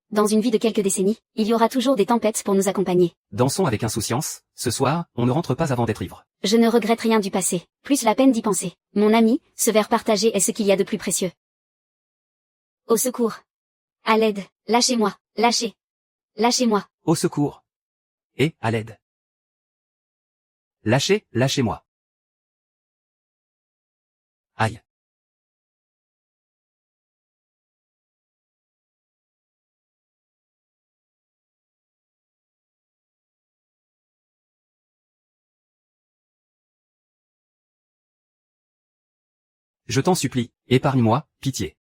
Dans une vie de quelques décennies, il y aura toujours des tempêtes pour nous accompagner. Dansons avec insouciance, ce soir, on ne rentre pas avant d'être ivre. Je ne regrette rien du passé, plus la peine d'y penser. Mon ami, ce verre partagé est ce qu'il y a de plus précieux. Au secours. À l'aide, lâchez-moi, lâchez. Lâchez-moi. Au secours. Et, à l'aide. Lâchez-moi. Aïe. Je t'en supplie, épargne-moi, pitié.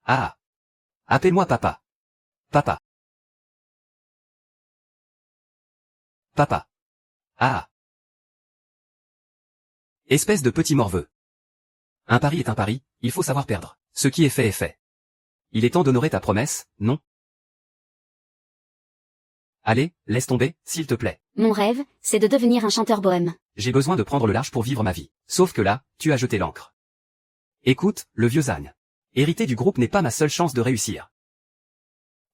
Ah. Appelle-moi papa. Papa. Papa. Ah. Espèce de petit morveux. Un pari est un pari, il faut savoir perdre. Ce qui est fait est fait. Il est temps d'honorer ta promesse, non? Allez, laisse tomber, s'il te plaît. Mon rêve, c'est de devenir un chanteur bohème. J'ai besoin de prendre le large pour vivre ma vie. Sauf que là, tu as jeté l'encre. Écoute, le vieux âne. Hériter du groupe n'est pas ma seule chance de réussir.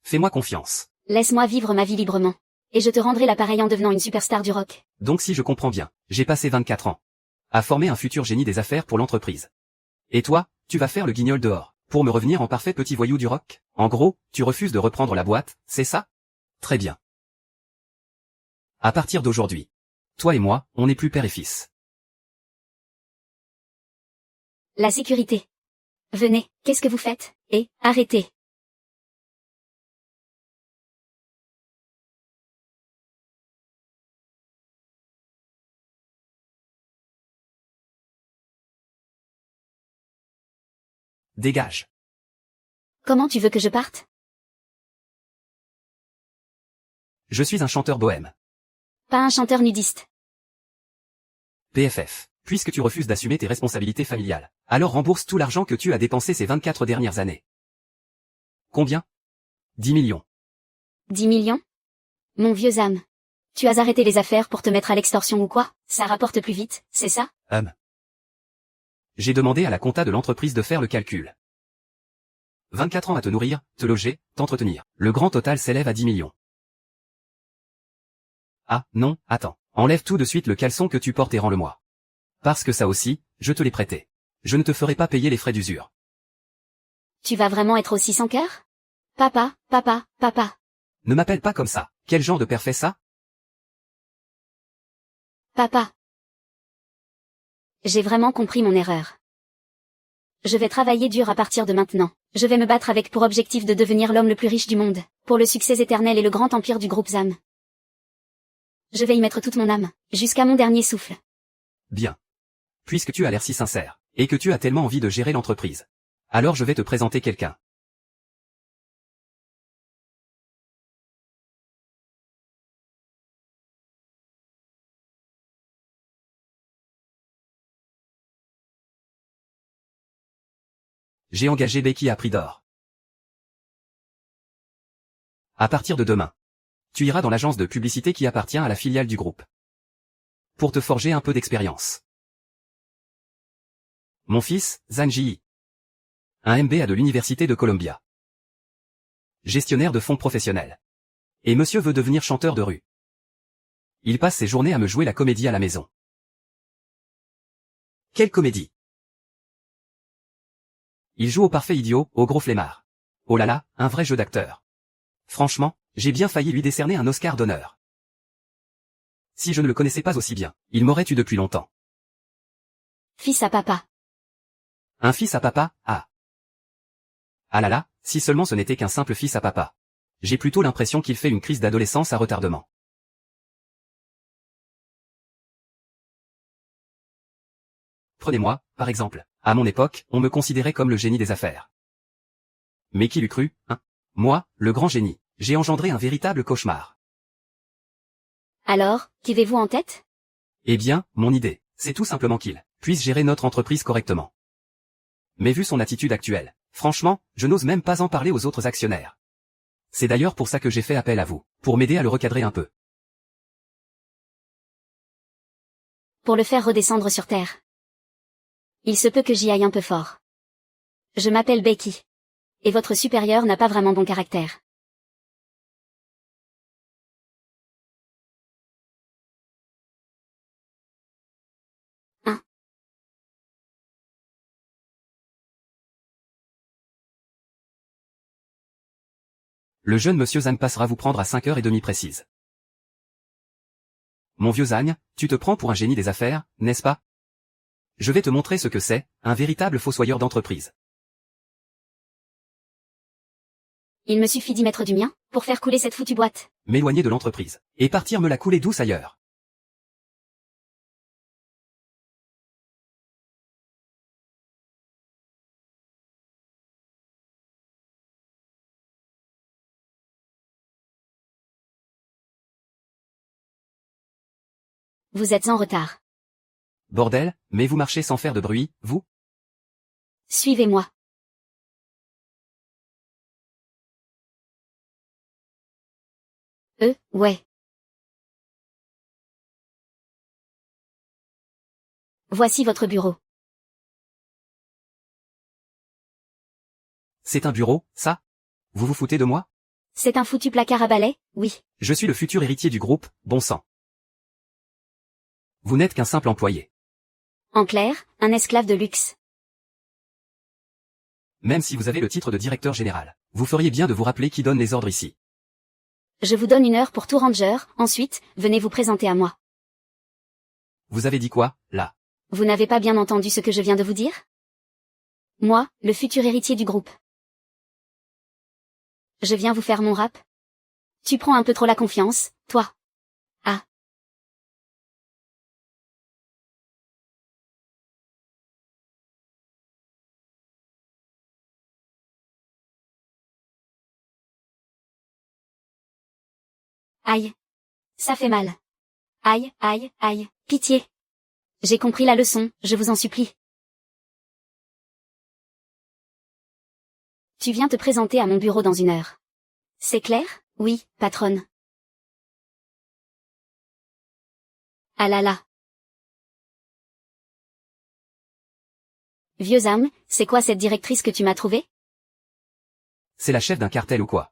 Fais-moi confiance. Laisse-moi vivre ma vie librement. Et je te rendrai l'appareil en devenant une superstar du rock. Donc si je comprends bien, j'ai passé 24 ans à former un futur génie des affaires pour l'entreprise. Et toi, tu vas faire le guignol dehors, pour me revenir en parfait petit voyou du rock? En gros, tu refuses de reprendre la boîte, c'est ça? Très bien. À partir d'aujourd'hui, toi et moi, on n'est plus père et fils. La sécurité. Venez, qu'est-ce que vous faites? Et, arrêtez. Dégage. Comment tu veux que je parte? Je suis un chanteur bohème. Pas un chanteur nudiste. PFF. Puisque tu refuses d'assumer tes responsabilités familiales, alors rembourse tout l'argent que tu as dépensé ces 24 dernières années. Combien? 10 millions. 10 millions? Mon vieux âme. Tu as arrêté les affaires pour te mettre à l'extorsion ou quoi? Ça rapporte plus vite, c'est ça? J'ai demandé à la compta de l'entreprise de faire le calcul. 24 ans à te nourrir, te loger, t'entretenir. Le grand total s'élève à 10 millions. Ah, non, attends. Enlève tout de suite le caleçon que tu portes et rends-le-moi. Parce que ça aussi, je te l'ai prêté. Je ne te ferai pas payer les frais d'usure. Tu vas vraiment être aussi sans cœur? Papa, papa, papa. Ne m'appelle pas comme ça. Quel genre de père fait ça? Papa. J'ai vraiment compris mon erreur. Je vais travailler dur à partir de maintenant. Je vais me battre avec pour objectif de devenir l'homme le plus riche du monde, pour le succès éternel et le grand empire du groupe ZAM. Je vais y mettre toute mon âme, jusqu'à mon dernier souffle. Bien. Puisque tu as l'air si sincère, et que tu as tellement envie de gérer l'entreprise. Alors je vais te présenter quelqu'un. J'ai engagé Becky à prix d'or. À partir de demain, tu iras dans l'agence de publicité qui appartient à la filiale du groupe. Pour te forger un peu d'expérience. Mon fils, Zanji. Un MBA de l'Université de Columbia. Gestionnaire de fonds professionnels. Et monsieur veut devenir chanteur de rue. Il passe ses journées à me jouer la comédie à la maison. Quelle comédie? Il joue au parfait idiot, au gros flemmard. Oh là là, un vrai jeu d'acteur. Franchement, j'ai bien failli lui décerner un Oscar d'honneur. Si je ne le connaissais pas aussi bien, il m'aurait eu depuis longtemps. Fils à papa. Un fils à papa, ah. Ah là là, si seulement ce n'était qu'un simple fils à papa. J'ai plutôt l'impression qu'il fait une crise d'adolescence à retardement. Prenez-moi, par exemple. À mon époque, on me considérait comme le génie des affaires. Mais qui l'eût cru, hein? Moi, le grand génie, j'ai engendré un véritable cauchemar. Alors, qu'avez-vous en tête? Eh bien, mon idée, c'est tout simplement qu'il puisse gérer notre entreprise correctement. Mais vu son attitude actuelle, franchement, je n'ose même pas en parler aux autres actionnaires. C'est d'ailleurs pour ça que j'ai fait appel à vous, pour m'aider à le recadrer un peu. Pour le faire redescendre sur terre. Il se peut que j'y aille un peu fort. Je m'appelle Becky. Et votre supérieur n'a pas vraiment bon caractère. Hein? Le jeune monsieur Zhang passera vous prendre à 5h30 précises. Mon vieux Zhang, tu te prends pour un génie des affaires, n'est-ce pas? Je vais te montrer ce que c'est, un véritable fossoyeur d'entreprise. Il me suffit d'y mettre du mien, pour faire couler cette foutue boîte. M'éloigner de l'entreprise, et partir me la couler douce ailleurs. Vous êtes en retard. Bordel, mais vous marchez sans faire de bruit, vous? Suivez-moi. Ouais. Voici votre bureau. C'est un bureau, ça? Vous vous foutez de moi? C'est un foutu placard à balai, oui. Je suis le futur héritier du groupe, bon sang. Vous n'êtes qu'un simple employé. En clair, un esclave de luxe. Même si vous avez le titre de directeur général, vous feriez bien de vous rappeler qui donne les ordres ici. Je vous donne 1 heure pour tout ranger, ensuite, venez vous présenter à moi. Vous avez dit quoi, là? Vous n'avez pas bien entendu ce que je viens de vous dire? Moi, le futur héritier du groupe. Je viens vous faire mon rap. Tu prends un peu trop la confiance, toi. Ah. Aïe. Ça fait mal. Aïe, aïe, aïe, pitié. J'ai compris la leçon, je vous en supplie. Tu viens te présenter à mon bureau dans 1 heure. C'est clair? Oui, patronne. Ah là là. Vieux âme, c'est quoi cette directrice que tu m'as trouvée? C'est la chef d'un cartel ou quoi?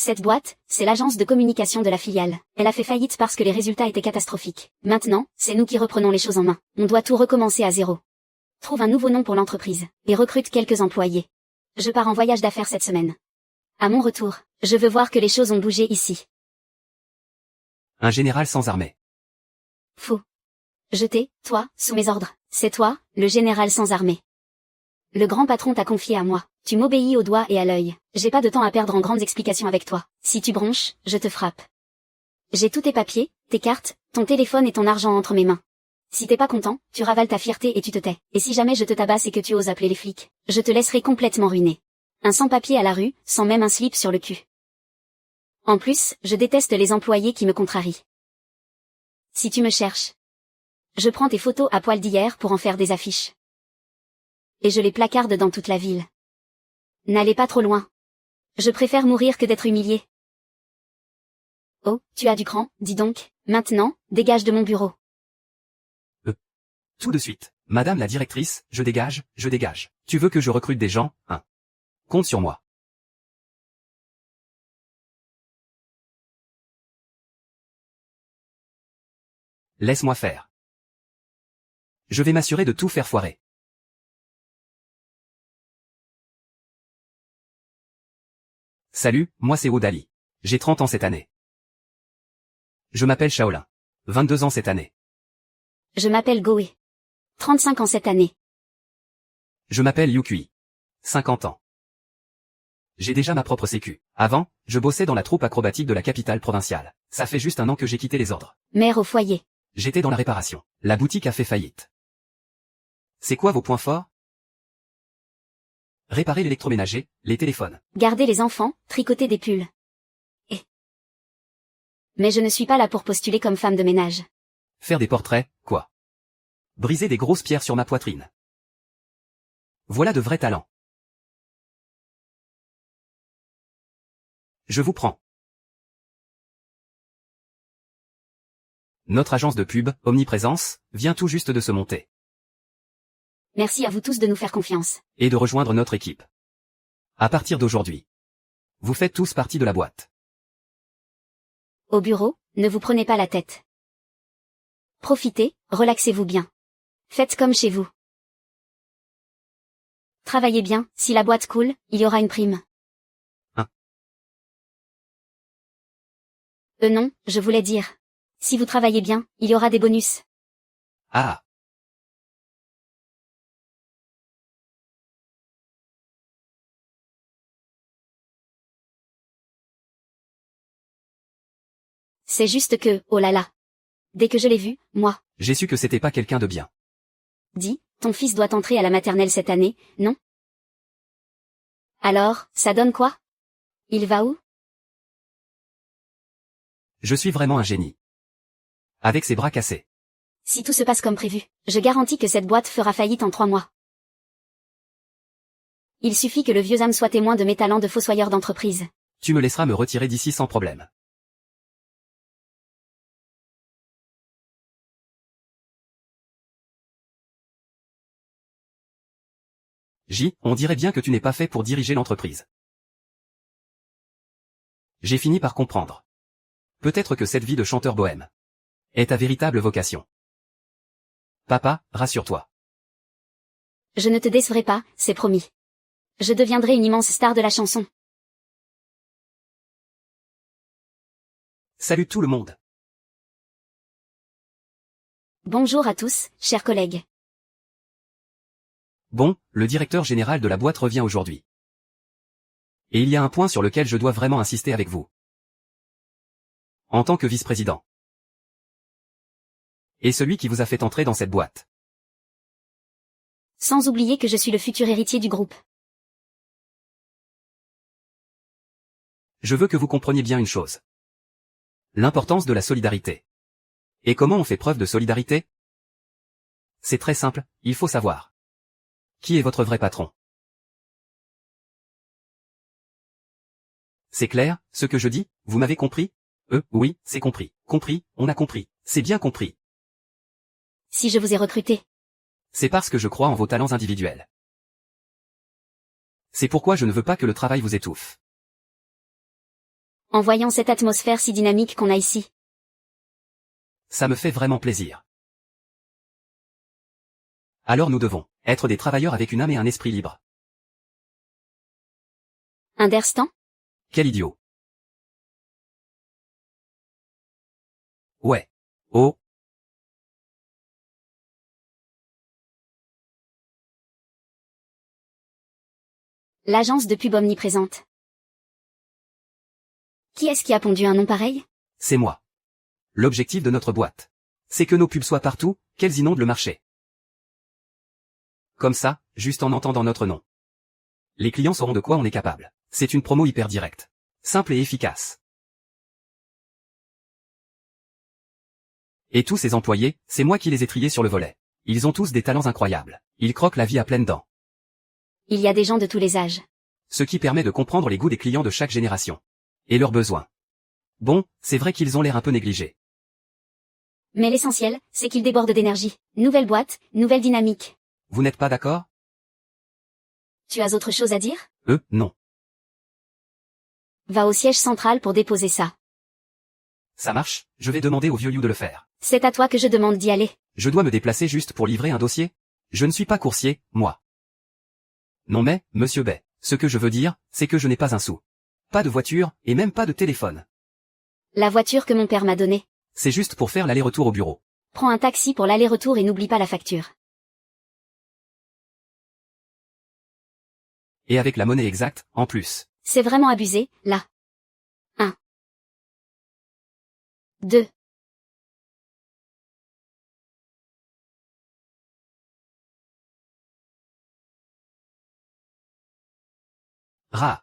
Cette boîte, c'est l'agence de communication de la filiale. Elle a fait faillite parce que les résultats étaient catastrophiques. Maintenant, c'est nous qui reprenons les choses en main. On doit tout recommencer à zéro. Trouve un nouveau nom pour l'entreprise, et recrute quelques employés. Je pars en voyage d'affaires cette semaine. À mon retour, je veux voir que les choses ont bougé ici. Un général sans armée. Faux. Je t'ai, toi, sous mes ordres. C'est toi, le général sans armée. Le grand patron t'a confié à moi. Tu m'obéis au doigt et à l'œil. J'ai pas de temps à perdre en grandes explications avec toi. Si tu bronches, je te frappe. J'ai tous tes papiers, tes cartes, ton téléphone et ton argent entre mes mains. Si t'es pas content, tu ravales ta fierté et tu te tais. Et si jamais je te tabasse et que tu oses appeler les flics, je te laisserai complètement ruiné. Un sans-papier à la rue, sans même un slip sur le cul. En plus, je déteste les employés qui me contrarient. Si tu me cherches, je prends tes photos à poil d'hier pour en faire des affiches. Et je les placarde dans toute la ville. N'allez pas trop loin. Je préfère mourir que d'être humilié. Oh, tu as du cran, dis donc. Maintenant, dégage de mon bureau. Tout de suite. Madame la directrice, je dégage, je dégage. Tu veux que je recrute des gens, hein? Compte sur moi. Laisse-moi faire. Je vais m'assurer de tout faire foirer. Salut, moi c'est Odali. J'ai 30 ans cette année. Je m'appelle Shaolin. 22 ans cette année. Je m'appelle Goé. 35 ans cette année. Je m'appelle Yukui. 50 ans. J'ai déjà ma propre sécu. Avant, je bossais dans la troupe acrobatique de la capitale provinciale. Ça fait juste 1 an que j'ai quitté les ordres. Mère au foyer. J'étais dans la réparation. La boutique a fait faillite. C'est quoi vos points forts? Réparer l'électroménager, les téléphones. Garder les enfants, tricoter des pulls. Mais je ne suis pas là pour postuler comme femme de ménage. Faire des portraits, quoi. Briser des grosses pierres sur ma poitrine. Voilà de vrais talents. Je vous prends. Notre agence de pub, Omniprésence, vient tout juste de se monter. Merci à vous tous de nous faire confiance. Et de rejoindre notre équipe. À partir d'aujourd'hui, vous faites tous partie de la boîte. Au bureau, ne vous prenez pas la tête. Profitez, relaxez-vous bien. Faites comme chez vous. Travaillez bien, si la boîte coule, il y aura une prime. Hein? Non, je voulais dire. Si vous travaillez bien, il y aura des bonus. Ah. C'est juste que, oh là là. Dès que je l'ai vu, moi, J'ai su que c'était pas quelqu'un de bien. dis, ton fils doit entrer à la maternelle cette année, non? Alors, ça donne quoi? Il va où? Je suis vraiment un génie. Avec ses bras cassés. Si tout se passe comme prévu, je garantis que cette boîte fera faillite en 3 mois. Il suffit que le vieux âme soit témoin de mes talents de fossoyeur d'entreprise. Tu me laisseras me retirer d'ici sans problème. On dirait bien que tu n'es pas fait pour diriger l'entreprise. J'ai fini par comprendre. Peut-être que cette vie de chanteur bohème est ta véritable vocation. Papa, rassure-toi. Je ne te décevrai pas, c'est promis. Je deviendrai une immense star de la chanson. Salut tout le monde. Bonjour à tous, chers collègues. Bon, le directeur général de la boîte revient aujourd'hui. Et il y a un point sur lequel je dois vraiment insister avec vous. En tant que vice-président. Et celui qui vous a fait entrer dans cette boîte. Sans oublier que je suis le futur héritier du groupe. Je veux que vous compreniez bien une chose. L'importance de la solidarité. Et comment on fait preuve de solidarité? C'est très simple, il faut savoir. Qui est votre vrai patron? C'est clair, ce que je dis, vous m'avez compris? Oui, c'est compris. Compris, on a compris. C'est bien compris. Si je vous ai recruté. C'est parce que je crois en vos talents individuels. C'est pourquoi je ne veux pas que le travail vous étouffe. En voyant cette atmosphère si dynamique qu'on a ici. Ça me fait vraiment plaisir. Alors nous devons être des travailleurs avec une âme et un esprit libre. Understand? Quel idiot. Ouais. Oh. L'agence de pub omniprésente. Qui est-ce qui a pondu un nom pareil? C'est moi. L'objectif de notre boîte. C'est que nos pubs soient partout, qu'elles inondent le marché. Comme ça, juste en entendant notre nom. Les clients sauront de quoi on est capable. C'est une promo hyper directe. Simple et efficace. Et tous ces employés, c'est moi qui les ai triés sur le volet. Ils ont tous des talents incroyables. Ils croquent la vie à pleines dents. Il y a des gens de tous les âges. Ce qui permet de comprendre les goûts des clients de chaque génération. Et leurs besoins. Bon, c'est vrai qu'ils ont l'air un peu négligés. Mais l'essentiel, c'est qu'ils débordent d'énergie. Nouvelle boîte, nouvelle dynamique. Vous n'êtes pas d'accord? Tu as autre chose à dire? Non. Va au siège central pour déposer ça. Ça marche, je vais demander au vieux You de le faire. C'est à toi que je demande d'y aller. Je dois me déplacer juste pour livrer un dossier? Je ne suis pas coursier, moi. Non mais, monsieur Bay, ce que je veux dire, c'est que je n'ai pas un sou. Pas de voiture, et même pas de téléphone. La voiture que mon père m'a donnée. C'est juste pour faire l'aller-retour au bureau. Prends un taxi pour l'aller-retour et n'oublie pas la facture. Et avec la monnaie exacte, en plus. C'est vraiment abusé, là. 1. 2. Ra.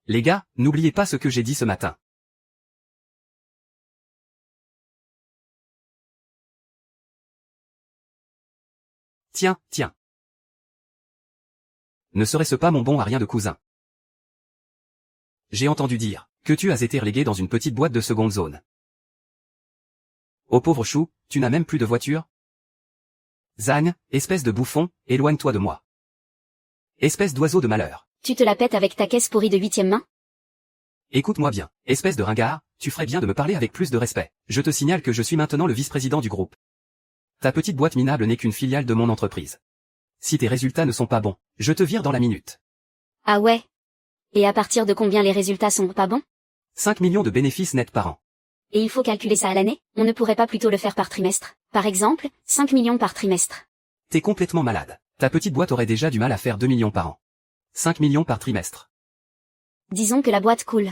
Les gars, n'oubliez pas ce que j'ai dit ce matin. Tiens, tiens. Ne serait-ce pas mon bon à rien de cousin? J'ai entendu dire que tu as été relégué dans une petite boîte de seconde zone. Oh pauvre chou, tu n'as même plus de voiture? Zang, espèce de bouffon, éloigne-toi de moi. Espèce d'oiseau de malheur. Tu te la pètes avec ta caisse pourrie de 8e main? Écoute-moi bien, espèce de ringard, tu ferais bien de me parler avec plus de respect. Je te signale que je suis maintenant le vice-président du groupe. Ta petite boîte minable n'est qu'une filiale de mon entreprise. Si tes résultats ne sont pas bons, je te vire dans la minute. Ah ouais? Et à partir de combien les résultats sont pas bons? 5 millions de bénéfices nets par an. Et il faut calculer ça à l'année? On ne pourrait pas plutôt le faire par trimestre? Par exemple, 5 millions par trimestre. T'es complètement malade. Ta petite boîte aurait déjà du mal à faire 2 millions par an. 5 millions par trimestre. Disons que la boîte coule.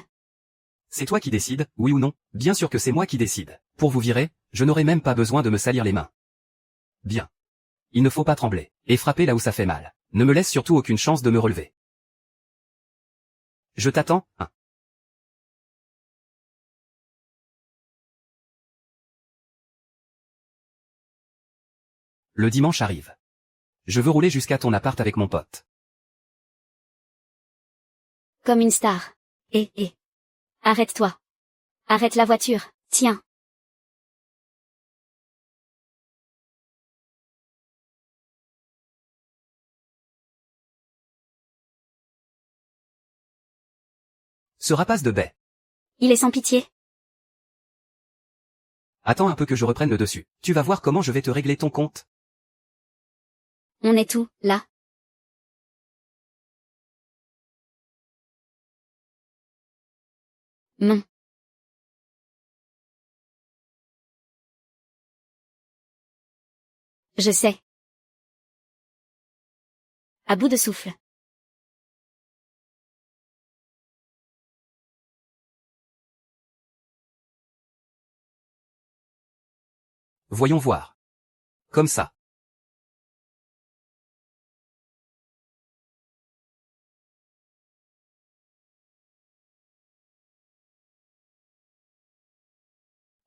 C'est toi qui décides, oui ou non? Bien sûr que c'est moi qui décide. Pour vous virer, je n'aurai même pas besoin de me salir les mains. Bien. Il ne faut pas trembler, et frapper là où ça fait mal. Ne me laisse surtout aucune chance de me relever. Je t'attends, hein. Le dimanche arrive. Je veux rouler jusqu'à ton appart avec mon pote. Comme une star. Arrête-toi. Arrête la voiture, tiens. Ce rapace de baie. Il est sans pitié. Attends un peu que je reprenne le dessus. Tu vas voir comment je vais te régler ton compte. On est tout, là. Non. Je sais. À bout de souffle. Voyons voir. Comme ça.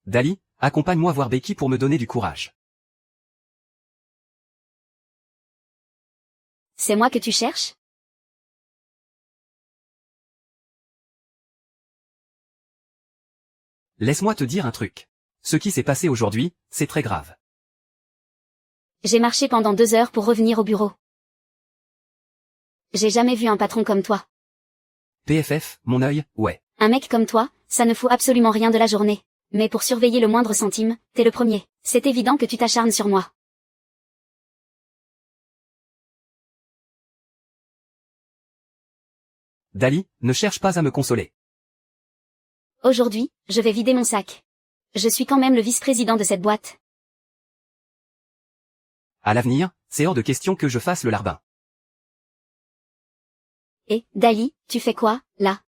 Dali, accompagne-moi voir Becky pour me donner du courage. C'est moi que tu cherches? Laisse-moi te dire un truc. Ce qui s'est passé aujourd'hui, c'est très grave. J'ai marché pendant 2 heures pour revenir au bureau. J'ai jamais vu un patron comme toi. PFF, mon œil, ouais. Un mec comme toi, ça ne fout absolument rien de la journée. Mais pour surveiller le moindre centime, t'es le premier. C'est évident que tu t'acharnes sur moi. Dali, ne cherche pas à me consoler. Aujourd'hui, je vais vider mon sac. Je suis quand même le vice-président de cette boîte. À l'avenir, c'est hors de question que je fasse le larbin. Et, Dali, tu fais quoi, là?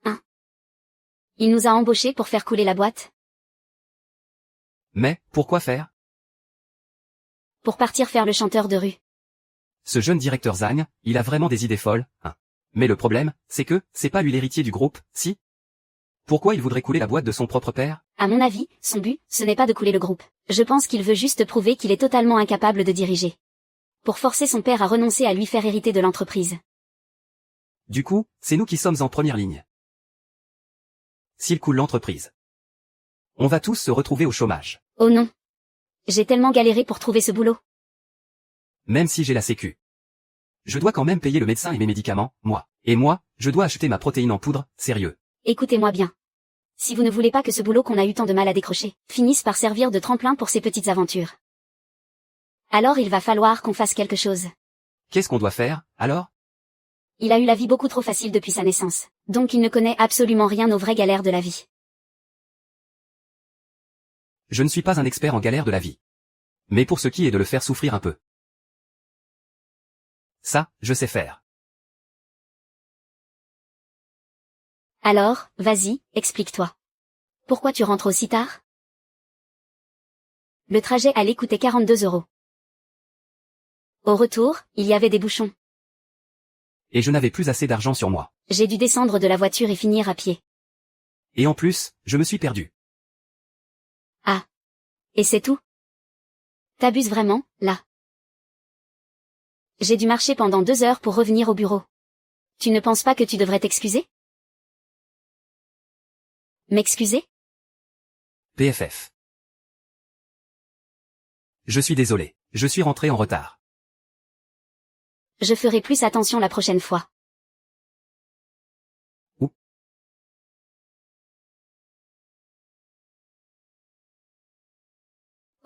Hein? Il nous a embauchés pour faire couler la boîte? Mais, pourquoi faire? Pour partir faire le chanteur de rue. Ce jeune directeur Zang, il a vraiment des idées folles, hein. Mais le problème, c'est que, c'est pas lui l'héritier du groupe, si? Pourquoi il voudrait couler la boîte de son propre père? À mon avis, son but, ce n'est pas de couler le groupe. Je pense qu'il veut juste prouver qu'il est totalement incapable de diriger. Pour forcer son père à renoncer à lui faire hériter de l'entreprise. Du coup, c'est nous qui sommes en première ligne. S'il coule l'entreprise, on va tous se retrouver au chômage. Oh non. J'ai tellement galéré pour trouver ce boulot. Même si j'ai la sécu. Je dois quand même payer le médecin et mes médicaments, moi. Et moi, je dois acheter ma protéine en poudre, sérieux. Écoutez-moi bien. Si vous ne voulez pas que ce boulot qu'on a eu tant de mal à décrocher, finisse par servir de tremplin pour ces petites aventures, alors il va falloir qu'on fasse quelque chose. Qu'est-ce qu'on doit faire, alors? Il a eu la vie beaucoup trop facile depuis sa naissance, donc il ne connaît absolument rien aux vraies galères de la vie. Je ne suis pas un expert en galère de la vie. Mais pour ce qui est de le faire souffrir un peu. Ça, je sais faire. Alors, vas-y, explique-toi. Pourquoi tu rentres aussi tard? Le trajet allait coûter 42 €. Au retour, il y avait des bouchons. Et je n'avais plus assez d'argent sur moi. J'ai dû descendre de la voiture et finir à pied. Et en plus, je me suis perdu. Ah. Et c'est tout? T'abuses vraiment, là. J'ai dû marcher pendant 2 heures pour revenir au bureau. Tu ne penses pas que tu devrais t'excuser? M'excuser? PFF. Je suis désolé, je suis rentré en retard. Je ferai plus attention la prochaine fois. Ouh.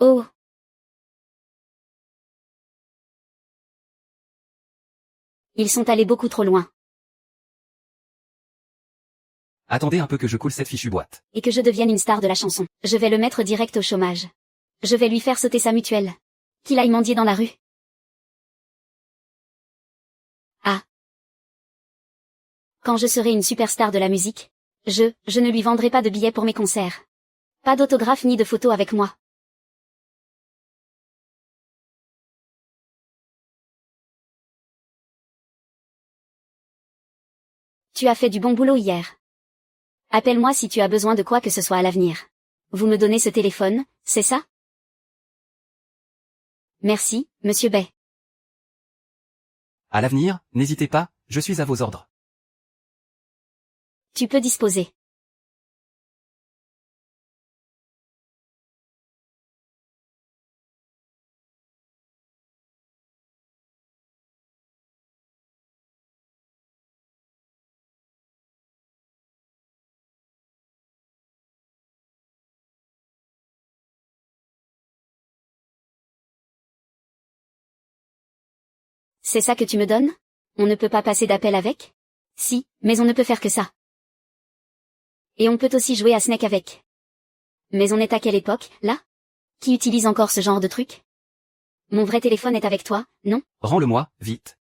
Oh. Ils sont allés beaucoup trop loin. Attendez un peu que je coule cette fichue boîte. Et que je devienne une star de la chanson. Je vais le mettre direct au chômage. Je vais lui faire sauter sa mutuelle. Qu'il aille mendier dans la rue. Ah. Quand je serai une superstar de la musique, je ne lui vendrai pas de billets pour mes concerts. Pas d'autographe ni de photos avec moi. Tu as fait du bon boulot hier. Appelle-moi si tu as besoin de quoi que ce soit à l'avenir. Vous me donnez ce téléphone, c'est ça? Merci, monsieur Bay. À l'avenir, n'hésitez pas, je suis à vos ordres. Tu peux disposer. C'est ça que tu me donnes? On ne peut pas passer d'appel avec? Si, mais on ne peut faire que ça. Et on peut aussi jouer à Snake avec. Mais on est à quelle époque, là? Qui utilise encore ce genre de truc? Mon vrai téléphone est avec toi, non? Rends-le-moi, vite.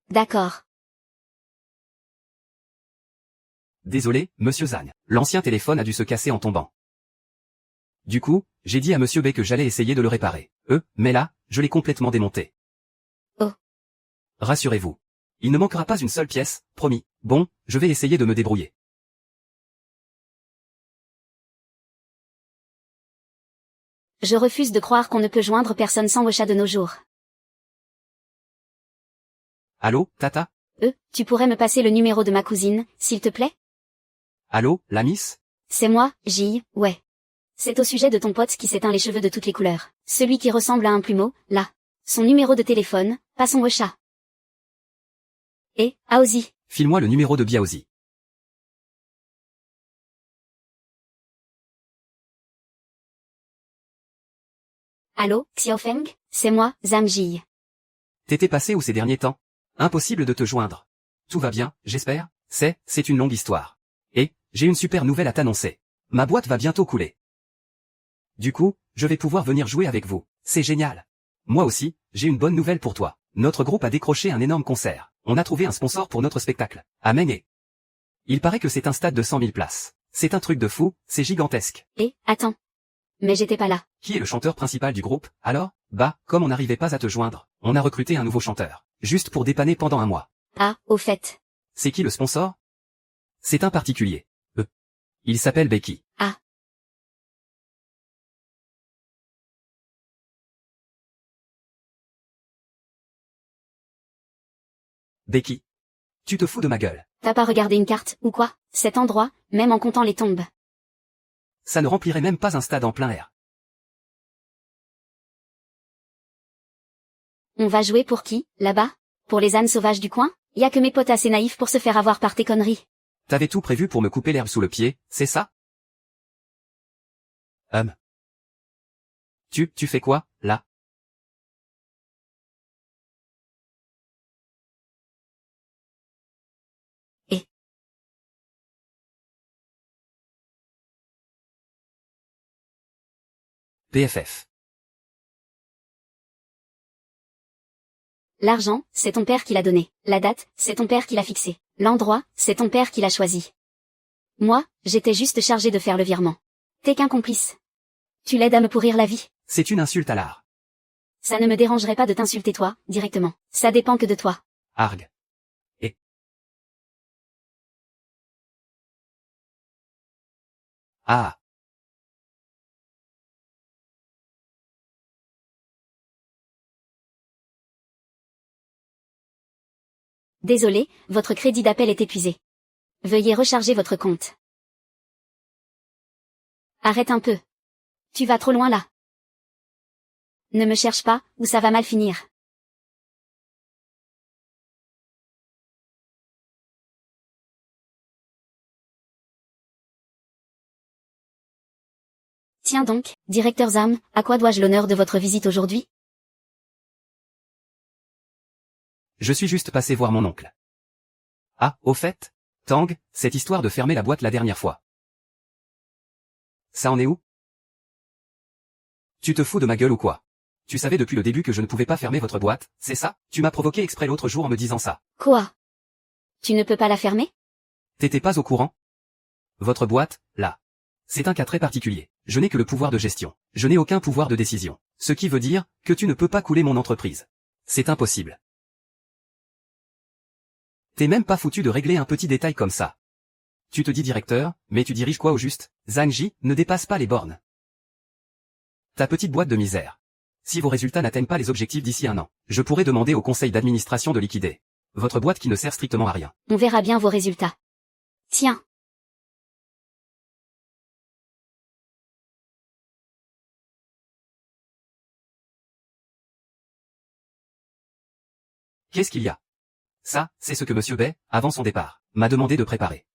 D'accord. Désolé, monsieur Zang. L'ancien téléphone a dû se casser en tombant. Du coup, j'ai dit à monsieur B que j'allais essayer de le réparer. Mais là, je l'ai complètement démonté. Oh. Rassurez-vous. Il ne manquera pas une seule pièce, promis. Bon, je vais essayer de me débrouiller. Je refuse de croire qu'on ne peut joindre personne sans WhatsApp de nos jours. Allô, Tata? Tu pourrais me passer le numéro de ma cousine, s'il te plaît? Allô, la miss? C'est moi, J, ouais. C'est au sujet de ton pote qui s'éteint les cheveux de toutes les couleurs. Celui qui ressemble à un plumeau, là. Son numéro de téléphone, pas son WhatsApp. Et, Aozi. File-moi le numéro de Biaozi. Allô, Xiaofeng? C'est moi, Zhang Ji. T'étais passé où ces derniers temps? Impossible de te joindre. Tout va bien, j'espère? C'est une longue histoire. Et, j'ai une super nouvelle à t'annoncer. Ma boîte va bientôt couler. Du coup, je vais pouvoir venir jouer avec vous. C'est génial. Moi aussi, j'ai une bonne nouvelle pour toi. Notre groupe a décroché un énorme concert. On a trouvé un sponsor pour notre spectacle. Amen et... Il paraît que c'est un stade de 100 000 places. C'est un truc de fou, c'est gigantesque. Et, attends. Mais j'étais pas là. Qui est le chanteur principal du groupe, alors? Bah, comme on n'arrivait pas à te joindre, on a recruté un nouveau chanteur. Juste pour dépanner pendant un mois. Ah, au fait. C'est qui le sponsor? C'est un particulier. Il s'appelle Becky. Ah. Becky. Tu te fous de ma gueule. T'as pas regardé une carte, ou quoi? Cet endroit, même en comptant les tombes. Ça ne remplirait même pas un stade en plein air. On va jouer pour qui, là-bas? Pour les ânes sauvages du coin? Y a que mes potes assez naïfs pour se faire avoir par tes conneries. T'avais tout prévu pour me couper l'herbe sous le pied, c'est ça? Tu fais quoi, là? Et... PFF. L'argent, c'est ton père qui l'a donné. La date, c'est ton père qui l'a fixée. L'endroit, c'est ton père qui l'a choisi. Moi, j'étais juste chargé de faire le virement. T'es qu'un complice. Tu l'aides à me pourrir la vie. C'est une insulte à l'art. Ça ne me dérangerait pas de t'insulter toi, directement. Ça dépend que de toi. Arg. Et... Ah. Désolé, votre crédit d'appel est épuisé. Veuillez recharger votre compte. Arrête un peu. Tu vas trop loin là. Ne me cherche pas, ou ça va mal finir. Tiens donc, directeur Zam, à quoi dois-je l'honneur de votre visite aujourd'hui? Je suis juste passé voir mon oncle. Ah, au fait, Tang, cette histoire de fermer la boîte la dernière fois. Ça en est où? Tu te fous de ma gueule ou quoi? Tu savais depuis le début que je ne pouvais pas fermer votre boîte, c'est ça? Tu m'as provoqué exprès l'autre jour en me disant ça. Quoi? Tu ne peux pas la fermer? T'étais pas au courant? Votre boîte, là. C'est un cas très particulier. Je n'ai que le pouvoir de gestion. Je n'ai aucun pouvoir de décision. Ce qui veut dire que tu ne peux pas couler mon entreprise. C'est impossible. T'es même pas foutu de régler un petit détail comme ça. Tu te dis directeur, mais tu diriges quoi au juste? Zhang Ji, ne dépasse pas les bornes. Ta petite boîte de misère. Si vos résultats n'atteignent pas les objectifs d'ici un an, je pourrais demander au conseil d'administration de liquider votre boîte qui ne sert strictement à rien. On verra bien vos résultats. Tiens. Qu'est-ce qu'il y a? Ça, c'est ce que Monsieur Bay, avant son départ, m'a demandé de préparer.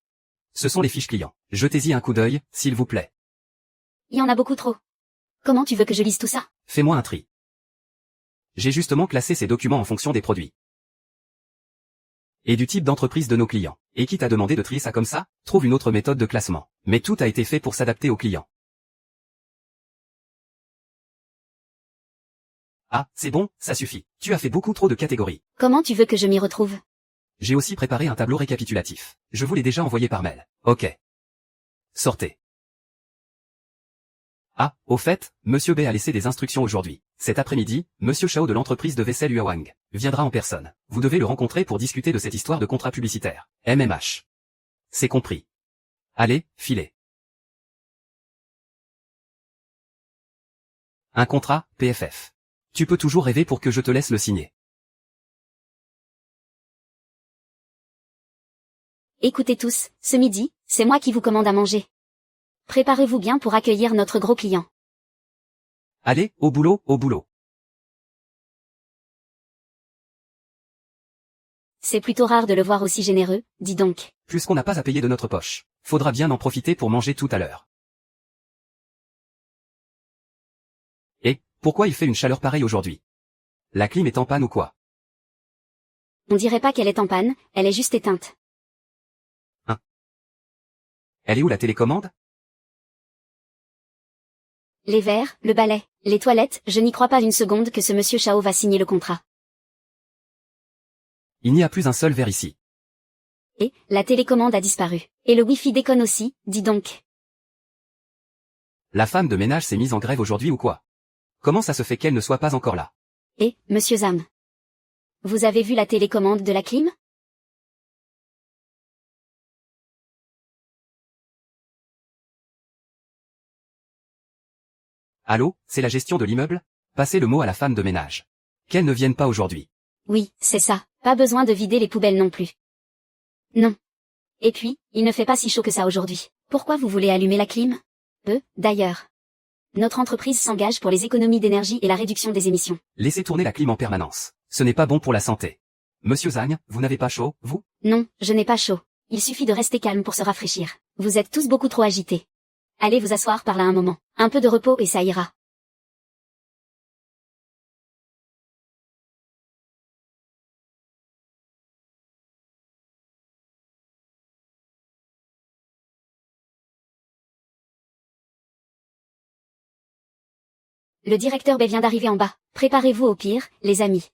Ce sont les fiches clients. Jetez-y un coup d'œil, s'il vous plaît. Il y en a beaucoup trop. Comment tu veux que je lise tout ça? Fais-moi un tri. J'ai justement classé ces documents en fonction des produits et du type d'entreprise de nos clients. Et qui t'a demandé de trier ça comme ça? Trouve une autre méthode de classement. Mais tout a été fait pour s'adapter aux clients. Ah, c'est bon, ça suffit. Tu as fait beaucoup trop de catégories. Comment tu veux que je m'y retrouve? J'ai aussi préparé un tableau récapitulatif. Je vous l'ai déjà envoyé par mail. Ok. Sortez. Ah, au fait, Monsieur Bay a laissé des instructions aujourd'hui. Cet après-midi, Monsieur Chao de l'entreprise de vaisselle Huawang viendra en personne. Vous devez le rencontrer pour discuter de cette histoire de contrat publicitaire. MMH. C'est compris. Allez, filez. Un contrat, PFF. Tu peux toujours rêver pour que je te laisse le signer. Écoutez tous, ce midi, c'est moi qui vous commande à manger. Préparez-vous bien pour accueillir notre gros client. Allez, au boulot, au boulot. C'est plutôt rare de le voir aussi généreux, dis donc. Puisqu'on n'a pas à payer de notre poche, faudra bien en profiter pour manger tout à l'heure. Et, pourquoi il fait une chaleur pareille aujourd'hui? La clim est en panne ou quoi? On dirait pas qu'elle est en panne, elle est juste éteinte. Elle est où la télécommande? Les verres, le balai, les toilettes, je n'y crois pas une seconde que ce monsieur Chao va signer le contrat. Il n'y a plus un seul verre ici. Et, la télécommande a disparu. Et le Wi-Fi déconne aussi, dis donc. La femme de ménage s'est mise en grève aujourd'hui ou quoi? Comment ça se fait qu'elle ne soit pas encore là? Et, monsieur Zam. Vous avez vu la télécommande de la clim? Allô, c'est la gestion de l'immeuble? Passez le mot à la femme de ménage. Qu'elle ne vienne pas aujourd'hui. Oui, c'est ça. Pas besoin de vider les poubelles non plus. Non. Et puis, il ne fait pas si chaud que ça aujourd'hui. Pourquoi vous voulez allumer la clim? D'ailleurs. Notre entreprise s'engage pour les économies d'énergie et la réduction des émissions. Laissez tourner la clim en permanence. Ce n'est pas bon pour la santé. Monsieur Zhang, vous n'avez pas chaud, vous? Non, je n'ai pas chaud. Il suffit de rester calme pour se rafraîchir. Vous êtes tous beaucoup trop agités. Allez vous asseoir par là un moment. Un peu de repos et ça ira. Le directeur B vient d'arriver en bas. Préparez-vous au pire, les amis.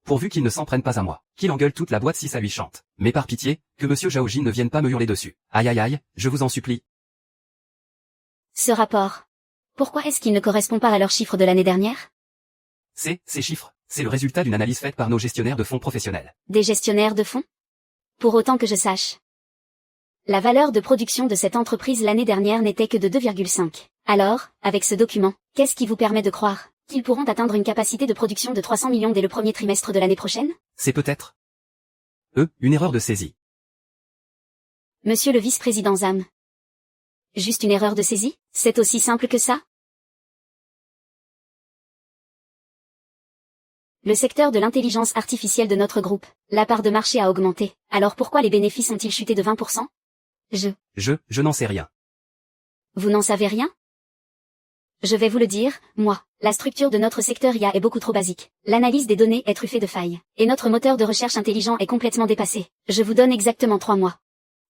Pourvu qu'il ne s'en prenne pas à moi. Qu'il engueule toute la boîte si ça lui chante. Mais par pitié, que Monsieur Zhaoji ne vienne pas me hurler dessus. Aïe aïe aïe, je vous en supplie. Ce rapport. Pourquoi est-ce qu'il ne correspond pas à leurs chiffres de l'année dernière? Ces chiffres, c'est le résultat d'une analyse faite par nos gestionnaires de fonds professionnels. Des gestionnaires de fonds? Pour autant que je sache. La valeur de production de cette entreprise l'année dernière n'était que de 2,5. Alors, avec ce document, qu'est-ce qui vous permet de croire qu'ils pourront atteindre une capacité de production de 300 millions dès le premier trimestre de l'année prochaine? C'est peut-être Une erreur de saisie. Monsieur le vice-président Zam. Juste une erreur de saisie? C'est aussi simple que ça? Le secteur de l'intelligence artificielle de notre groupe, la part de marché a augmenté. Alors pourquoi les bénéfices ont-ils chuté de 20%? Je n'en sais rien. Vous n'en savez rien? Je vais vous le dire, moi. La structure de notre secteur IA est beaucoup trop basique. L'analyse des données est truffée de failles. Et notre moteur de recherche intelligent est complètement dépassé. Je vous donne exactement 3 mois.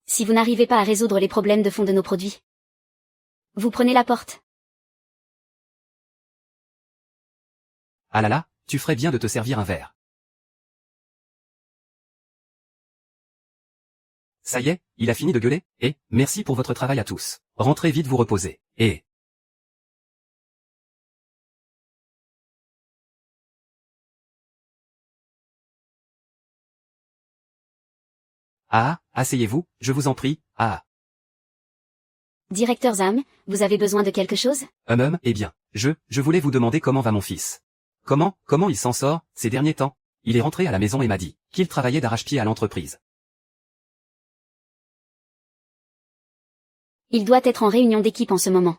Si vous n'arrivez pas à résoudre les problèmes de fond de nos produits, vous prenez la porte. Ah là là, tu ferais bien de te servir un verre. Ça y est, il a fini de gueuler, et, merci pour votre travail à tous. Rentrez vite vous reposer, et... Ah, asseyez-vous, je vous en prie, ah. Directeur Zam, vous avez besoin de quelque chose? Eh bien, je voulais vous demander comment va mon fils. Comment il s'en sort, ces derniers temps? Il est rentré à la maison et m'a dit qu'il travaillait d'arrache-pied à l'entreprise. Il doit être en réunion d'équipe en ce moment.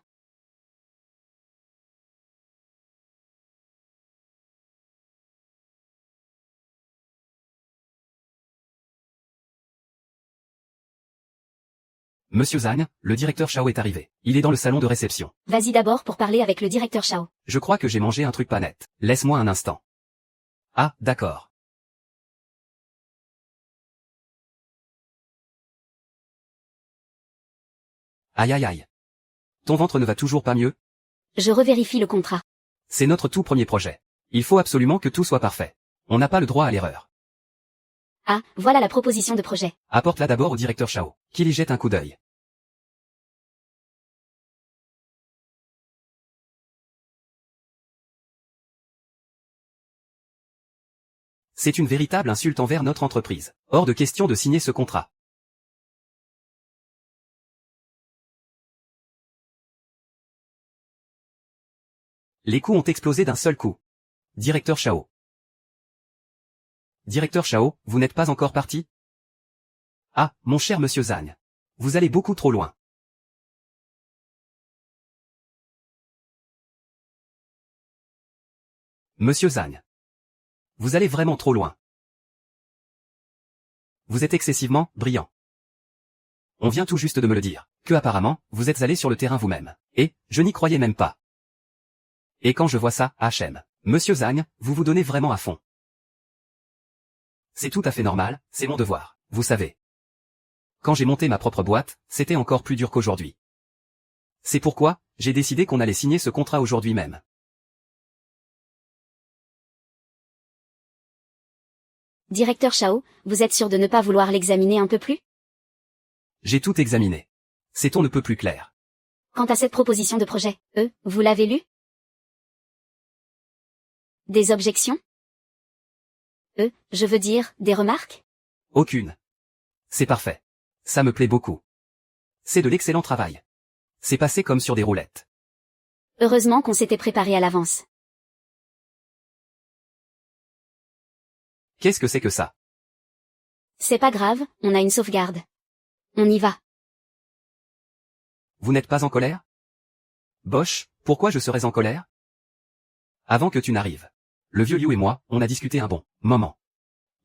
Monsieur Zhang, le directeur Shao est arrivé. Il est dans le salon de réception. Vas-y d'abord pour parler avec le directeur Shao. Je crois que j'ai mangé un truc pas net. Laisse-moi un instant. Ah, d'accord. Aïe aïe aïe. Ton ventre ne va toujours pas mieux? Je revérifie le contrat. C'est notre tout premier projet. Il faut absolument que tout soit parfait. On n'a pas le droit à l'erreur. Ah, voilà la proposition de projet. Apporte-la d'abord au directeur Shao, qu'il y jette un coup d'œil. C'est une véritable insulte envers notre entreprise. Hors de question de signer ce contrat. Les coûts ont explosé d'un seul coup. Directeur Shao. Directeur Shao, vous n'êtes pas encore parti? Ah, mon cher monsieur Zhang. Vous allez beaucoup trop loin. Monsieur Zhang. Vous allez vraiment trop loin. Vous êtes excessivement brillant. On vient tout juste de me le dire, que apparemment, vous êtes allé sur le terrain vous-même. Et, je n'y croyais même pas. Et quand je vois ça, HM, monsieur Zhang, vous vous donnez vraiment à fond. C'est tout à fait normal, c'est mon devoir, vous savez. Quand j'ai monté ma propre boîte, c'était encore plus dur qu'aujourd'hui. C'est pourquoi, j'ai décidé qu'on allait signer ce contrat aujourd'hui même. Directeur Shao, vous êtes sûr de ne pas vouloir l'examiner un peu plus? J'ai tout examiné. C'est on ne peut plus clair. Quant à cette proposition de projet, vous l'avez lu? Des objections? Je veux dire, des remarques? Aucune. C'est parfait. Ça me plaît beaucoup. C'est de l'excellent travail. C'est passé comme sur des roulettes. Heureusement qu'on s'était préparé à l'avance. Qu'est-ce que c'est que ça? C'est pas grave, on a une sauvegarde. On y va. Vous n'êtes pas en colère? Bosch, pourquoi je serais en colère? Avant que tu n'arrives. Le vieux Liu et moi, on a discuté un bon moment.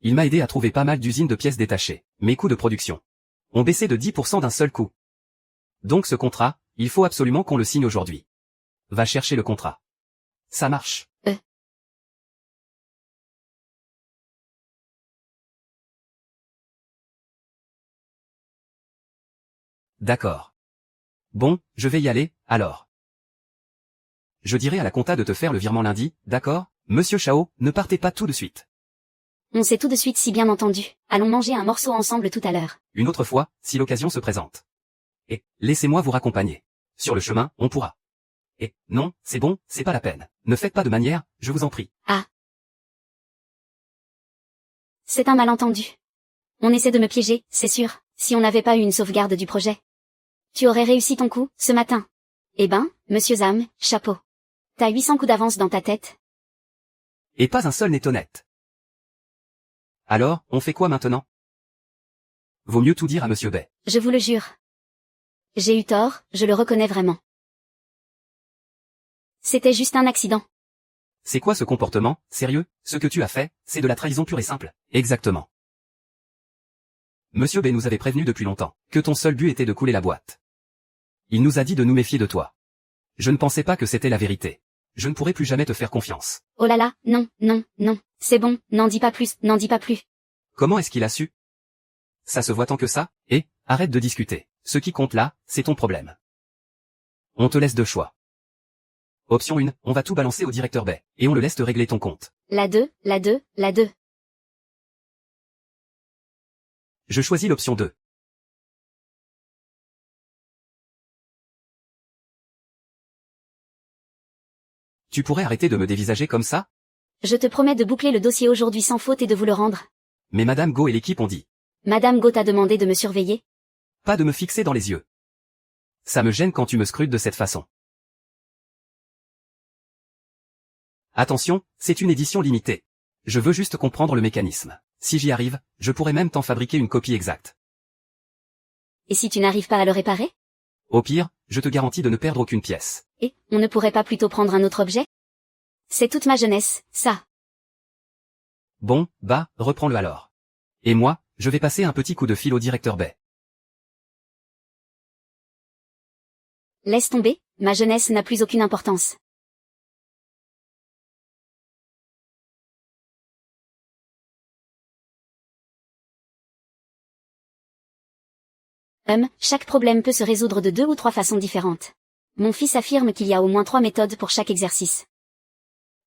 Il m'a aidé à trouver pas mal d'usines de pièces détachées. Mes coûts de production ont baissé de 10% d'un seul coup. Donc ce contrat, il faut absolument qu'on le signe aujourd'hui. Va chercher le contrat. Ça marche. D'accord. Bon, je vais y aller, alors. Je dirai à la compta de te faire le virement lundi, d'accord? Monsieur Shao, ne partez pas tout de suite. On sait tout de suite si bien entendu. Allons manger un morceau ensemble tout à l'heure. Une autre fois, si l'occasion se présente. Et, laissez-moi vous raccompagner. Sur le chemin, on pourra. Et, non, c'est bon, c'est pas la peine. Ne faites pas de manière, je vous en prie. Ah. C'est un malentendu. On essaie de me piéger, c'est sûr, si on n'avait pas eu une sauvegarde du projet. Tu aurais réussi ton coup, ce matin. Eh ben, monsieur Zam, chapeau. T'as 800 coups d'avance dans ta tête. Et pas un seul n'est honnête. Alors, on fait quoi maintenant? Vaut mieux tout dire à Monsieur Bay. Je vous le jure. J'ai eu tort, je le reconnais vraiment. C'était juste un accident. C'est quoi ce comportement, sérieux? Ce que tu as fait, c'est de la trahison pure et simple. Exactement. Monsieur B nous avait prévenu depuis longtemps, que ton seul but était de couler la boîte. Il nous a dit de nous méfier de toi. Je ne pensais pas que c'était la vérité. Je ne pourrai plus jamais te faire confiance. Oh là là, non, non, non, c'est bon, n'en dis pas plus, n'en dis pas plus. Comment est-ce qu'il a su? Ça se voit tant que ça? Et, arrête de discuter. Ce qui compte là, c'est ton problème. On te laisse deux choix. Option 1, on va tout balancer au directeur Bay, et on le laisse te régler ton compte. La 2, la 2, la 2. Je choisis l'option 2. Tu pourrais arrêter de me dévisager comme ça? Je te promets de boucler le dossier aujourd'hui sans faute et de vous le rendre. Mais Madame Go et l'équipe ont dit. Madame Go t'a demandé de me surveiller. Pas de me fixer dans les yeux. Ça me gêne quand tu me scrutes de cette façon. Attention, c'est une édition limitée. Je veux juste comprendre le mécanisme. Si j'y arrive, je pourrais même t'en fabriquer une copie exacte. Et si tu n'arrives pas à le réparer? Au pire, je te garantis de ne perdre aucune pièce. Et, on ne pourrait pas plutôt prendre un autre objet? C'est toute ma jeunesse, ça. Bon, bah, reprends-le alors. Et moi, je vais passer un petit coup de fil au directeur Bay. Laisse tomber, ma jeunesse n'a plus aucune importance. Chaque problème peut se résoudre de 2 ou 3 façons différentes. Mon fils affirme qu'il y a au moins 3 méthodes pour chaque exercice.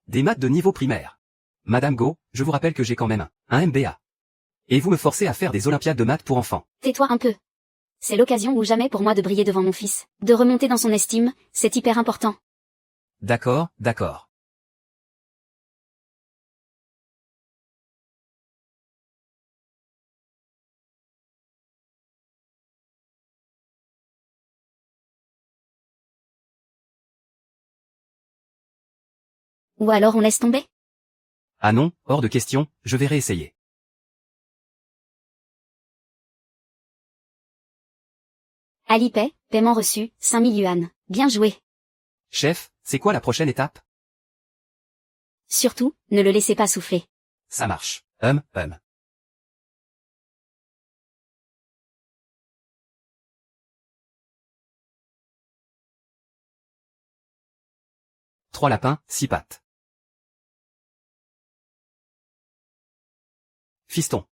Des maths de niveau primaire. Madame Go, je vous rappelle que j'ai quand même un MBA. Et vous me forcez à faire des olympiades de maths pour enfants. Tais-toi un peu. C'est l'occasion ou jamais pour moi de briller devant mon fils, de remonter dans son estime, c'est hyper important. D'accord, d'accord. Ou alors on laisse tomber? Ah non, hors de question, je vais réessayer. Alipay, paiement reçu, 5000 yuan. Bien joué. Chef, c'est quoi la prochaine étape? Surtout, ne le laissez pas souffler. Ça marche. 3 lapins, 6 pattes. Fiston.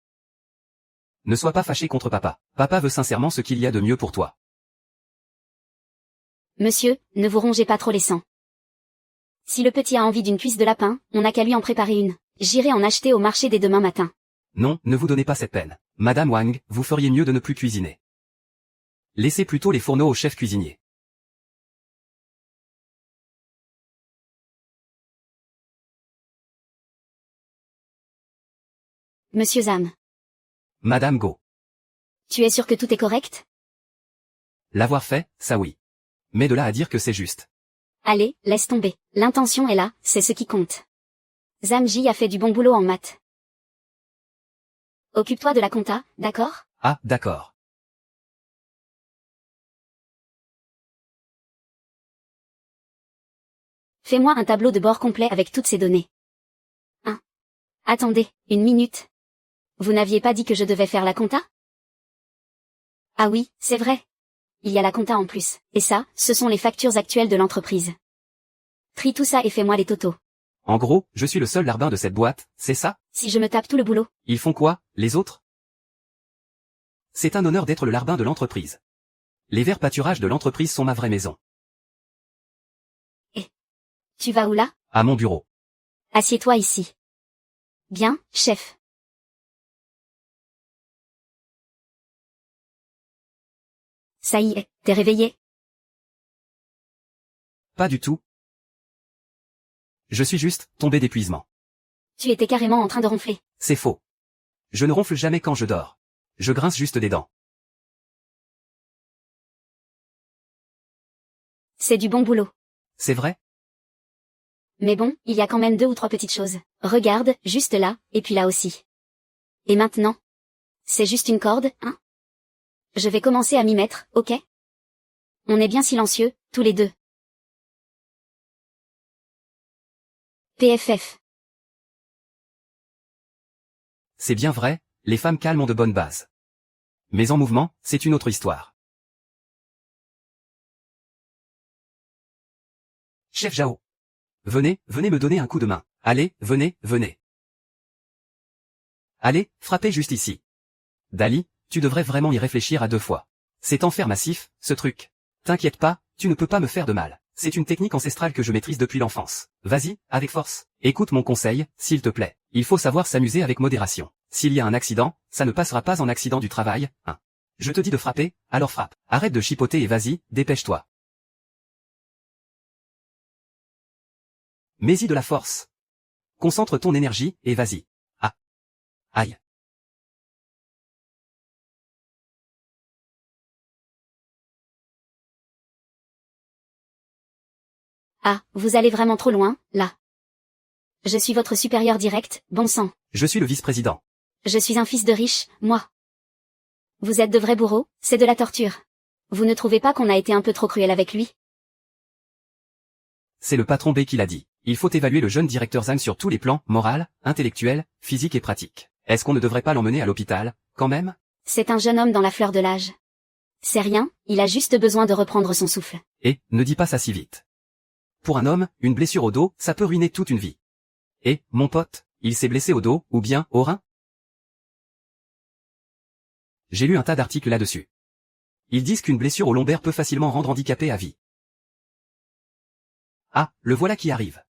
Ne sois pas fâché contre papa. Papa veut sincèrement ce qu'il y a de mieux pour toi. Monsieur, ne vous rongez pas trop les sangs. Si le petit a envie d'une cuisse de lapin, on n'a qu'à lui en préparer une. J'irai en acheter au marché dès demain matin. Non, ne vous donnez pas cette peine. Madame Wang, vous feriez mieux de ne plus cuisiner. Laissez plutôt les fourneaux au chef cuisinier. Monsieur Zam. Madame Go. Tu es sûr que tout est correct? L'avoir fait, ça oui. Mais de là à dire que c'est juste. Allez, laisse tomber. L'intention est là, c'est ce qui compte. Zamji a fait du bon boulot en maths. Occupe-toi de la compta, d'accord? Ah, d'accord. Fais-moi un tableau de bord complet avec toutes ces données. Attendez, une minute. Vous n'aviez pas dit que je devais faire la compta? Ah oui, c'est vrai. Il y a la compta en plus. Et ça, ce sont les factures actuelles de l'entreprise. Trie tout ça et fais-moi les totaux. En gros, je suis le seul larbin de cette boîte, c'est ça? Si je me tape tout le boulot. Ils font quoi, les autres? C'est un honneur d'être le larbin de l'entreprise. Les verts pâturages de l'entreprise sont ma vraie maison. Tu vas où là? À mon bureau. Assieds-toi ici. Bien, chef. Ça y est, t'es réveillé? Pas du tout. Je suis juste tombé d'épuisement. Tu étais carrément en train de ronfler. C'est faux. Je ne ronfle jamais quand je dors. Je grince juste des dents. C'est du bon boulot. C'est vrai? Mais bon, il y a quand même 2 ou 3 petites choses. Regarde, juste là, et puis là aussi. Et maintenant? C'est juste une corde, hein? Je vais commencer à m'y mettre, ok? On est bien silencieux, tous les deux. PFF. C'est bien vrai, les femmes calmes ont de bonnes bases. Mais en mouvement, c'est une autre histoire. Chef Jao. Venez, venez me donner un coup de main. Allez, venez, venez. Allez, frappez juste ici. Dali, tu devrais vraiment y réfléchir à 2 fois. C'est enfer massif, ce truc. T'inquiète pas, tu ne peux pas me faire de mal. C'est une technique ancestrale que je maîtrise depuis l'enfance. Vas-y, avec force. Écoute mon conseil, s'il te plaît. Il faut savoir s'amuser avec modération. S'il y a un accident, ça ne passera pas en accident du travail, hein. Je te dis de frapper, alors frappe. Arrête de chipoter et vas-y, dépêche-toi. Mets-y de la force. Concentre ton énergie, et vas-y. Ah. Aïe. Ah, vous allez vraiment trop loin, là. Je suis votre supérieur direct, bon sang. Je suis le vice-président. Je suis un fils de riche, moi. Vous êtes de vrais bourreaux, c'est de la torture. Vous ne trouvez pas qu'on a été un peu trop cruel avec lui? C'est le patron B qui l'a dit. Il faut évaluer le jeune directeur Zhang sur tous les plans, moral, intellectuel, physique et pratique. Est-ce qu'on ne devrait pas l'emmener à l'hôpital, quand même? C'est un jeune homme dans la fleur de l'âge. C'est rien, il a juste besoin de reprendre son souffle. Et, ne dis pas ça si vite. Pour un homme, une blessure au dos, ça peut ruiner toute une vie. Et, mon pote, il s'est blessé au dos, ou bien, au rein? J'ai lu un tas d'articles là-dessus. Ils disent qu'une blessure au lombaire peut facilement rendre handicapé à vie. Ah, le voilà qui arrive.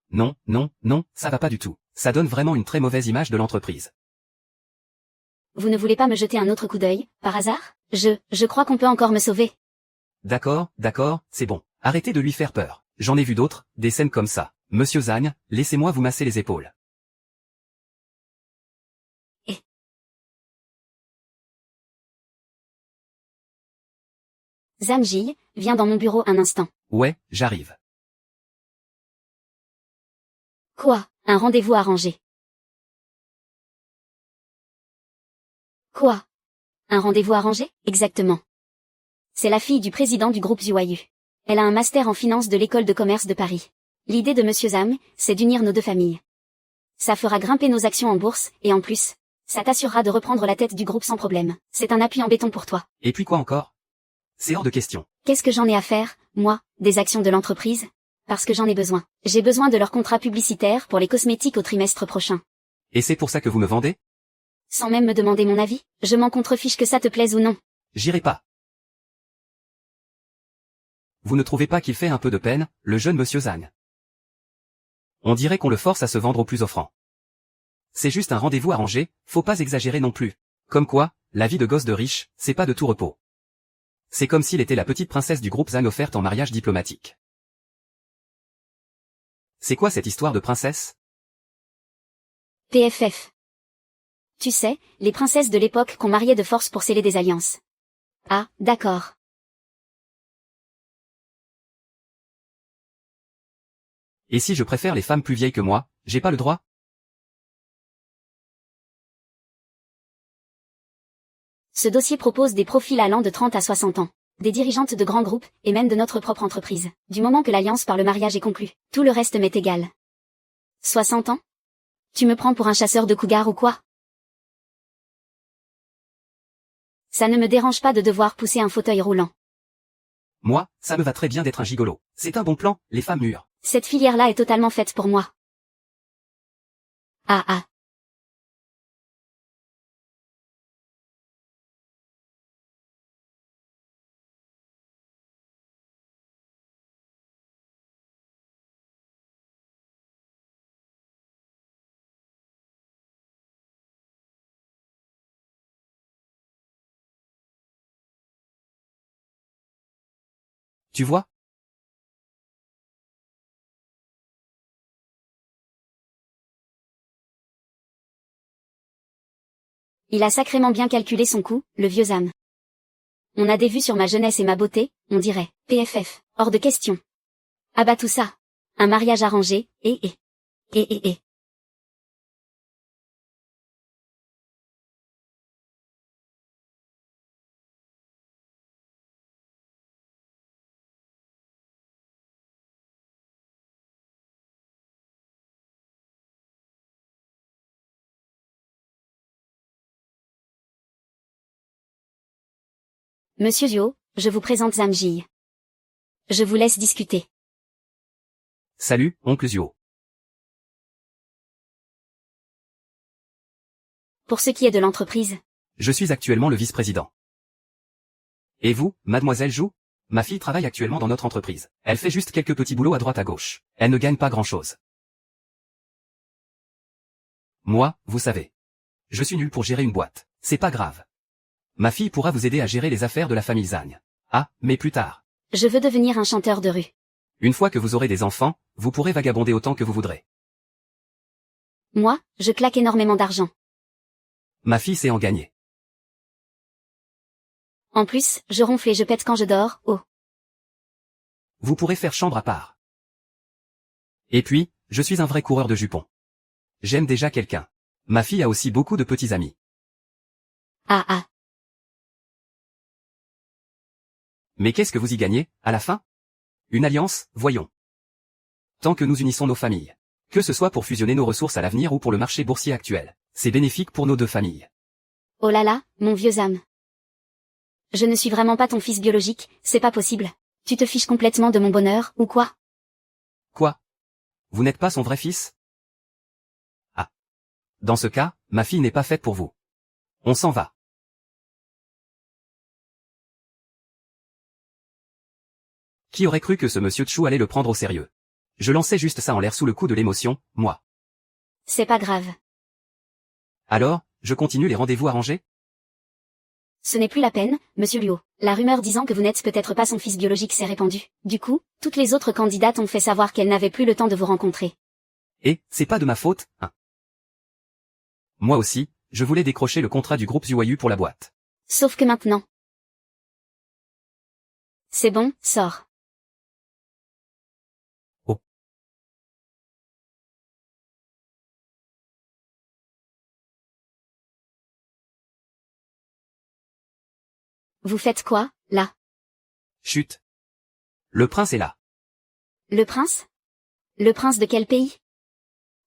Non, non, non, ça va pas du tout. Ça donne vraiment une très mauvaise image de l'entreprise. Vous ne voulez pas me jeter un autre coup d'œil, par hasard? Je crois qu'on peut encore me sauver. D'accord, c'est bon. Arrêtez de lui faire peur. J'en ai vu d'autres, des scènes comme ça. Monsieur Zhang, laissez-moi vous masser les épaules. Zhang Ji, viens dans mon bureau un instant. Ouais, j'arrive. Quoi? Un rendez-vous arrangé. Quoi? Un rendez-vous arrangé? Exactement. C'est la fille du président du groupe Zhuayu. Elle a un master en finance de l'école de commerce de Paris. L'idée de Monsieur Zhang, c'est d'unir nos deux familles. Ça fera grimper nos actions en bourse, et en plus, ça t'assurera de reprendre la tête du groupe sans problème. C'est un appui en béton pour toi. Et puis quoi encore? C'est hors de question. Qu'est-ce que j'en ai à faire, moi, des actions de l'entreprise? Parce que j'en ai besoin. J'ai besoin de leur contrat publicitaire pour les cosmétiques au trimestre prochain. Et c'est pour ça que vous me vendez? Sans même me demander mon avis, je m'en contrefiche que ça te plaise ou non. J'irai pas. Vous ne trouvez pas qu'il fait un peu de peine, le jeune monsieur Zhang? On dirait qu'on le force à se vendre au plus offrant. C'est juste un rendez-vous arrangé, faut pas exagérer non plus. Comme quoi, la vie de gosse de riche, c'est pas de tout repos. C'est comme s'il était la petite princesse du groupe Zhang offerte en mariage diplomatique. C'est quoi cette histoire de princesse? PFF. Tu sais, les princesses de l'époque qu'on mariait de force pour sceller des alliances. Ah, d'accord. Et si je préfère les femmes plus vieilles que moi, j'ai pas le droit? Ce dossier propose des profils allant de 30 à 60 ans. Des dirigeantes de grands groupes, et même de notre propre entreprise. Du moment que l'alliance par le mariage est conclue, tout le reste m'est égal. 60 ans? Tu me prends pour un chasseur de cougars ou quoi? Ça ne me dérange pas de devoir pousser un fauteuil roulant. Moi, ça me va très bien d'être un gigolo. C'est un bon plan, les femmes mûres. Cette filière-là est totalement faite pour moi. Ah ah. Tu vois? Il a sacrément bien calculé son coup, le vieux âme. On a des vues sur ma jeunesse et ma beauté, on dirait. PFF. Hors de question. Ah bah tout ça. Un mariage arrangé, et. Monsieur Zhuo, je vous présente Zhang Ji. Je vous laisse discuter. Salut, oncle Zhuo. Pour ce qui est de l'entreprise, Je suis actuellement le vice-président. Et vous, mademoiselle Zhu? Ma fille travaille actuellement dans notre entreprise. Elle fait juste quelques petits boulots à droite à gauche. Elle ne gagne pas grand-chose. Moi, vous savez. Je suis nul pour gérer une boîte. C'est pas grave. Ma fille pourra vous aider à gérer les affaires de la famille Zhang. Ah, mais plus tard. je veux devenir un chanteur de rue. Une fois que vous aurez des enfants, vous pourrez vagabonder autant que vous voudrez. Moi, je claque énormément d'argent. Ma fille sait en gagner. En plus, je ronfle et je pète quand je dors, oh. Vous pourrez faire chambre à part. Et puis, je suis un vrai coureur de jupons. J'aime déjà quelqu'un. Ma fille a aussi beaucoup de petits amis. Ah ah. Mais qu'est-ce que vous y gagnez, à la fin? Une alliance, voyons. Tant que nous unissons nos familles. Que ce soit pour fusionner nos ressources à l'avenir ou pour le marché boursier actuel, c'est bénéfique pour nos deux familles. Oh là là, mon vieux âme. Je ne suis vraiment pas ton fils biologique, c'est pas possible. Tu te fiches complètement de mon bonheur, ou quoi? Quoi? Vous n'êtes pas son vrai fils? Ah. Dans ce cas, ma fille n'est pas faite pour vous. On s'en va. Qui aurait cru que ce monsieur Chu allait le prendre au sérieux? Je lançais juste ça en l'air sous le coup de l'émotion, moi. C'est pas grave. Alors, je continue les rendez-vous arrangés? Ce n'est plus la peine, monsieur Luo. La rumeur disant que vous n'êtes peut-être pas son fils biologique s'est répandue. Du coup, toutes les autres candidates ont fait savoir qu'elles n'avaient plus le temps de vous rencontrer. Et, c'est pas de ma faute, hein. Moi aussi, je voulais décrocher le contrat du groupe Zhuayu pour la boîte. Sauf que maintenant. C'est bon, sors. Oh. Vous faites quoi, là? Chut. Le prince est là. Le prince? Le prince de quel pays?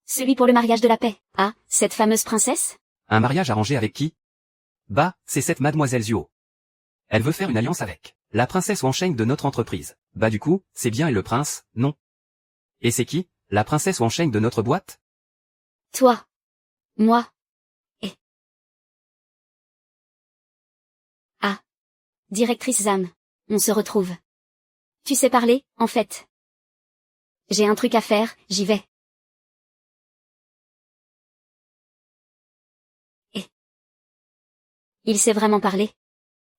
Celui pour le mariage de la paix. Ah, cette fameuse princesse? Un mariage arrangé avec qui? Bah, c'est cette mademoiselle Zhuo. Elle veut faire une alliance avec la princesse Wansheng de notre entreprise. Bah du coup, c'est bien elle le prince, non? Et c'est qui, la princesse Wansheng de notre boîte? Toi. Moi. Et. Ah. Directrice Zam. On se retrouve. Tu sais parler, en fait. J'ai un truc à faire, j'y vais. Et. Il sait vraiment parler.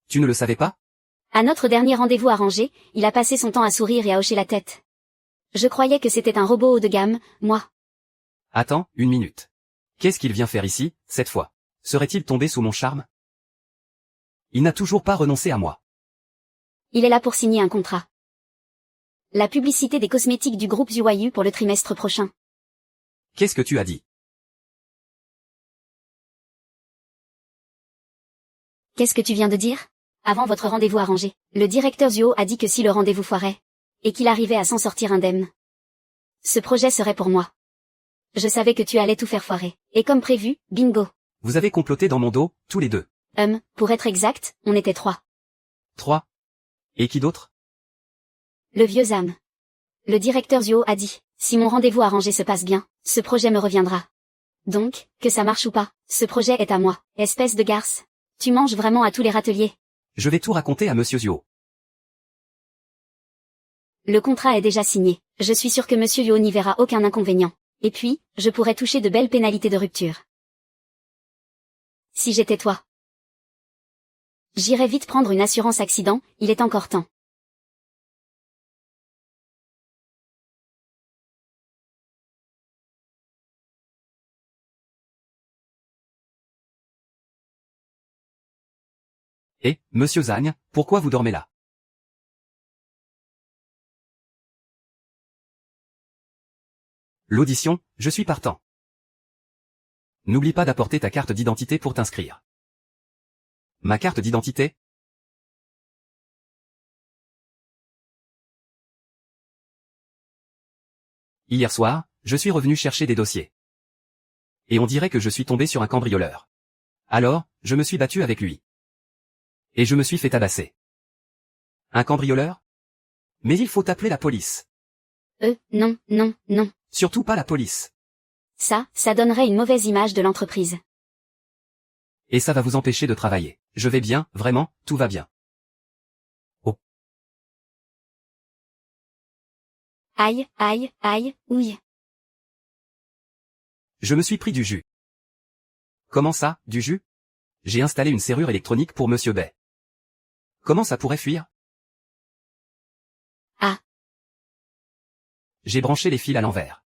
Tu ne le savais pas? À notre dernier rendez-vous arrangé, il a passé son temps à sourire et à hocher la tête. Je croyais que c'était un robot haut de gamme, moi. Attends, une minute. Qu'est-ce qu'il vient faire ici, cette fois? Serait-il tombé sous mon charme? Il n'a toujours pas renoncé à moi. Il est là pour signer un contrat. La publicité des cosmétiques du groupe Zhuayu pour le trimestre prochain. Qu'est-ce que tu as dit? Qu'est-ce que tu viens de dire? Avant votre rendez-vous arrangé, le directeur Zhuo a dit que si le rendez-vous foirait, et qu'il arrivait à s'en sortir indemne, ce projet serait pour moi. Je savais que tu allais tout faire foirer. Et comme prévu, bingo. Vous avez comploté dans mon dos, tous les deux. Pour être exact, on était 3. 3. Et qui d'autre? Le vieux Zam. Le directeur Zhuo a dit, si mon rendez-vous arrangé se passe bien, ce projet me reviendra. Donc, que ça marche ou pas, ce projet est à moi, espèce de garce. Tu manges vraiment à tous les râteliers. Je vais tout raconter à monsieur Zhuo. Le contrat est déjà signé. Je suis sûr que monsieur Zhuo n'y verra aucun inconvénient. Et puis, je pourrais toucher de belles pénalités de rupture. Si j'étais toi. J'irais vite prendre une assurance accident, il est encore temps. Et, monsieur Zhang, pourquoi vous dormez là? L'audition, je suis partant. N'oublie pas d'apporter ta carte d'identité pour t'inscrire. Ma carte d'identité? Hier soir, je suis revenu chercher des dossiers. Et on dirait que je suis tombé sur un cambrioleur. Alors, je me suis battu avec lui. Et je me suis fait tabasser. Un cambrioleur? Mais il faut appeler la police. Non, non, non. Surtout pas la police. Ça donnerait une mauvaise image de l'entreprise. Et ça va vous empêcher de travailler. Je vais bien, vraiment, tout va bien. Oh. Aïe, aïe, aïe, ouille. Je me suis pris du jus. Comment ça, du jus? J'ai installé une serrure électronique pour Monsieur Bay. Comment ça pourrait fuir? Ah. J'ai branché les fils à l'envers.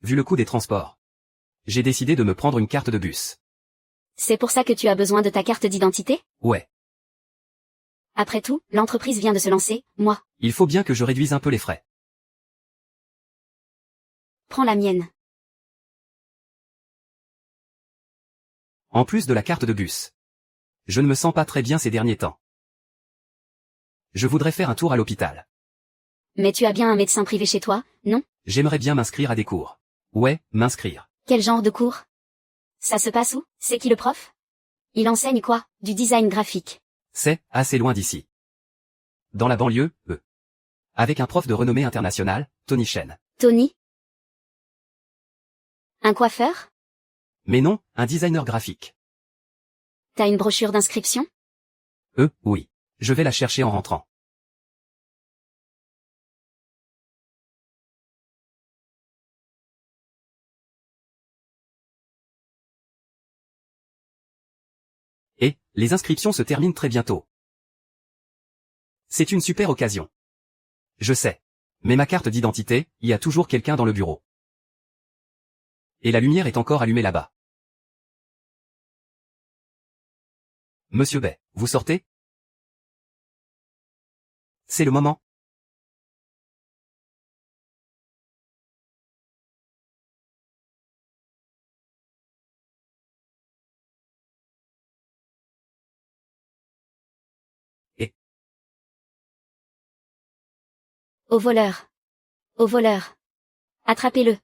Vu le coût des transports, j'ai décidé de me prendre une carte de bus. C'est pour ça que tu as besoin de ta carte d'identité? Ouais. Après tout, l'entreprise vient de se lancer, moi. Il faut bien que je réduise un peu les frais. Prends la mienne. En plus de la carte de bus. Je ne me sens pas très bien ces derniers temps. Je voudrais faire un tour à l'hôpital. Mais tu as bien un médecin privé chez toi, non? J'aimerais bien m'inscrire à des cours. Ouais, m'inscrire. Quel genre de cours? Ça se passe où? C'est qui le prof? Il enseigne quoi? Du design graphique. C'est assez loin d'ici. Dans la banlieue, avec un prof de renommée internationale, Tony Chen. Tony? Un coiffeur? Mais non, un designer graphique. T'as une brochure d'inscription? Oui. Je vais la chercher en rentrant. Et, les inscriptions se terminent très bientôt. C'est une super occasion. Je sais. Mais ma carte d'identité, il y a toujours quelqu'un dans le bureau. Et la lumière est encore allumée là-bas. Monsieur Bay, vous sortez? C'est le moment. Et, Au voleur. Au voleur. Attrapez-le.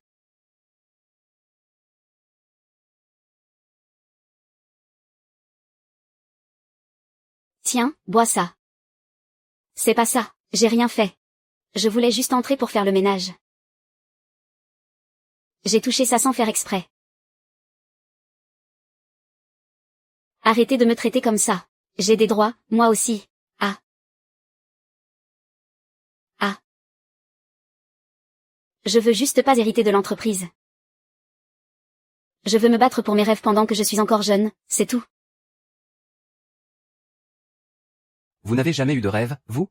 Tiens, bois ça. C'est pas ça, j'ai rien fait. Je voulais juste entrer pour faire le ménage. J'ai touché ça sans faire exprès. Arrêtez de me traiter comme ça. J'ai des droits, moi aussi. Ah. Ah. Je veux juste pas hériter de l'entreprise. Je veux me battre pour mes rêves pendant que je suis encore jeune, c'est tout. vous n'avez jamais eu de rêve, vous?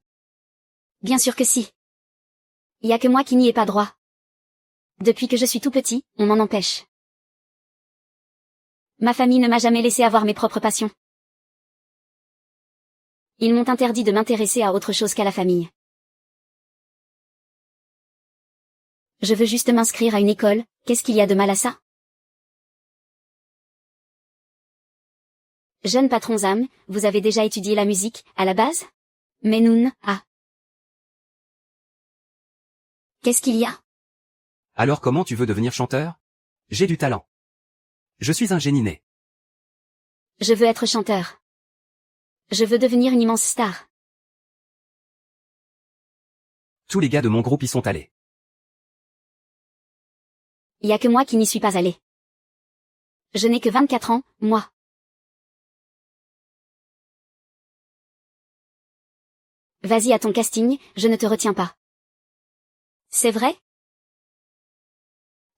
Bien sûr que si. Y a que moi qui n'y ai pas droit. Depuis que je suis tout petit, on m'en empêche. Ma famille ne m'a jamais laissé avoir mes propres passions. Ils m'ont interdit de m'intéresser à autre chose qu'à la famille. Je veux juste m'inscrire à une école, qu'est-ce qu'il y a de mal à ça? Jeune patron Zam, vous avez déjà étudié la musique, à la base? Mais non, ah. Qu'est-ce qu'il y a? Alors comment tu veux devenir chanteur? J'ai du talent. Je suis un génie né. Je veux être chanteur. Je veux devenir une immense star. Tous les gars de mon groupe y sont allés. Y a que moi qui n'y suis pas allé. Je n'ai que 24 ans, moi. Vas-y à ton casting, je ne te retiens pas. C'est vrai?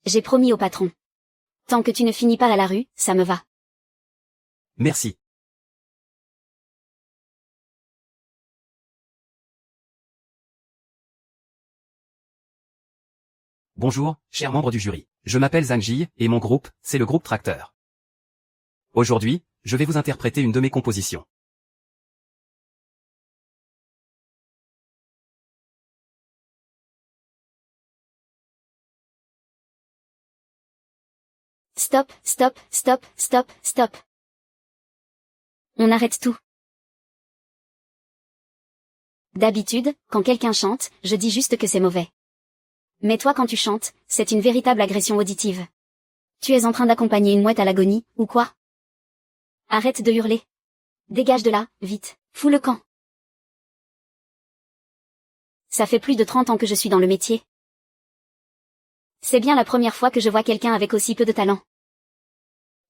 J'ai promis au patron. Tant que tu ne finis pas à la rue, ça me va. Merci. Bonjour, chers membres du jury. Je m'appelle Zhang Ji, et mon groupe, c'est le groupe Tracteur. Aujourd'hui, je vais vous interpréter une de mes compositions. Stop, stop, stop, stop, stop. On arrête tout. D'habitude, quand quelqu'un chante, je dis juste que c'est mauvais. Mais toi quand tu chantes, c'est une véritable agression auditive. Tu es en train d'accompagner une mouette à l'agonie, ou quoi? Arrête de hurler. Dégage de là, vite, fous le camp. Ça fait plus de 30 ans que je suis dans le métier. C'est bien la première fois que je vois quelqu'un avec aussi peu de talent.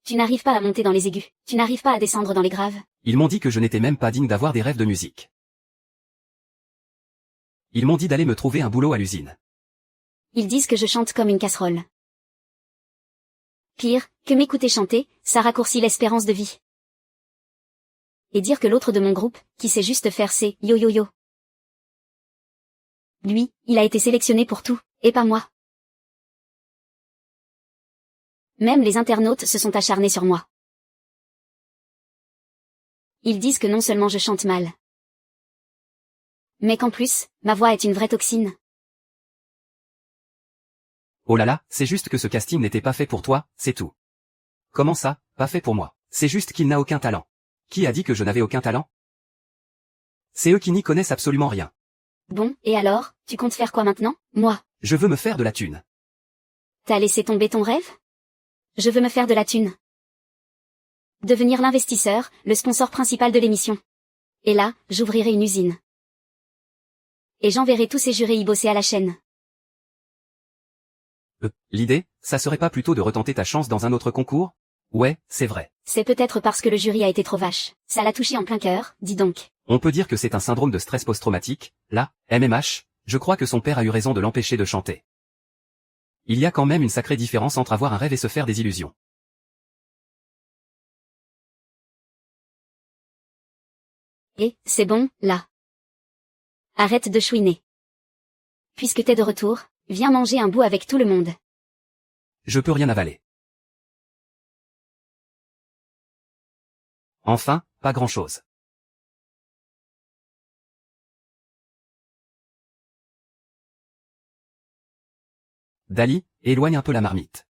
Tu n'arrives pas à monter dans les aigus, tu n'arrives pas à descendre dans les graves. Ils m'ont dit que je n'étais même pas digne d'avoir des rêves de musique. Ils m'ont dit d'aller me trouver un boulot à l'usine. Ils disent que je chante comme une casserole. Pire, que m'écouter chanter, ça raccourcit l'espérance de vie. Et dire que l'autre de mon groupe, qui sait juste faire ses yo yo yo. Lui, il a été sélectionné pour tout, et pas moi. Même les internautes se sont acharnés sur moi. Ils disent que non seulement je chante mal, mais qu'en plus, ma voix est une vraie toxine. Oh là là, c'est juste que ce casting n'était pas fait pour toi, c'est tout. Comment ça, pas fait pour moi? C'est juste qu'il n'a aucun talent. Qui a dit que je n'avais aucun talent? C'est eux qui n'y connaissent absolument rien. Bon, et alors, tu comptes faire quoi maintenant? Moi. Je veux me faire de la thune. T'as laissé tomber ton rêve? Je veux me faire de la thune. Devenir l'investisseur, le sponsor principal de l'émission. Et là, j'ouvrirai une usine. Et j'enverrai tous ces jurés y bosser à la chaîne. L'idée, ça serait pas plutôt de retenter ta chance dans un autre concours? Ouais, c'est vrai. C'est peut-être parce que le jury a été trop vache. Ça l'a touché en plein cœur, dis donc. On peut dire que c'est un syndrome de stress post-traumatique, là, MMH, je crois que son père a eu raison de l'empêcher de chanter. Il y a quand même une sacrée différence entre avoir un rêve et se faire des illusions. Et, c'est bon, là. Arrête de chouiner. Puisque t'es de retour, viens manger un bout avec tout le monde. Je peux rien avaler. Enfin, pas grand-chose. Dali, éloigne un peu la marmite.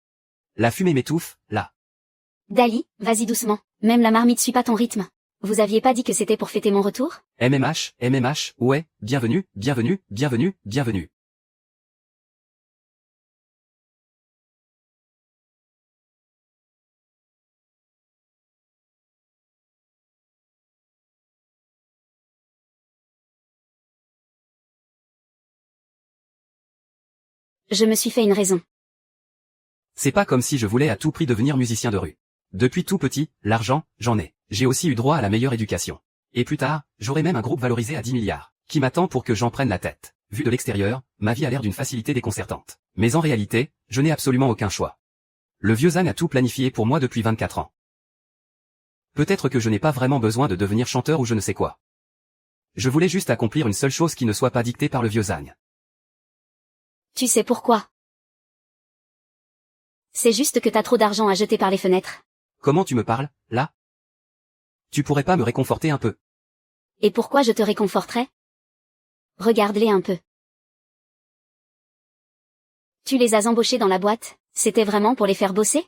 La fumée m'étouffe, là. Dali, vas-y doucement, même la marmite suit pas ton rythme. Vous aviez pas dit que c'était pour fêter mon retour? MMH, ouais, bienvenue, bienvenue, bienvenue, bienvenue. Je me suis fait une raison. C'est pas comme si je voulais à tout prix devenir musicien de rue. Depuis tout petit, l'argent, j'en ai. J'ai aussi eu droit à la meilleure éducation. Et plus tard, j'aurai même un groupe valorisé à 10 milliards, qui m'attend pour que j'en prenne la tête. Vu de l'extérieur, ma vie a l'air d'une facilité déconcertante. Mais en réalité, je n'ai absolument aucun choix. Le vieux Zang a tout planifié pour moi depuis 24 ans. Peut-être que je n'ai pas vraiment besoin de devenir chanteur ou je ne sais quoi. Je voulais juste accomplir une seule chose qui ne soit pas dictée par le vieux Zang. Tu sais pourquoi? C'est juste que t'as trop d'argent à jeter par les fenêtres. Comment tu me parles, là? Tu pourrais pas me réconforter un peu? Et pourquoi je te réconforterais? Regarde-les un peu. Tu les as embauchés dans la boîte, c'était vraiment pour les faire bosser?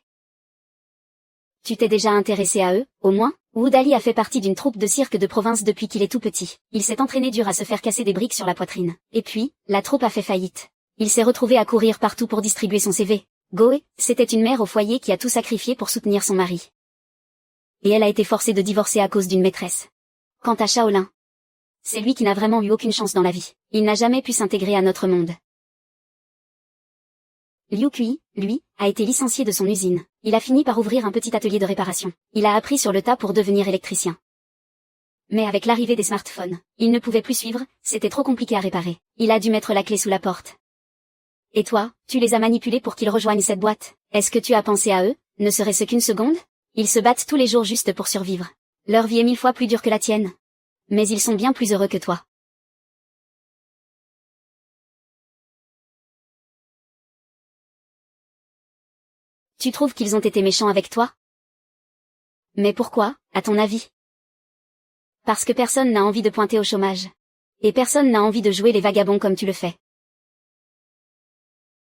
Tu t'es déjà intéressé à eux, au moins? Wood Ali a fait partie d'une troupe de cirque de province depuis qu'il est tout petit. Il s'est entraîné dur à se faire casser des briques sur la poitrine. Et puis, la troupe a fait faillite. Il s'est retrouvé à courir partout pour distribuer son CV. Goe, c'était une mère au foyer qui a tout sacrifié pour soutenir son mari. Et elle a été forcée de divorcer à cause d'une maîtresse. Quant à Shaolin, c'est lui qui n'a vraiment eu aucune chance dans la vie. Il n'a jamais pu s'intégrer à notre monde. Liu Kui, lui, a été licencié de son usine. Il a fini par ouvrir un petit atelier de réparation. Il a appris sur le tas pour devenir électricien. Mais avec l'arrivée des smartphones, il ne pouvait plus suivre, c'était trop compliqué à réparer. Il a dû mettre la clé sous la porte. Et toi, tu les as manipulés pour qu'ils rejoignent cette boîte. Est-ce que tu as pensé à eux, ne serait-ce qu'une seconde? Ils se battent tous les jours juste pour survivre. Leur vie est 1000 fois plus dure que la tienne. Mais ils sont bien plus heureux que toi. Tu trouves qu'ils ont été méchants avec toi? Mais pourquoi, à ton avis? Parce que personne n'a envie de pointer au chômage. Et personne n'a envie de jouer les vagabonds comme tu le fais.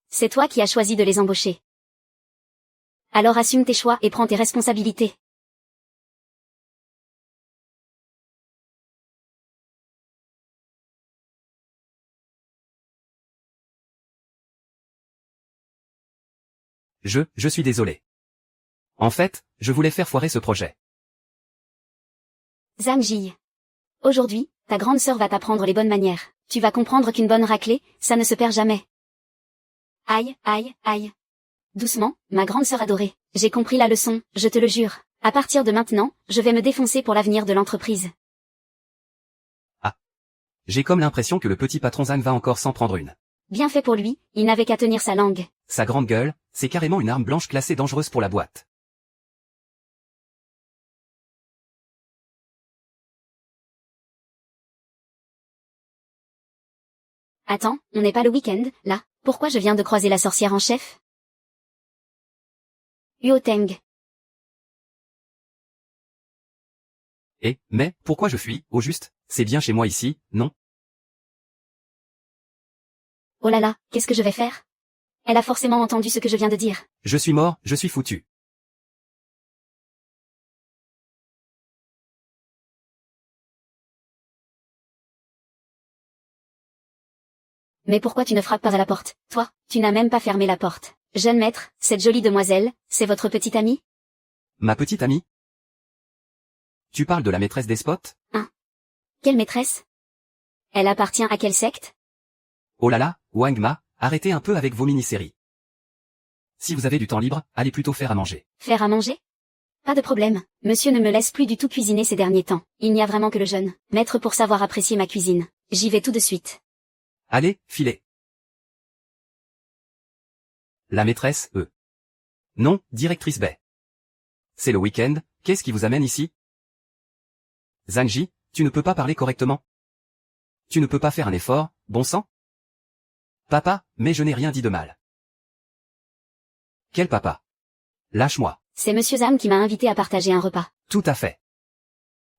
C'est toi qui as choisi de les embaucher. Alors assume tes choix et prends tes responsabilités. Je suis désolé. En fait, je voulais faire foirer ce projet. Zhang Ji. Aujourd'hui, ta grande sœur va t'apprendre les bonnes manières. Tu vas comprendre qu'une bonne raclée, ça ne se perd jamais. Aïe, aïe, aïe. Doucement, ma grande sœur adorée. J'ai compris la leçon, je te le jure. À partir de maintenant, je vais me défoncer pour l'avenir de l'entreprise. Ah. J'ai comme l'impression que le petit patron Zhang va encore s'en prendre une. Bien fait pour lui, il n'avait qu'à tenir sa langue. Sa grande gueule, c'est carrément une arme blanche classée dangereuse pour la boîte. Attends, on n'est pas le week-end, là. Pourquoi je viens de croiser la sorcière en chef? Huoteng. Mais, pourquoi je fuis, au juste? C'est bien chez moi ici, non? Oh là là, qu'est-ce que je vais faire? Elle a forcément entendu ce que je viens de dire. Je suis mort, je suis foutu. Mais pourquoi tu ne frappes pas à la porte? Toi, tu n'as même pas fermé la porte. Jeune maître, cette jolie demoiselle, c'est votre petite amie? Ma petite amie? Tu parles de la maîtresse des spots? Quelle maîtresse? Elle appartient à quelle secte? Oh là là, Wang Ma, arrêtez un peu avec vos mini-séries. Si vous avez du temps libre, allez plutôt faire à manger. Faire à manger? Pas de problème, monsieur ne me laisse plus du tout cuisiner ces derniers temps. Il n'y a vraiment que le jeune maître pour savoir apprécier ma cuisine. J'y vais tout de suite. Allez, filez. La maîtresse, Non, directrice Bay. C'est le week-end, qu'est-ce qui vous amène ici? Zhang Ji, tu ne peux pas parler correctement. Tu ne peux pas faire un effort, bon sang? Papa, mais je n'ai rien dit de mal. Quel papa? Lâche-moi. C'est monsieur Zhang qui m'a invité à partager un repas. Tout à fait.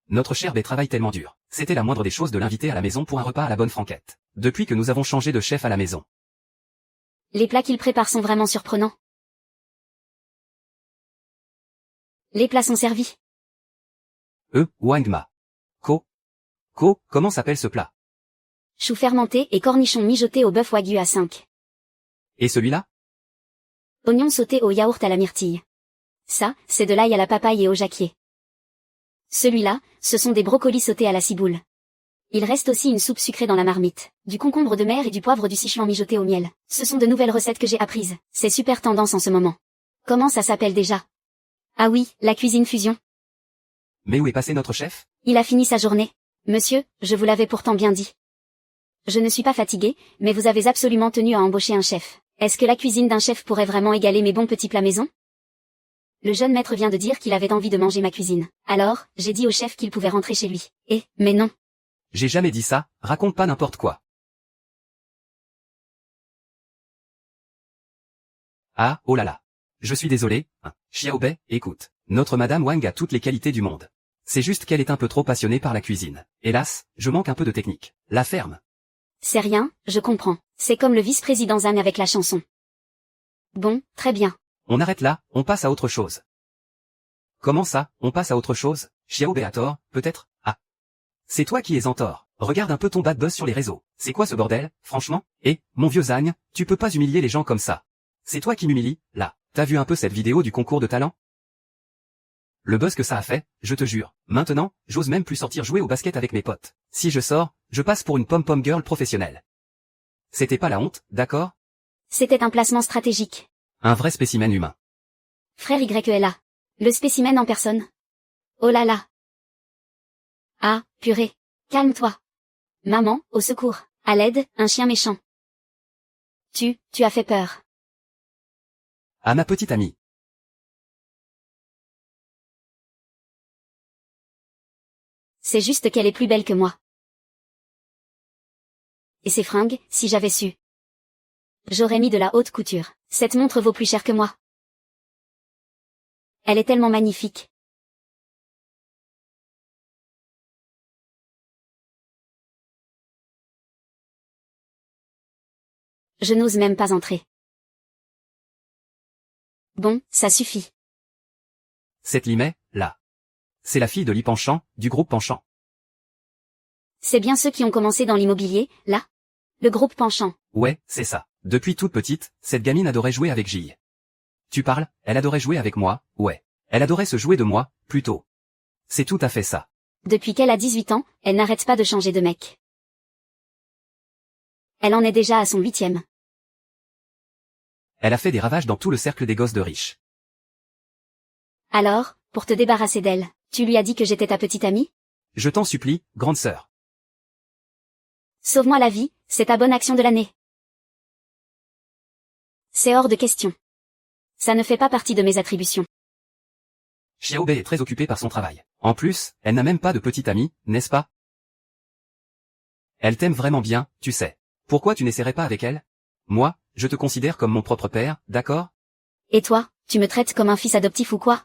Notre cher Bay travaille tellement dur. C'était la moindre des choses de l'inviter à la maison pour un repas à la bonne franquette. Depuis que nous avons changé de chef à la maison. Les plats qu'il prépare sont vraiment surprenants. Les plats sont servis. Wang Ma. Comment s'appelle ce plat? Choux fermentés et cornichons mijotés au bœuf wagyu à 5. Et celui-là? Oignons sautés au yaourt à la myrtille. Ça, c'est de l'ail à la papaye et au jacquier. Celui-là, ce sont des brocolis sautés à la ciboule. Il reste aussi une soupe sucrée dans la marmite, du concombre de mer et du poivre du Sichuan mijoté au miel. Ce sont de nouvelles recettes que j'ai apprises. C'est super tendance en ce moment. Comment ça s'appelle déjà? Ah oui, la cuisine fusion. Mais où est passé notre chef? Il a fini sa journée. Monsieur, je vous l'avais pourtant bien dit. Je ne suis pas fatiguée, mais vous avez absolument tenu à embaucher un chef. Est-ce que la cuisine d'un chef pourrait vraiment égaler mes bons petits plats maison? Le jeune maître vient de dire qu'il avait envie de manger ma cuisine. Alors, j'ai dit au chef qu'il pouvait rentrer chez lui. Mais non. J'ai jamais dit ça, raconte pas n'importe quoi. Ah, oh là là. Je suis désolé, Xiaobei, écoute. Notre Madame Wang a toutes les qualités du monde. C'est juste qu'elle est un peu trop passionnée par la cuisine. Hélas, je manque un peu de technique. La ferme. C'est rien, je comprends. C'est comme le vice-président Zhang avec la chanson. Bon, très bien. On arrête là, on passe à autre chose. Comment ça, on passe à autre chose? Xiaobei a tort, peut-être? Ah. C'est toi qui es en tort. Regarde un peu ton bad buzz sur les réseaux. C'est quoi ce bordel, franchement? Mon vieux Zhang, tu peux pas humilier les gens comme ça. C'est toi qui m'humilie, là. T'as vu un peu cette vidéo du concours de talent? Le buzz que ça a fait, je te jure. Maintenant, j'ose même plus sortir jouer au basket avec mes potes. Si je sors, je passe pour une pom-pom girl professionnelle. C'était pas la honte, d'accord? C'était un placement stratégique. Un vrai spécimen humain. Frère YELA. Le spécimen en personne. Oh là là. Ah, purée. Calme-toi. Maman, au secours. À l'aide, un chien méchant. Tu as fait peur. À ma petite amie. C'est juste qu'elle est plus belle que moi. Et ses fringues, si j'avais su. J'aurais mis de la haute couture. Cette montre vaut plus cher que moi. Elle est tellement magnifique. Je n'ose même pas entrer. Bon, ça suffit. Cette Limay, là. C'est la fille de Li Penchant, du groupe Penchant. C'est bien ceux qui ont commencé dans l'immobilier, là? Le groupe Penchant. Ouais, c'est ça. Depuis toute petite, cette gamine adorait jouer avec Gilles. Tu parles, elle adorait jouer avec moi, ouais. Elle adorait se jouer de moi, plutôt. C'est tout à fait ça. Depuis qu'elle a 18 ans, elle n'arrête pas de changer de mec. Elle en est déjà à son 8e. Elle a fait des ravages dans tout le cercle des gosses de riches. Alors, pour te débarrasser d'elle, tu lui as dit que j'étais ta petite amie? Je t'en supplie, grande sœur. Sauve-moi la vie, c'est ta bonne action de l'année. C'est hors de question. Ça ne fait pas partie de mes attributions. Xiaobei est très occupée par son travail. En plus, elle n'a même pas de petite amie, n'est-ce pas? Elle t'aime vraiment bien, tu sais. Pourquoi tu n'essaierais pas avec elle? Moi, je te considère comme mon propre père, d'accord? Et toi, tu me traites comme un fils adoptif ou quoi?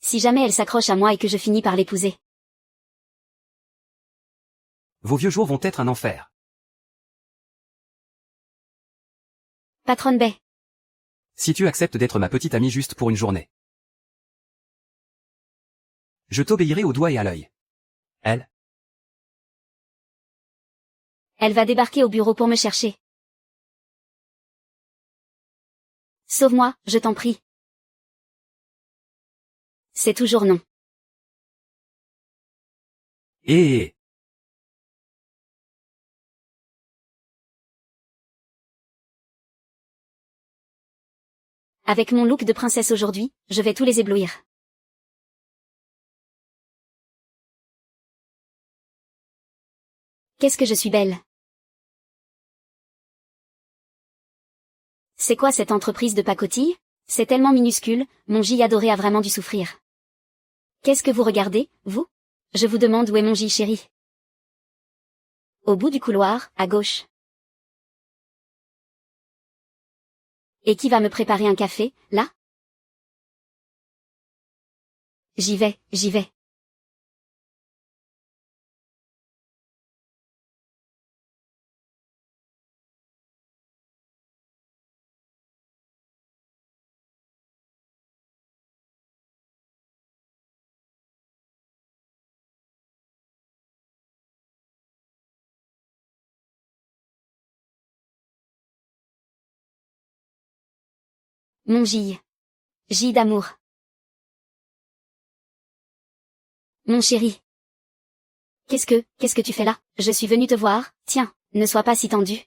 Si jamais elle s'accroche à moi et que je finis par l'épouser. Vos vieux jours vont être un enfer. Patronne Bay. Si tu acceptes d'être ma petite amie juste pour une journée. Je t'obéirai au doigt et à l'œil. Elle va débarquer au bureau pour me chercher. Sauve-moi, je t'en prie. C'est toujours non. Et Avec mon look de princesse aujourd'hui, je vais tous les éblouir. Qu'est-ce que je suis belle. C'est quoi cette entreprise de pacotille? C'est tellement minuscule, mon J adoré a vraiment dû souffrir. Qu'est-ce que vous regardez, vous? Je vous demande où est mon J chéri. Au bout du couloir, à gauche. Et qui va me préparer un café, là? J'y vais, j'y vais. Mon J. J d'amour. Mon chéri. Qu'est-ce que tu fais là? Je suis venue te voir, tiens, ne sois pas si tendu.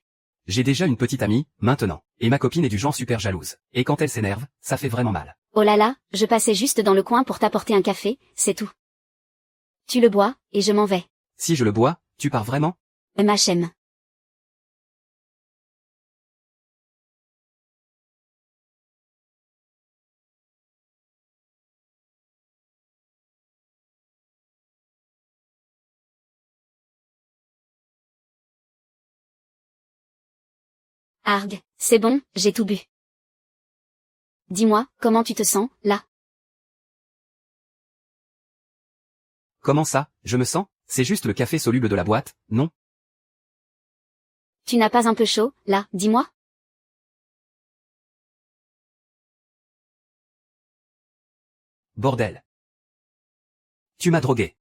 j'ai déjà une petite amie, maintenant. Et ma copine est du genre super jalouse. Et quand elle s'énerve, ça fait vraiment mal. Oh là là, je passais juste dans le coin pour t'apporter un café, c'est tout. Tu le bois, et je m'en vais. Si je le bois, tu pars vraiment? Machem. Arg, c'est bon, j'ai tout bu. Dis-moi, comment tu te sens, là? Comment ça, je me sens? C'est juste le café soluble de la boîte, non? Tu n'as pas un peu chaud, là, dis-moi? Bordel. Tu m'as drogué.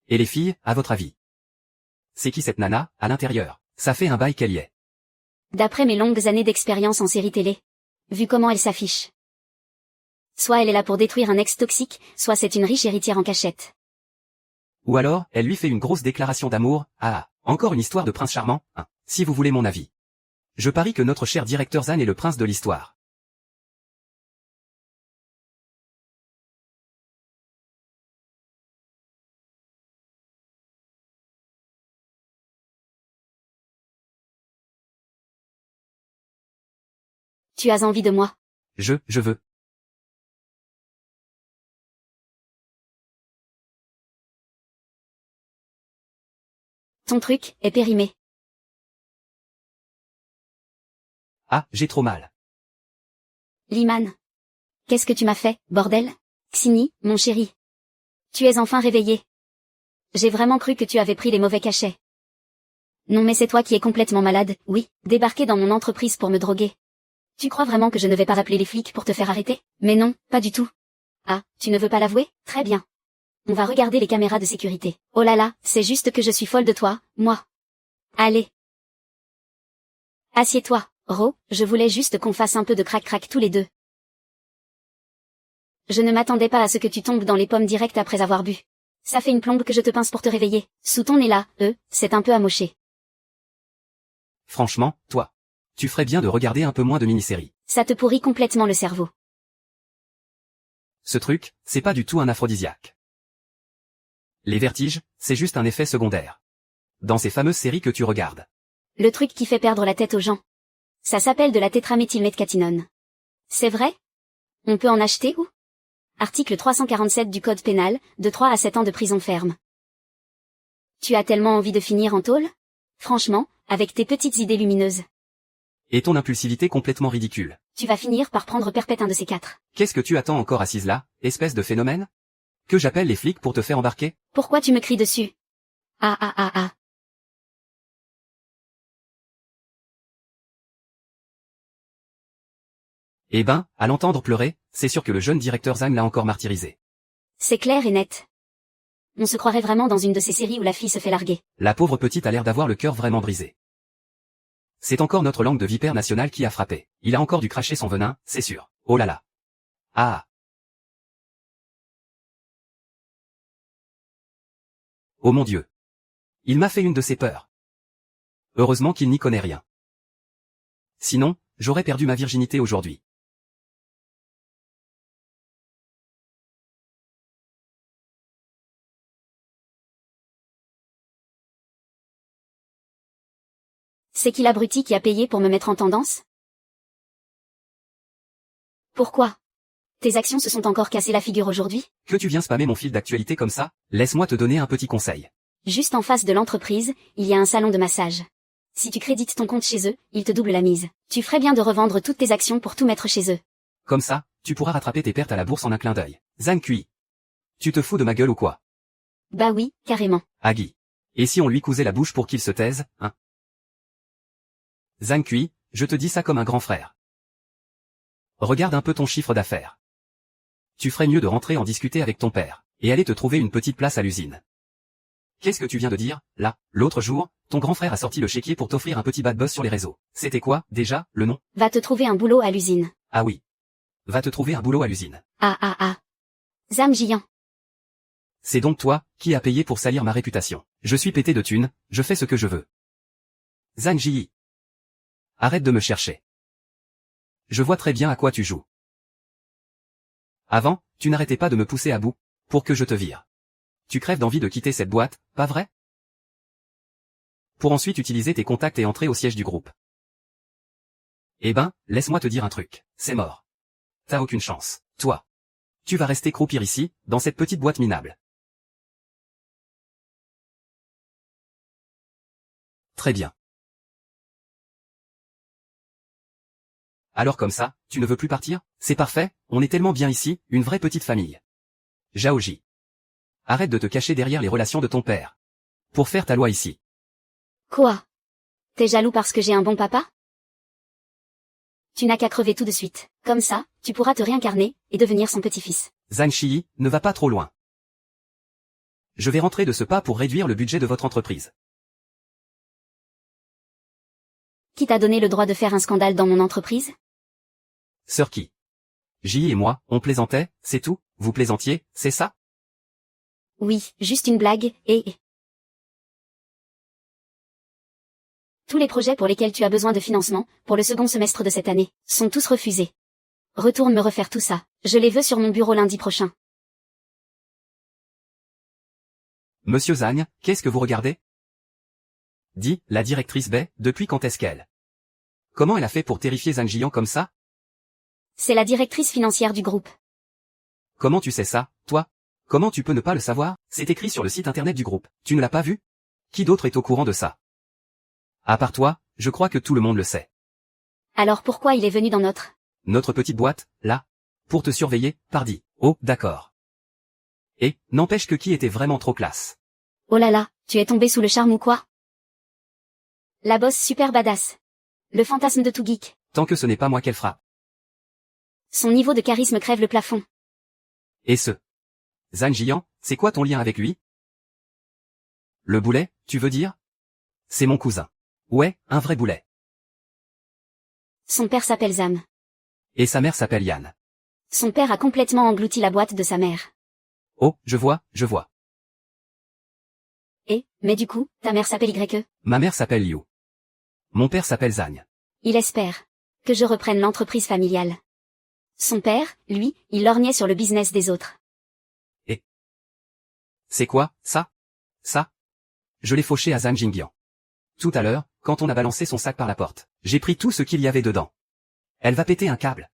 Et les filles, à votre avis? C'est qui cette nana, à l'intérieur? Ça fait un bail qu'elle y est. D'après mes longues années d'expérience en série télé. Vu comment elle s'affiche. Soit elle est là pour détruire un ex toxique, soit c'est une riche héritière en cachette. Ou alors, elle lui fait une grosse déclaration d'amour, encore une histoire de prince charmant, hein, si vous voulez mon avis. Je parie que notre cher directeur Zan est le prince de l'histoire. Tu as envie de moi. Je veux. Ton truc est périmé. Ah, j'ai trop mal. Liman. Qu'est-ce que tu m'as fait, bordel? Xini, mon chéri. Tu es enfin réveillé. J'ai vraiment cru que tu avais pris les mauvais cachets. Non mais c'est toi qui es complètement malade, oui, débarqué dans mon entreprise pour me droguer. Tu crois vraiment que je ne vais pas rappeler les flics pour te faire arrêter? Mais non, pas du tout. Ah, tu ne veux pas l'avouer? Très bien. On va regarder les caméras de sécurité. Oh là là, c'est juste que je suis folle de toi, moi. Allez. Assieds-toi, Ro, je voulais juste qu'on fasse un peu de crac-crac tous les deux. Je ne m'attendais pas à ce que tu tombes dans les pommes direct après avoir bu. Ça fait une plombe que je te pince pour te réveiller. Sous ton nez là, c'est un peu amoché. Franchement, toi. Tu ferais bien de regarder un peu moins de mini-séries. Ça te pourrit complètement le cerveau. Ce truc, c'est pas du tout un aphrodisiaque. Les vertiges, c'est juste un effet secondaire. Dans ces fameuses séries que tu regardes. Le truc qui fait perdre la tête aux gens. Ça s'appelle de la tétraméthylméthcatinone. C'est vrai? On peut en acheter où? Article 347 du Code pénal, de 3 à 7 ans de prison ferme. Tu as tellement envie de finir en tôle? Franchement, avec tes petites idées lumineuses. Et ton impulsivité complètement ridicule. Tu vas finir par prendre perpète un de ces 4. Qu'est-ce que tu attends encore assise là, espèce de phénomène? Que j'appelle les flics pour te faire embarquer? Pourquoi tu me cries dessus? Ah ah ah ah. Eh ben, à l'entendre pleurer, c'est sûr que le jeune directeur Zhang l'a encore martyrisé. C'est clair et net. On se croirait vraiment dans une de ces séries où la fille se fait larguer. La pauvre petite a l'air d'avoir le cœur vraiment brisé. C'est encore notre langue de vipère nationale qui a frappé. Il a encore dû cracher son venin, c'est sûr. Oh là là. Ah. Oh mon Dieu. Il m'a fait une de ses peurs. Heureusement qu'il n'y connaît rien. Sinon, j'aurais perdu ma virginité aujourd'hui. C'est qui l'abruti qui a payé pour me mettre en tendance? Pourquoi? Tes actions se sont encore cassées la figure aujourd'hui? Que tu viens spammer mon fil d'actualité comme ça? Laisse-moi te donner un petit conseil. Juste en face de l'entreprise, il y a un salon de massage. Si tu crédites ton compte chez eux, ils te doublent la mise. Tu ferais bien de revendre toutes tes actions pour tout mettre chez eux. Comme ça, tu pourras rattraper tes pertes à la bourse en un clin d'œil. Zhang Kui. Tu te fous de ma gueule ou quoi? Bah oui, carrément. Agui. Et si on lui cousait la bouche pour qu'il se taise, hein? Zhang Kui, je te dis ça comme un grand frère. Regarde un peu ton chiffre d'affaires. Tu ferais mieux de rentrer en discuter avec ton père, et aller te trouver une petite place à l'usine. Qu'est-ce que tu viens de dire, là? L'autre jour, ton grand frère a sorti le chéquier pour t'offrir un petit bad buzz sur les réseaux. C'était quoi, déjà, le nom? Va te trouver un boulot à l'usine. Ah oui. Va te trouver un boulot à l'usine. Ah ah ah. Zhang Jiyan. C'est donc toi, qui as payé pour salir ma réputation. Je suis pété de thunes, je fais ce que je veux. Zhang Ji. Arrête de me chercher. Je vois très bien à quoi tu joues. Avant, tu n'arrêtais pas de me pousser à bout, pour que je te vire. Tu crèves d'envie de quitter cette boîte, pas vrai? Pour ensuite utiliser tes contacts et entrer au siège du groupe. Eh ben, laisse-moi te dire un truc, c'est mort. T'as aucune chance, toi. Tu vas rester croupir ici, dans cette petite boîte minable. Très bien. Alors comme ça, tu ne veux plus partir? C'est parfait, on est tellement bien ici, une vraie petite famille. Zhaoji. Arrête de te cacher derrière les relations de ton père. Pour faire ta loi ici. Quoi? T'es jaloux parce que j'ai un bon papa? Tu n'as qu'à crever tout de suite. Comme ça, tu pourras te réincarner, et devenir son petit-fils. Zhang Shi, ne va pas trop loin. Je vais rentrer de ce pas pour réduire le budget de votre entreprise. Qui t'a donné le droit de faire un scandale dans mon entreprise? Sir qui? J et moi, on plaisantait, c'est tout, vous plaisantiez, c'est ça? Oui, juste une blague, et... Tous les projets pour lesquels tu as besoin de financement, pour le second semestre de cette année, sont tous refusés. Retourne me refaire tout ça. Je les veux sur mon bureau lundi prochain. Monsieur Zhang, qu'est-ce que vous regardez? Dit, la directrice Bai, depuis quand est-ce qu'elle? Comment elle a fait pour terrifier Zhang Jiyan comme ça? C'est la directrice financière du groupe. Comment tu sais ça, toi? Comment tu peux ne pas le savoir? C'est écrit sur le site internet du groupe. Tu ne l'as pas vu? Qui d'autre est au courant de ça? À part toi, je crois que tout le monde le sait. Alors pourquoi il est venu dans Notre petite boîte, là? Pour te surveiller, pardi. Oh, d'accord. Et, n'empêche que qui était vraiment trop classe. Oh là là, tu es tombé sous le charme ou quoi? La boss super badass. Le fantasme de tout geek. Tant que ce n'est pas moi qu'elle frappe. Son niveau de charisme crève le plafond. Et ce? Zhang Jiyan, c'est quoi ton lien avec lui? Le boulet, tu veux dire? C'est mon cousin. Ouais, un vrai boulet. Son père s'appelle Zam. Et sa mère s'appelle Yann. Son père a complètement englouti la boîte de sa mère. Oh, je vois, je vois. Mais du coup, ta mère s'appelle YE. Ma mère s'appelle Liu. Mon père s'appelle Zagne. Il espère que je reprenne l'entreprise familiale. Son père, lui, il lorgnait sur le business des autres. C'est quoi, ça? Ça? Je l'ai fauché à Zhang Jingyan. Tout à l'heure, quand on a balancé son sac par la porte, j'ai pris tout ce qu'il y avait dedans. Elle va péter un câble.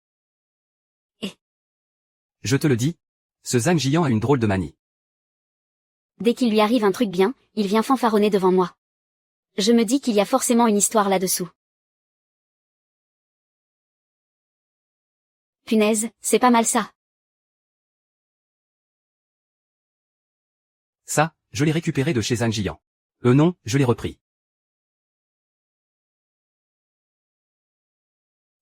Et Je te le dis, ce Zhang Jian a une drôle de manie. dès qu'il lui arrive un truc bien, il vient fanfaronner devant moi. Je me dis qu'il y a forcément une histoire là-dessous. Punaise, c'est pas mal ça. Ça, je l'ai récupéré de chez Zhang Jian. Non, je l'ai repris.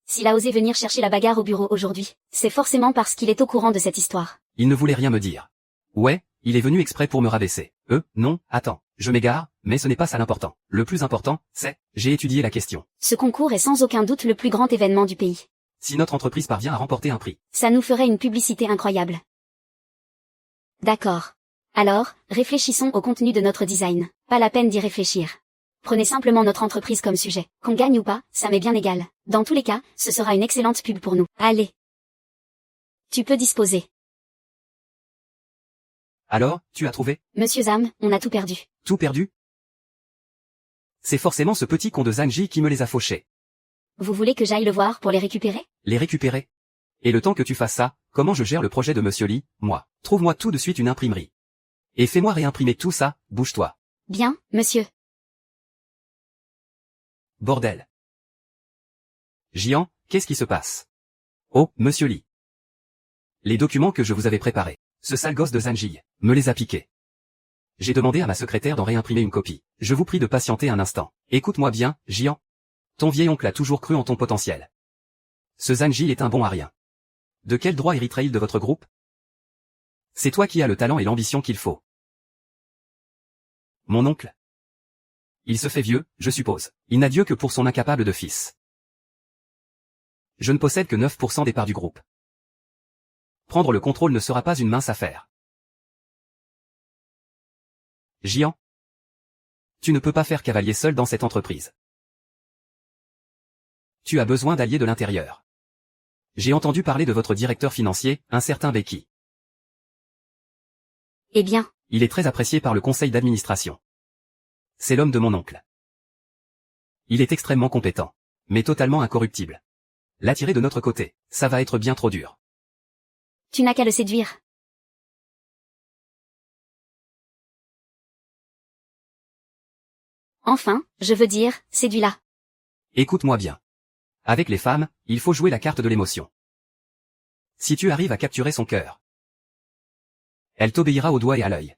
S'il a osé venir chercher la bagarre au bureau aujourd'hui, c'est forcément parce qu'il est au courant de cette histoire. Il ne voulait rien me dire. Ouais, il est venu exprès pour me rabaisser. Non, attends, je m'égare, mais ce n'est pas ça l'important. Le plus important, c'est, j'ai étudié la question. Ce concours est sans aucun doute le plus grand événement du pays. Si notre entreprise parvient à remporter un prix, Ça nous ferait une publicité incroyable. D'accord. Alors, réfléchissons au contenu de notre design. Pas la peine d'y réfléchir. Prenez simplement notre entreprise comme sujet. Qu'on gagne ou pas, ça m'est bien égal. Dans tous les cas, ce sera une excellente pub pour nous. Allez. Tu peux disposer. alors, tu as trouvé? Monsieur Zam, on a tout perdu. Tout perdu? C'est forcément ce petit con de Zhangji qui me les a fauchés. Vous voulez que j'aille le voir pour les récupérer? Les récupérer? Et le temps que tu fasses ça, comment je gère le projet de Monsieur Lee? Moi, trouve-moi tout de suite une imprimerie. Et fais-moi réimprimer tout ça, bouge-toi. Bien, monsieur. Bordel. Jian, qu'est-ce qui se passe? Oh, Monsieur Lee. Les documents que je vous avais préparés. Ce sale gosse de Zhangji me les a piqués. J'ai demandé à ma secrétaire d'en réimprimer une copie. Je vous prie de patienter un instant. Écoute-moi bien, Jian. Ton vieil oncle a toujours cru en ton potentiel. Ce Zhangji est un bon à rien. De quel droit hériterait-il de votre groupe? C'est toi qui as le talent et l'ambition qu'il faut. Mon oncle? Il se fait vieux, je suppose. Il n'a Dieu que pour son incapable de fils. Je ne possède que 9% des parts du groupe. Prendre le contrôle ne sera pas une mince affaire. Jian, tu ne peux pas faire cavalier seul dans cette entreprise. Tu as besoin d'alliés de l'intérieur. J'ai entendu parler de votre directeur financier, un certain Becky. Eh bien, Il est très apprécié par le conseil d'administration. C'est l'homme de mon oncle. Il est extrêmement compétent, mais totalement incorruptible. L'attirer de notre côté, ça va être bien trop dur. tu n'as qu'à le séduire. Enfin, je veux dire, séduis-la. Écoute-moi bien. Avec les femmes, il faut jouer la carte de l'émotion. Si tu arrives à capturer son cœur, elle t'obéira au doigt et à l'œil.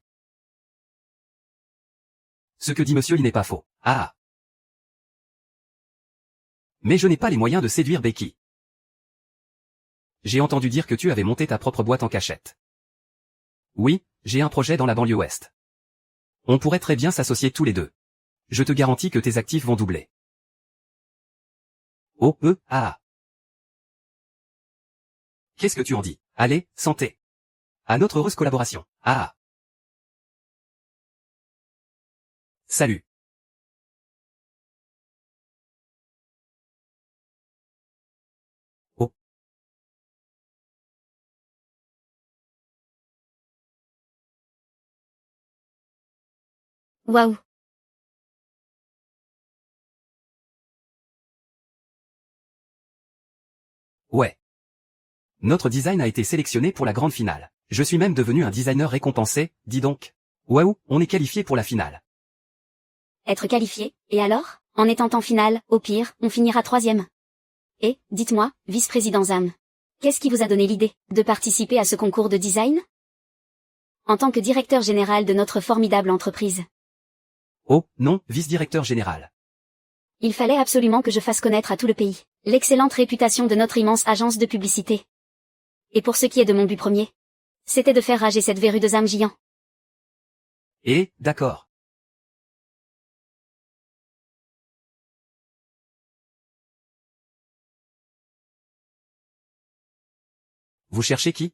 Ce que dit monsieur Lee n'est pas faux. Ah. Mais je n'ai pas les moyens de séduire Becky. J'ai entendu dire que tu avais monté ta propre boîte en cachette. Oui, j'ai un projet dans la banlieue ouest. On pourrait très bien s'associer tous les deux. Je te garantis que tes actifs vont doubler. Oh, ah. Qu'est-ce que tu en dis? Allez, santé. À notre heureuse collaboration. Ah. Salut. Oh. Waouh. Ouais. Notre design a été sélectionné pour la grande finale. Je suis même devenu un designer récompensé, dis donc. Waouh, on est qualifié pour la finale. Être qualifié, et alors? En étant en finale, au pire, on finira 3e. Et, dites-moi, vice-président Zam. Qu'est-ce qui vous a donné l'idée de participer à ce concours de design? En tant que directeur général de notre formidable entreprise. Oh, non, vice-directeur général. Il fallait absolument que je fasse connaître à tout le pays l'excellente réputation de notre immense agence de publicité. Et pour ce qui est de mon but premier, c'était de faire rager cette verrue de Zam Jian. D'accord. Vous cherchez qui?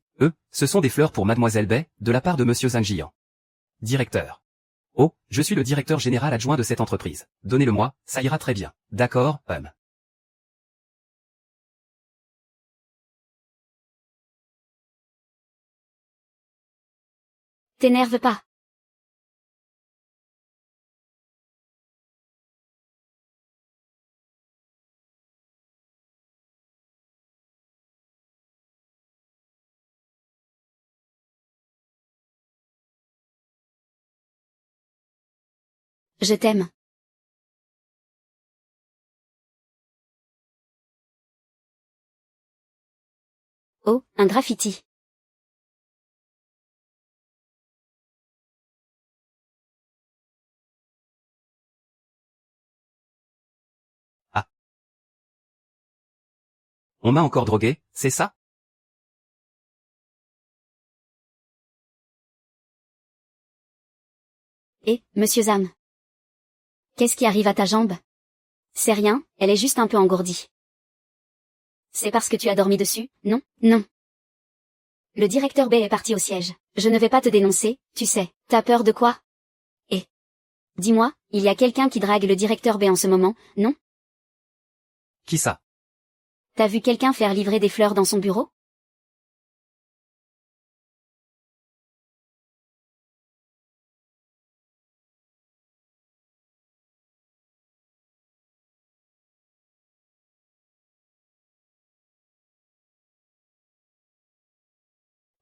Ce sont des fleurs pour Mademoiselle Bay, de la part de Monsieur Zhang. Directeur. Oh, je suis le directeur général adjoint de cette entreprise. Donnez-le-moi, ça ira très bien. D'accord, T'énerve pas. Je t'aime. Oh, un graffiti. Ah. On m'a encore drogué, c'est ça? Monsieur Zam. Qu'est-ce qui arrive à ta jambe? C'est rien, elle est juste un peu engourdie. C'est parce que tu as dormi dessus, non? Non. Le directeur B est parti au siège. Je ne vais pas te dénoncer, tu sais. T'as peur de quoi? Dis-moi, il y a quelqu'un qui drague le directeur B en ce moment, non? Qui ça? T'as vu quelqu'un faire livrer des fleurs dans son bureau?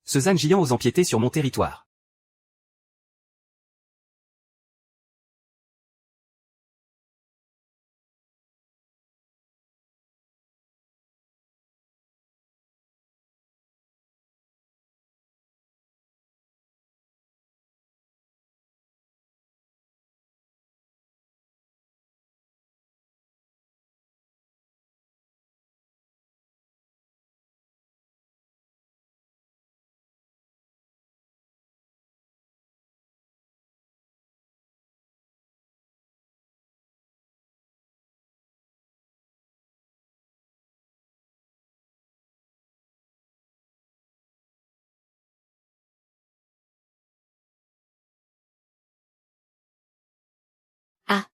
Ce Zhang Jian ose empiéter sur mon territoire. Ah.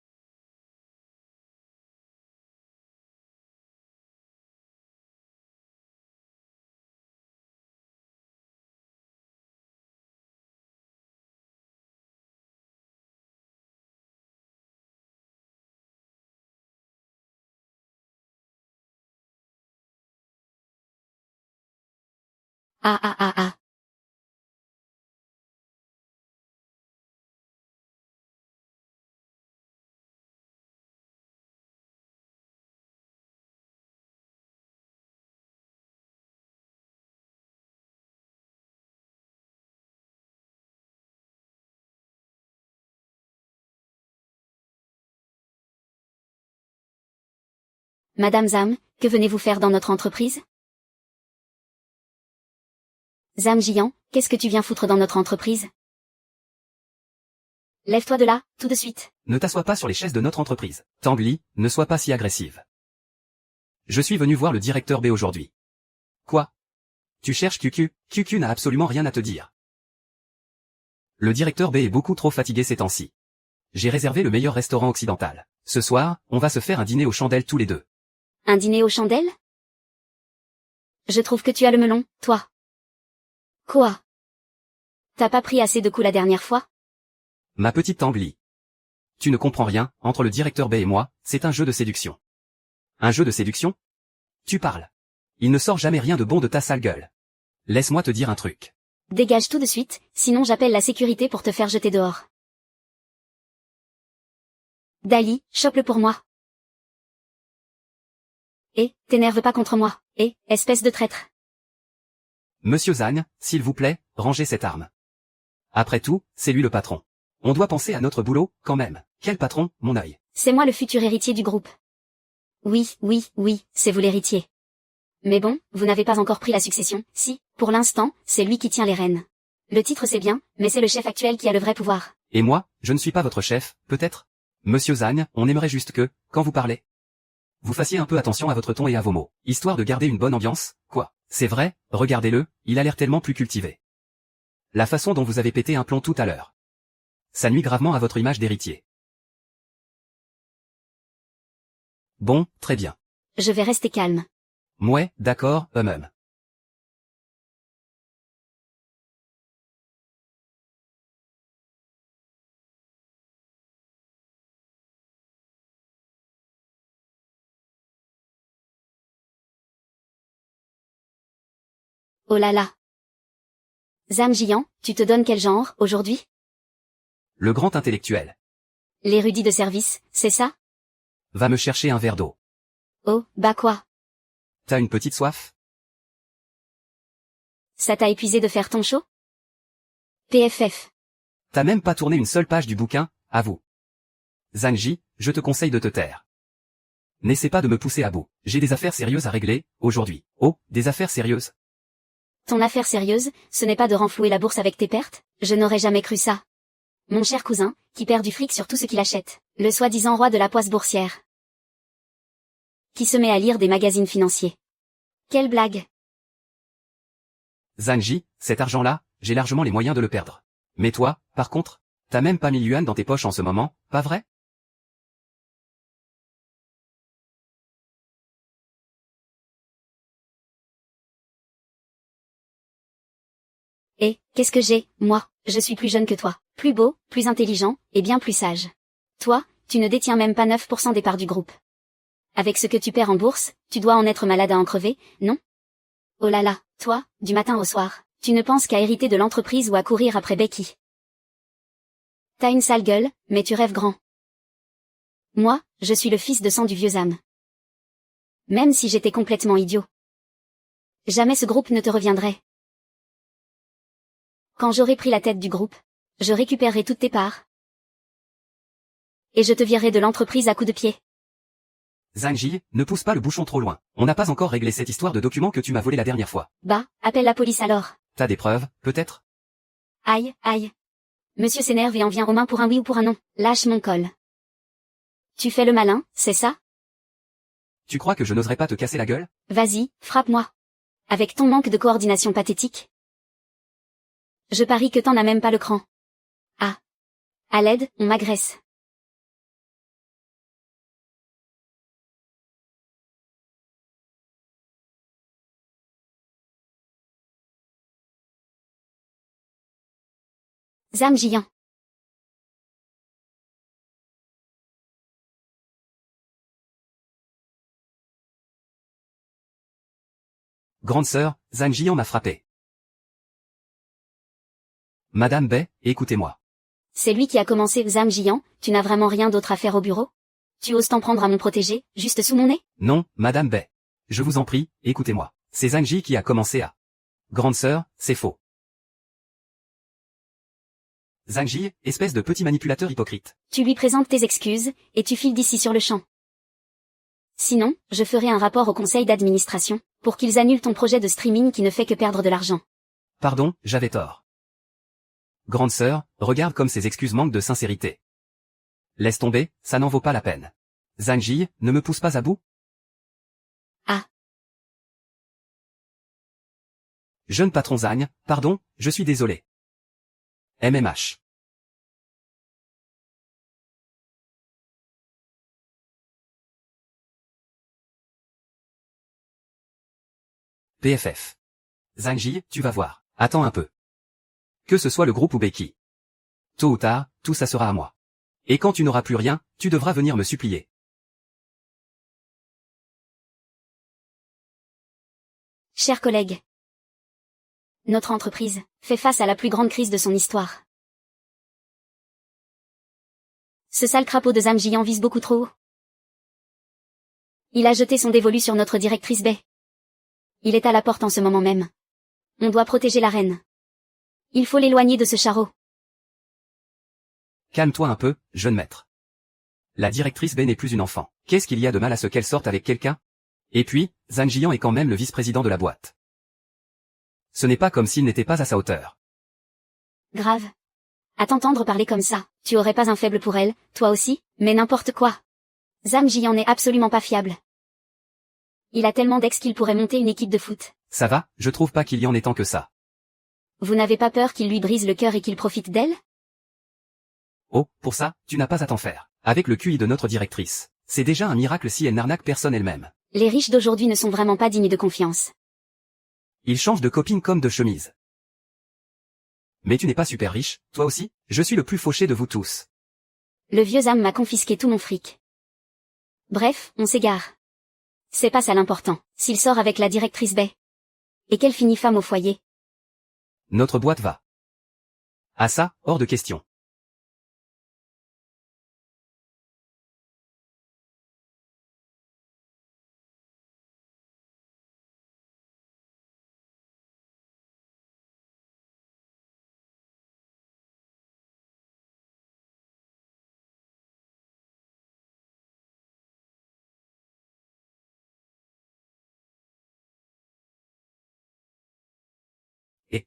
Ah ah ah ah. Madame Zam, que venez-vous faire dans notre entreprise? Zam Jian, qu'est-ce que tu viens foutre dans notre entreprise? Lève-toi de là, tout de suite. Ne t'assois pas sur les chaises de notre entreprise. Tang Li, ne sois pas si agressive. Je suis venu voir le directeur B aujourd'hui. Quoi? Tu cherches QQ? QQ n'a absolument rien à te dire. Le directeur B est beaucoup trop fatigué ces temps-ci. J'ai réservé le meilleur restaurant occidental. Ce soir, on va se faire un dîner aux chandelles tous les deux. Un dîner aux chandelles? Je trouve que tu as le melon, toi. Quoi? T'as pas pris assez de coups la dernière fois? Ma petite Tang Li. Tu ne comprends rien, entre le directeur B et moi, c'est un jeu de séduction. Un jeu de séduction? Tu parles. Il ne sort jamais rien de bon de ta sale gueule. Laisse-moi te dire un truc. Dégage tout de suite, sinon j'appelle la sécurité pour te faire jeter dehors. Dali, chope-le pour moi. T'énerve pas contre moi. Espèce de traître. Monsieur Zhang, s'il vous plaît, rangez cette arme. Après tout, c'est lui le patron. On doit penser à notre boulot, quand même. Quel patron, mon œil? C'est moi le futur héritier du groupe. Oui, c'est vous l'héritier. Mais bon, vous n'avez pas encore pris la succession, si, pour l'instant, c'est lui qui tient les rênes. Le titre c'est bien, mais c'est le chef actuel qui a le vrai pouvoir. Et moi, je ne suis pas votre chef, peut-être? Monsieur Zhang, on aimerait juste que, quand vous parlez, vous fassiez un peu attention à votre ton et à vos mots, histoire de garder une bonne ambiance, quoi. C'est vrai, regardez-le, il a l'air tellement plus cultivé. La façon dont vous avez pété un plomb tout à l'heure. Ça nuit gravement à votre image d'héritier. Bon, très bien. Je vais rester calme. Mouais, d'accord, hum. Oh là là. Zhang Jian, tu te donnes quel genre, aujourd'hui? Le grand intellectuel. L'érudit de service, c'est ça? Va me chercher un verre d'eau. Oh, bah quoi? T'as une petite soif? Ça t'a épuisé de faire ton show? PFF. T'as même pas tourné une seule page du bouquin, avoue. Zhang Ji, je te conseille de te taire. N'essaie pas de me pousser à bout. J'ai des affaires sérieuses à régler, aujourd'hui. Oh, des affaires sérieuses? Ton affaire sérieuse, ce n'est pas de renflouer la bourse avec tes pertes? Je n'aurais jamais cru ça. Mon cher cousin, qui perd du fric sur tout ce qu'il achète. Le soi-disant roi de la poisse boursière. Qui se met à lire des magazines financiers. Quelle blague. Zhang Ji, cet argent-là, j'ai largement les moyens de le perdre. Mais toi, par contre, t'as même pas 1000 yuan dans tes poches en ce moment, pas vrai? Et, qu'est-ce que j'ai, moi? Je suis plus jeune que toi, plus beau, plus intelligent, et bien plus sage. Toi, tu ne détiens même pas 9% des parts du groupe. Avec ce que tu perds en bourse, tu dois en être malade à en crever, non? Oh là là, toi, du matin au soir, tu ne penses qu'à hériter de l'entreprise ou à courir après Becky. T'as une sale gueule, mais tu rêves grand. Moi, je suis le fils de sang du vieux âme. Même si j'étais complètement idiot. Jamais ce groupe ne te reviendrait. Quand j'aurai pris la tête du groupe, je récupérerai toutes tes parts. Et je te virerai de l'entreprise à coups de pied. Zhang Ji, ne pousse pas le bouchon trop loin. On n'a pas encore réglé cette histoire de documents que tu m'as volé la dernière fois. Bah, appelle la police alors. T'as des preuves, peut-être? Aïe, aïe. Monsieur s'énerve et en vient aux mains pour un oui ou pour un non. Lâche mon col. Tu fais le malin, c'est ça? Tu crois que je n'oserais pas te casser la gueule? Vas-y, frappe-moi. Avec ton manque de coordination pathétique. Je parie que t'en as même pas le cran. Ah. À l'aide, on m'agresse. Zhang Jian. Grande sœur, Zhang Jian m'a frappé. Madame Bai, écoutez-moi. C'est lui qui a commencé. Zhang Jian, tu n'as vraiment rien d'autre à faire au bureau? Tu oses t'en prendre à mon protégé, juste sous mon nez? Non, Madame Bai. Je vous en prie, écoutez-moi. C'est Zhang Ji qui a commencé à. Grande sœur, c'est faux. Zhang Ji, espèce de petit manipulateur hypocrite. Tu lui présentes tes excuses, et tu files d'ici sur le champ. Sinon, je ferai un rapport au conseil d'administration, pour qu'ils annulent ton projet de streaming qui ne fait que perdre de l'argent. Pardon, j'avais tort. Grande sœur, regarde comme ces excuses manquent de sincérité. Laisse tomber, ça n'en vaut pas la peine. Zhang Ji, ne me pousse pas à bout. Ah. Jeune patron Zhang, pardon, je suis désolé. MMH. PFF. Zhang Ji, tu vas voir. Attends un peu. Que ce soit le groupe ou Becky. Tôt ou tard, tout ça sera à moi. Et quand tu n'auras plus rien, tu devras venir me supplier. Chers collègues. Notre entreprise fait face à la plus grande crise de son histoire. Ce sale crapaud de Zhang Jian vise beaucoup trop haut. Il a jeté son dévolu sur notre directrice Bai. Il est à la porte en ce moment même. On doit protéger la reine. Il faut l'éloigner de ce charreau. Calme-toi un peu, jeune maître. La directrice Bai n'est plus une enfant. Qu'est-ce qu'il y a de mal à ce qu'elle sorte avec quelqu'un? Et puis, Zhang Jian est quand même le vice-président de la boîte. Ce n'est pas comme s'il n'était pas à sa hauteur. Grave. À t'entendre parler comme ça, tu aurais pas un faible pour elle, toi aussi, mais n'importe quoi. Zhang Jian n'est absolument pas fiable. Il a tellement d'ex qu'il pourrait monter une équipe de foot. Ça va, je trouve pas qu'il y en ait tant que ça. Vous n'avez pas peur qu'il lui brise le cœur et qu'il profite d'elle? Oh, pour ça, tu n'as pas à t'en faire. Avec le QI de notre directrice, c'est déjà un miracle si elle n'arnaque personne elle-même. Les riches d'aujourd'hui ne sont vraiment pas dignes de confiance. Ils changent de copine comme de chemise. Mais tu n'es pas super riche, toi aussi? Je suis le plus fauché de vous tous. Le vieux Zam m'a confisqué tout mon fric. Bref, on s'égare. C'est pas ça l'important, s'il sort avec la directrice Bay. Et qu'elle finit femme au foyer. Notre boîte va. Ah ça, hors de question. Et...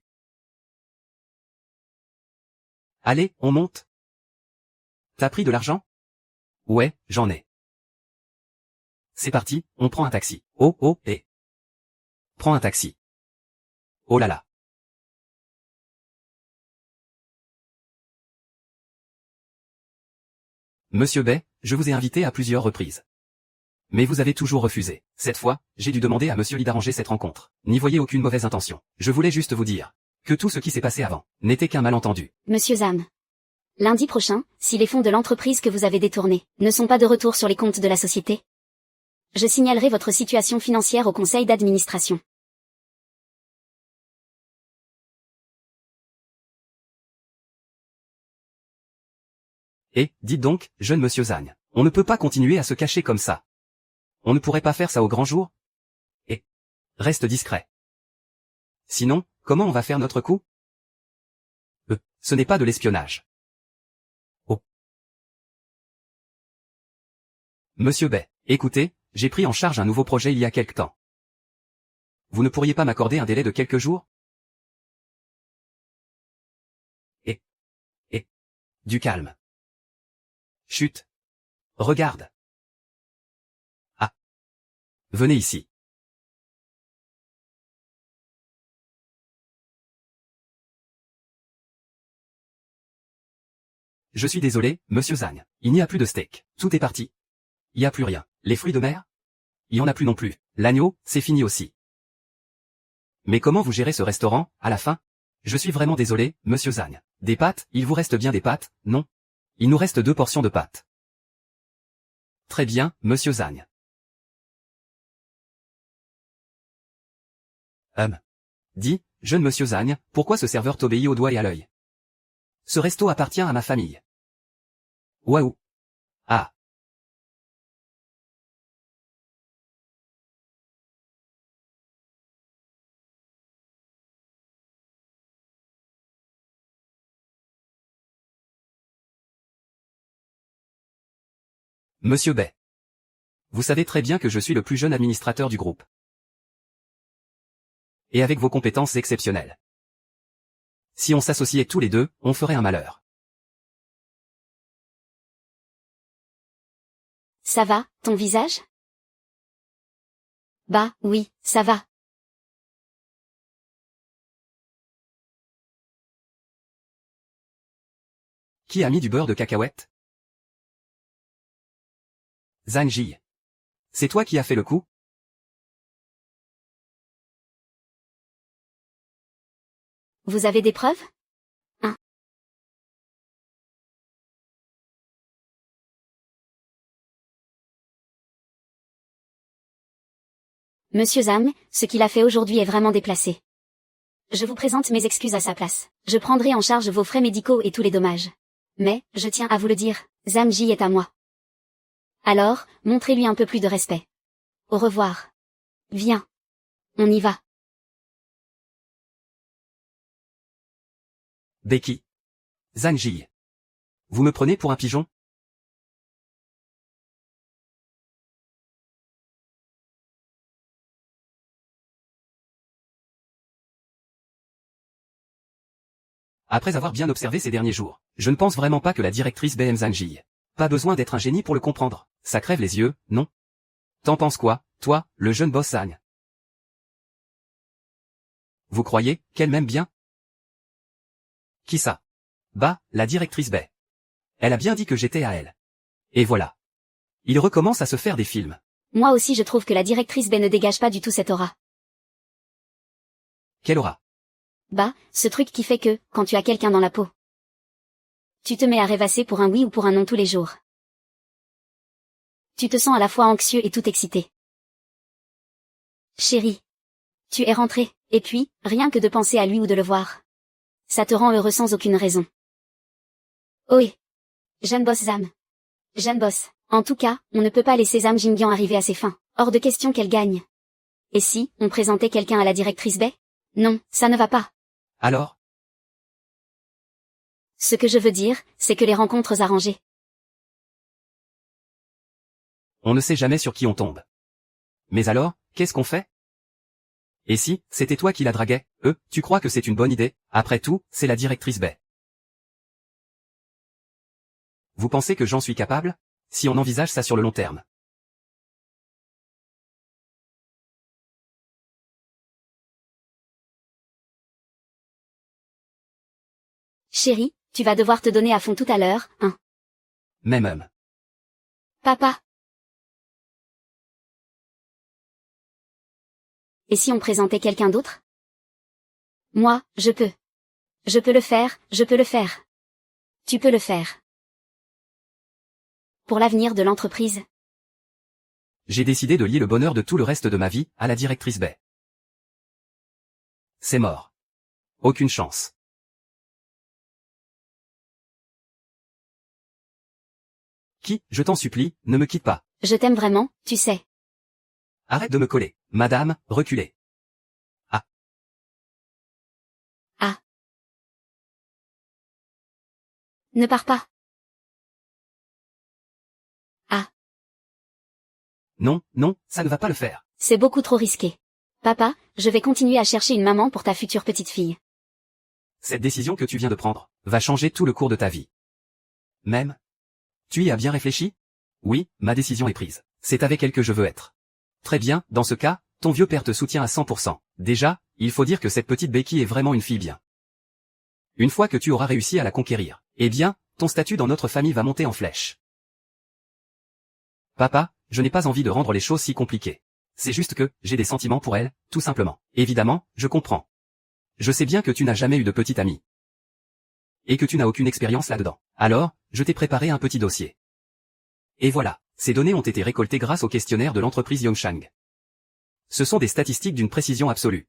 Allez, on monte. T'as pris de l'argent? Ouais, j'en ai. C'est parti, on prend un taxi. Oh, oh, et... Prends un taxi. Oh là là. Monsieur Bay, je vous ai invité à plusieurs reprises. Mais vous avez toujours refusé. Cette fois, j'ai dû demander à Monsieur Lee d'arranger cette rencontre. N'y voyez aucune mauvaise intention. Je voulais juste vous dire que tout ce qui s'est passé avant n'était qu'un malentendu. Monsieur Zam. Lundi prochain, si les fonds de l'entreprise que vous avez détournés ne sont pas de retour sur les comptes de la société, je signalerai votre situation financière au conseil d'administration. Et, dites donc, jeune monsieur Zagne, on ne peut pas continuer à se cacher comme ça. On ne pourrait pas faire ça au grand jour? Et, reste discret. Sinon, comment on va faire notre coup? Ce n'est pas de l'espionnage. Oh. Monsieur Bay, écoutez, j'ai pris en charge un nouveau projet il y a quelque temps. Vous ne pourriez pas m'accorder un délai de quelques jours? Et, du calme. Chut. Regarde. Ah. Venez ici. Je suis désolé, monsieur Zagne. Il n'y a plus de steak. Tout est parti. Il n'y a plus rien. Les fruits de mer? Il n'y en a plus non plus. L'agneau, c'est fini aussi. Mais comment vous gérez ce restaurant, à la fin? Je suis vraiment désolé, monsieur Zagne. Des pâtes, il vous reste bien des pâtes, non? Il nous reste 2 portions de pâtes. Très bien, monsieur Zagne. Dis, jeune monsieur Zagne, pourquoi ce serveur t'obéit au doigt et à l'œil? Ce resto appartient à ma famille. Waouh. Ah. Monsieur Bay. Vous savez très bien que je suis le plus jeune administrateur du groupe. Et avec vos compétences exceptionnelles. Si on s'associait tous les deux, on ferait un malheur. Ça va, ton visage? Bah, oui, ça va. Qui a mis du beurre de cacahuète? Zhang Ji. C'est toi qui as fait le coup? Vous avez des preuves? Hein? Monsieur Zam, ce qu'il a fait aujourd'hui est vraiment déplacé. Je vous présente mes excuses à sa place. Je prendrai en charge vos frais médicaux et tous les dommages. Mais, je tiens à vous le dire, Zam Ji est à moi. Alors, montrez-lui un peu plus de respect. Au revoir. Viens. On y va. Becky. Zhang Ji. Vous me prenez pour un pigeon? Après avoir bien observé ces derniers jours, je ne pense vraiment pas que la directrice BM Zhang Ji. Pas besoin d'être un génie pour le comprendre. Ça crève les yeux, non? T'en penses quoi, toi, le jeune boss Zhang? Vous croyez qu'elle m'aime bien? Qui ça? Bah, la directrice Bay. Elle a bien dit que j'étais à elle. Et voilà. Il recommence à se faire des films. Moi aussi je trouve que la directrice Bay ne dégage pas du tout cette aura. Quelle aura? Bah, ce truc qui fait que, quand tu as quelqu'un dans la peau, tu te mets à rêvasser pour un oui ou pour un non tous les jours. Tu te sens à la fois anxieux et tout excité. Chérie. Tu es rentrée, et puis, rien que de penser à lui ou de le voir. Ça te rend heureux sans aucune raison. Oui. Jeanne bosse Zam. Jeanne bosse. En tout cas, on ne peut pas laisser Zam Jingyan arriver à ses fins. Hors de question qu'elle gagne. Et si, on présentait quelqu'un à la directrice Bay? Non, ça ne va pas. Alors? Ce que je veux dire, c'est que les rencontres arrangées. On ne sait jamais sur qui on tombe. Mais alors, qu'est-ce qu'on fait? Et si, c'était toi qui la draguais, tu crois que c'est une bonne idée? Après tout, c'est la directrice Bay. Vous pensez que j'en suis capable? Si on envisage ça sur le long terme. Chérie, tu vas devoir te donner à fond tout à l'heure, hein. Même. Papa. Et si on présentait quelqu'un d'autre? Moi, je peux. Je peux le faire, je peux le faire. Tu peux le faire. Pour l'avenir de l'entreprise. J'ai décidé de lier le bonheur de tout le reste de ma vie à la directrice Bay. C'est mort. Aucune chance. Qui, je t'en supplie, ne me quitte pas. Je t'aime vraiment, tu sais. Arrête de me coller. Madame, reculez. Ah. Ah. Ne pars pas. Ah. Non, ça ne va pas le faire. C'est beaucoup trop risqué. Papa, je vais continuer à chercher une maman pour ta future petite fille. Cette décision que tu viens de prendre va changer tout le cours de ta vie. Même? Tu y as bien réfléchi? Oui, ma décision est prise. C'est avec elle que je veux être. Très bien, dans ce cas, ton vieux père te soutient à 100%. Déjà, il faut dire que cette petite Becky est vraiment une fille bien. Une fois que tu auras réussi à la conquérir, eh bien, ton statut dans notre famille va monter en flèche. Papa, je n'ai pas envie de rendre les choses si compliquées. C'est juste que, j'ai des sentiments pour elle, tout simplement. Évidemment, je comprends. Je sais bien que tu n'as jamais eu de petite amie. Et que tu n'as aucune expérience là-dedans. Alors, je t'ai préparé un petit dossier. Et voilà, ces données ont été récoltées grâce au questionnaire de l'entreprise Yongshang. Ce sont des statistiques d'une précision absolue.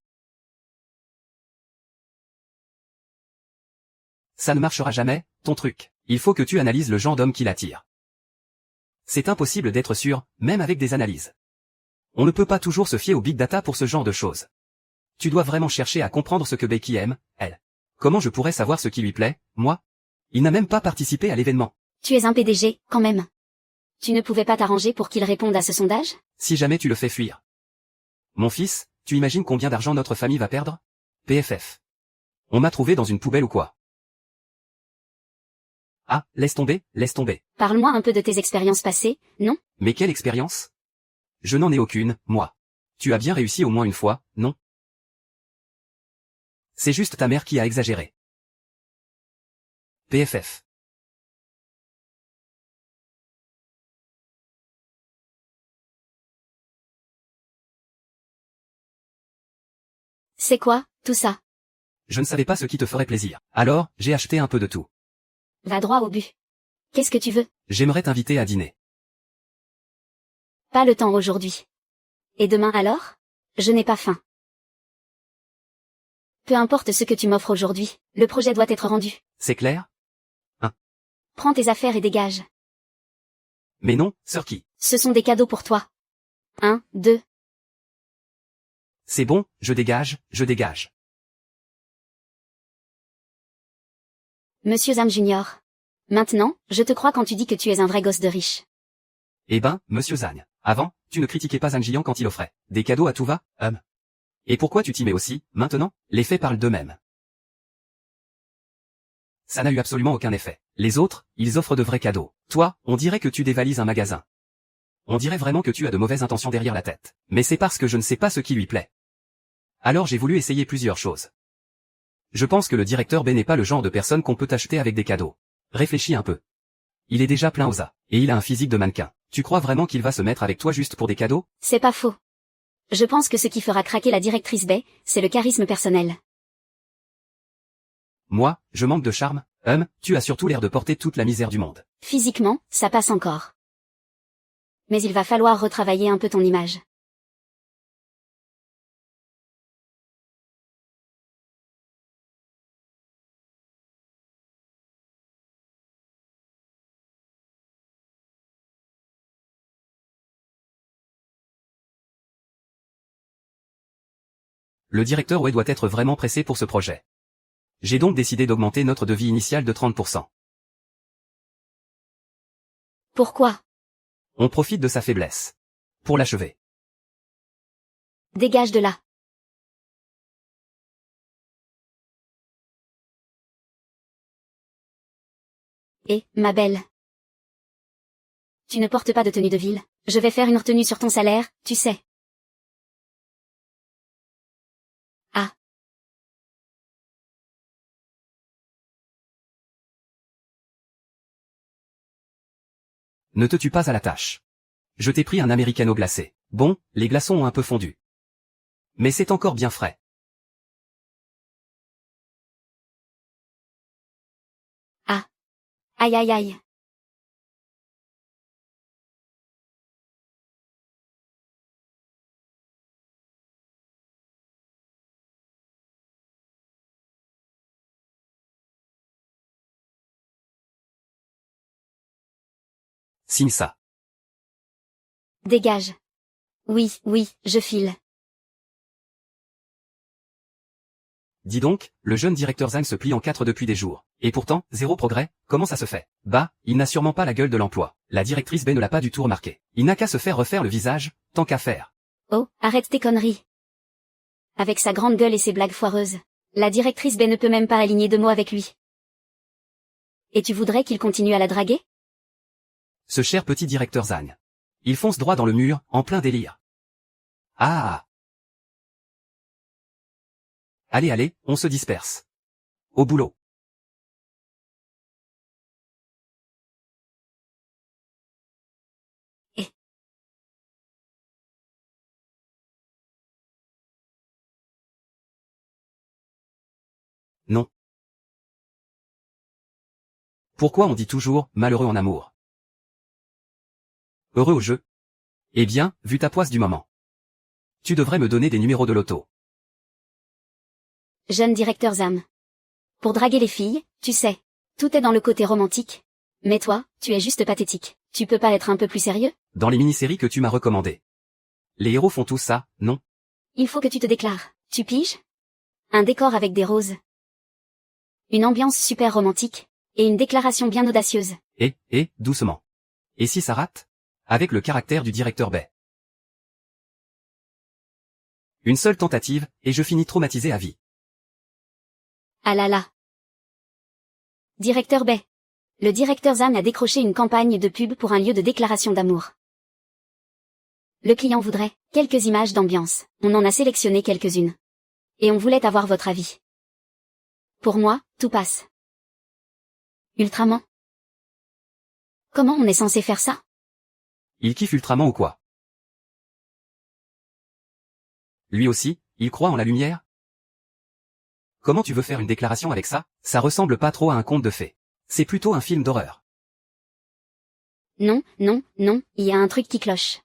Ça ne marchera jamais, ton truc. Il faut que tu analyses le genre d'homme qui l'attire. C'est impossible d'être sûr, même avec des analyses. On ne peut pas toujours se fier au big data pour ce genre de choses. Tu dois vraiment chercher à comprendre ce que Becky aime, elle. Comment je pourrais savoir ce qui lui plaît, moi? Il n'a même pas participé à l'événement. Tu es un PDG, quand même. Tu ne pouvais pas t'arranger pour qu'il réponde à ce sondage? Si jamais tu le fais fuir. Mon fils, tu imagines combien d'argent notre famille va perdre? PFF. On m'a trouvé dans une poubelle ou quoi? Ah, laisse tomber, laisse tomber. Parle-moi un peu de tes expériences passées, non? Mais quelle expérience? Je n'en ai aucune, moi. Tu as bien réussi au moins une fois, non? C'est juste ta mère qui a exagéré. PFF. C'est quoi, tout ça? Je ne savais pas ce qui te ferait plaisir. Alors, j'ai acheté un peu de tout. Va droit au but. Qu'est-ce que tu veux? J'aimerais t'inviter à dîner. Pas le temps aujourd'hui. Et demain alors? Je n'ai pas faim. Peu importe ce que tu m'offres aujourd'hui, le projet doit être rendu. C'est clair? Prends tes affaires et dégage. Mais non, sœur qui? Ce sont des cadeaux pour toi. 1, 2. C'est bon, je dégage, je dégage. Monsieur Zam Junior. Maintenant, je te crois quand tu dis que tu es un vrai gosse de riche. Eh ben, monsieur Zagne. Avant, tu ne critiquais pas Zhang Jian quand il offrait des cadeaux à tout va, Et pourquoi tu t'y mets aussi, maintenant? Les faits parlent d'eux-mêmes. Ça n'a eu absolument aucun effet. Les autres, ils offrent de vrais cadeaux. Toi, on dirait que tu dévalises un magasin. On dirait vraiment que tu as de mauvaises intentions derrière la tête. Mais c'est parce que je ne sais pas ce qui lui plaît. Alors j'ai voulu essayer plusieurs choses. Je pense que le directeur B n'est pas le genre de personne qu'on peut acheter avec des cadeaux. Réfléchis un peu. Il est déjà plein aux as, et il a un physique de mannequin. Tu crois vraiment qu'il va se mettre avec toi juste pour des cadeaux? C'est pas faux. Je pense que ce qui fera craquer la directrice Bay, c'est le charisme personnel. Moi, je manque de charme. Tu as surtout l'air de porter toute la misère du monde. Physiquement, ça passe encore. Mais il va falloir retravailler un peu ton image. Le directeur ouais doit être vraiment pressé pour ce projet. J'ai donc décidé d'augmenter notre devis initial de 30%. Pourquoi? On profite de sa faiblesse. Pour l'achever. Dégage de là. Et, ma belle. Tu ne portes pas de tenue de ville. Je vais faire une retenue sur ton salaire, tu sais. Ah. Ne te tue pas à la tâche. Je t'ai pris un americano glacé. Bon, les glaçons ont un peu fondu. Mais c'est encore bien frais. Ah. Aïe aïe aïe. Signe ça. Dégage. Oui, oui, je file. Dis donc, le jeune directeur Zhang se plie en quatre depuis des jours. Et pourtant, zéro progrès, comment ça se fait? Bah, il n'a sûrement pas la gueule de l'emploi. La directrice B ne l'a pas du tout remarqué. Il n'a qu'à se faire refaire le visage, tant qu'à faire. Oh, arrête tes conneries. Avec sa grande gueule et ses blagues foireuses, la directrice B ne peut même pas aligner deux mots avec lui. Et tu voudrais qu'il continue à la draguer? Ce cher petit directeur Zhang. Il fonce droit dans le mur, en plein délire. Ah! Allez, allez, on se disperse. Au boulot. Et... Non. Pourquoi on dit toujours « malheureux en amour » ? Heureux au jeu. Eh bien, vu ta poisse du moment. Tu devrais me donner des numéros de loto. Jeune directeur Zam. Pour draguer les filles, tu sais, tout est dans le côté romantique. Mais toi, tu es juste pathétique. Tu peux pas être un peu plus sérieux? Dans les mini-séries que tu m'as recommandées. Les héros font tous ça, non? Il faut que tu te déclares. Tu piges? Un décor avec des roses. Une ambiance super romantique. Et une déclaration bien audacieuse. Doucement. Et si ça rate? Avec le caractère du directeur B. Une seule tentative, et je finis traumatisé à vie. Ah là là. Directeur B. Le directeur Zam a décroché une campagne de pub pour un lieu de déclaration d'amour. Le client voudrait quelques images d'ambiance. On en a sélectionné quelques-unes. Et on voulait avoir votre avis. Pour moi, tout passe. Ultraman. Comment on est censé faire ça? Il kiffe Ultraman ou quoi? Lui aussi, il croit en la lumière? Comment tu veux faire une déclaration avec ça? Ça ressemble pas trop à un conte de fées. C'est plutôt un film d'horreur. Non, non, non, il y a un truc qui cloche.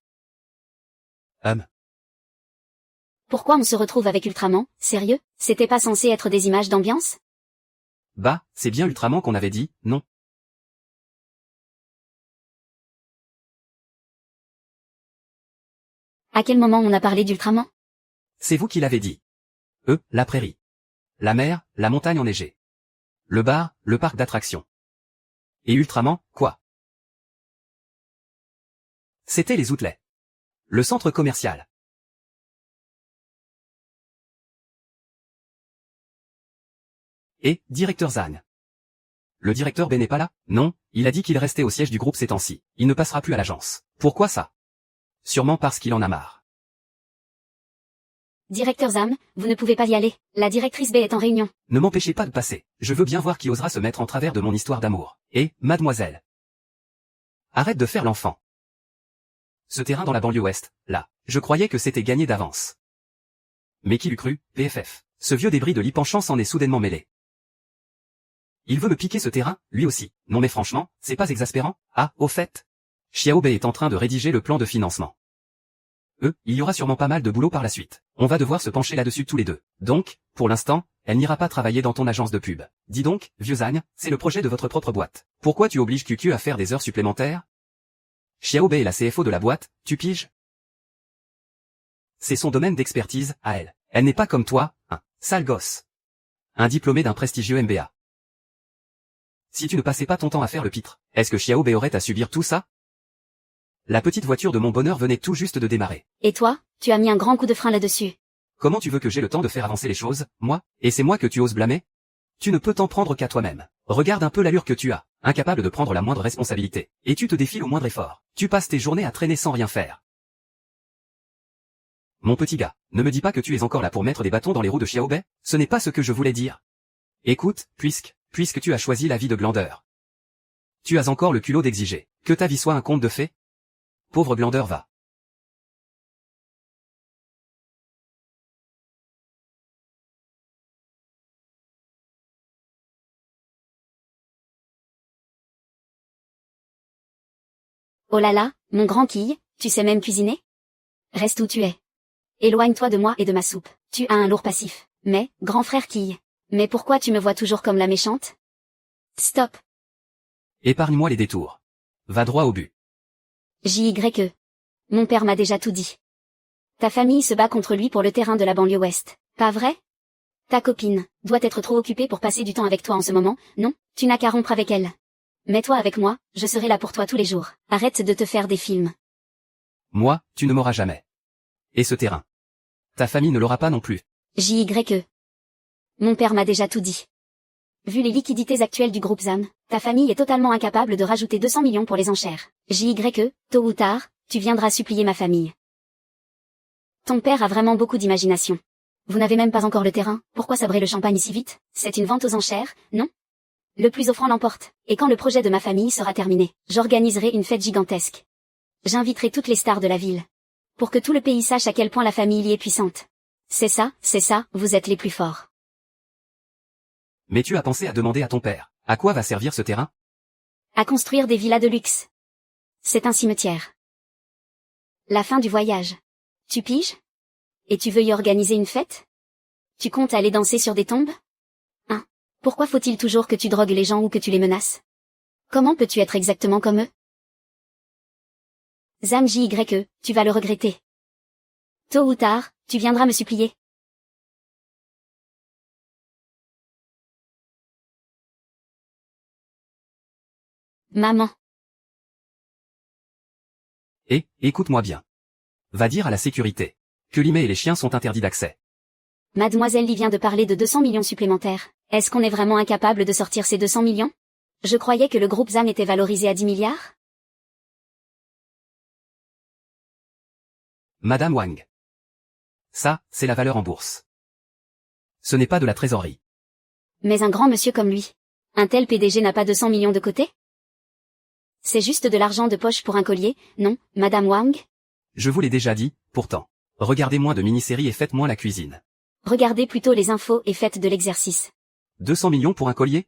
Pourquoi on se retrouve avec Ultraman? Sérieux? C'était pas censé être des images d'ambiance? Bah, c'est bien Ultraman qu'on avait dit, non? À quel moment on a parlé d'Ultraman? C'est vous qui l'avez dit. La prairie. La mer, la montagne enneigée. Le bar, le parc d'attractions. Et Ultraman, quoi? C'était les outlets. Le centre commercial. Et, directeur Zhang. Le directeur B n'est pas là? Non, il a dit qu'il restait au siège du groupe ces temps-ci. Il ne passera plus à l'agence. Pourquoi ça? Sûrement parce qu'il en a marre. Directeur Zam, vous ne pouvez pas y aller. La directrice B est en réunion. Ne m'empêchez pas de passer. Je veux bien voir qui osera se mettre en travers de mon histoire d'amour. Et, mademoiselle. Arrête de faire l'enfant. Ce terrain dans la banlieue ouest, là, je croyais que c'était gagné d'avance. Mais qui l'eût cru, PFF. Ce vieux débris de Lipenchant s'en est soudainement mêlé. Il veut me piquer ce terrain, lui aussi. Non mais franchement, c'est pas exaspérant? Ah, au fait. Xiaobei est en train de rédiger le plan de financement. Il y aura sûrement pas mal de boulot par la suite. On va devoir se pencher là-dessus tous les deux. Donc, pour l'instant, elle n'ira pas travailler dans ton agence de pub. Dis donc, vieux Zagne, c'est le projet de votre propre boîte. Pourquoi tu obliges QQ à faire des heures supplémentaires? Xiaobei est la CFO de la boîte, tu piges? C'est son domaine d'expertise, à elle. Elle n'est pas comme toi, un sale gosse. Un diplômé d'un prestigieux MBA. Si tu ne passais pas ton temps à faire le pitre, est-ce que Xiaobei aurait à subir tout ça? La petite voiture de mon bonheur venait tout juste de démarrer. Et toi, tu as mis un grand coup de frein là-dessus. Comment tu veux que j'ai le temps de faire avancer les choses, moi? Et c'est moi que tu oses blâmer? Tu ne peux t'en prendre qu'à toi-même. Regarde un peu l'allure que tu as, incapable de prendre la moindre responsabilité. Et tu te défiles au moindre effort. Tu passes tes journées à traîner sans rien faire. Mon petit gars, ne me dis pas que tu es encore là pour mettre des bâtons dans les roues de Xiaobei, ce n'est pas ce que je voulais dire. Écoute, puisque tu as choisi la vie de glandeur. Tu as encore le culot d'exiger que ta vie soit un conte de fées? Pauvre glandeur va. Oh là là, mon grand quille, tu sais même cuisiner? Reste où tu es. Éloigne-toi de moi et de ma soupe. Tu as un lourd passif. Mais, grand frère quille. Mais pourquoi tu me vois toujours comme la méchante? Stop. Épargne-moi les détours. Va droit au but. JYE. Mon père m'a déjà tout dit. Ta famille se bat contre lui pour le terrain de la banlieue ouest. Pas vrai? Ta copine doit être trop occupée pour passer du temps avec toi en ce moment, non? Tu n'as qu'à rompre avec elle. Mets-toi avec moi, je serai là pour toi tous les jours. Arrête de te faire des films. Moi, tu ne m'auras jamais. Et ce terrain. Ta famille ne l'aura pas non plus. JYE. Mon père m'a déjà tout dit. Vu les liquidités actuelles du groupe ZAM, ta famille est totalement incapable de rajouter 200 millions pour les enchères. JYE, tôt ou tard, tu viendras supplier ma famille. Ton père a vraiment beaucoup d'imagination. Vous n'avez même pas encore le terrain, pourquoi sabrer le champagne si vite? C'est une vente aux enchères, non? Le plus offrant l'emporte, et quand le projet de ma famille sera terminé, j'organiserai une fête gigantesque. J'inviterai toutes les stars de la ville. Pour que tout le pays sache à quel point la famille y est puissante. C'est ça, vous êtes les plus forts. Mais tu as pensé à demander à ton père, à quoi va servir ce terrain? À construire des villas de luxe. C'est un cimetière. La fin du voyage. Tu piges? Et tu veux y organiser une fête? Tu comptes aller danser sur des tombes? Hein? Pourquoi faut-il toujours que tu drogues les gens ou que tu les menaces? Comment peux-tu être exactement comme eux? Zam JYE, tu vas le regretter. Tôt ou tard, tu viendras me supplier. Maman. Et, écoute-moi bien. Va dire à la sécurité que Limé et les chiens sont interdits d'accès. Mademoiselle Lee vient de parler de 200 millions supplémentaires. Est-ce qu'on est vraiment incapable de sortir ces 200 millions? Je croyais que le groupe ZAM était valorisé à 10 milliards? Madame Wang. Ça, c'est la valeur en bourse. Ce n'est pas de la trésorerie. Mais un grand monsieur comme lui. Un tel PDG n'a pas 200 millions de côté? C'est juste de l'argent de poche pour un collier, non, Madame Wang? Je vous l'ai déjà dit, pourtant. Regardez moins de mini-séries et faites moins la cuisine. Regardez plutôt les infos et faites de l'exercice. 200 millions pour un collier?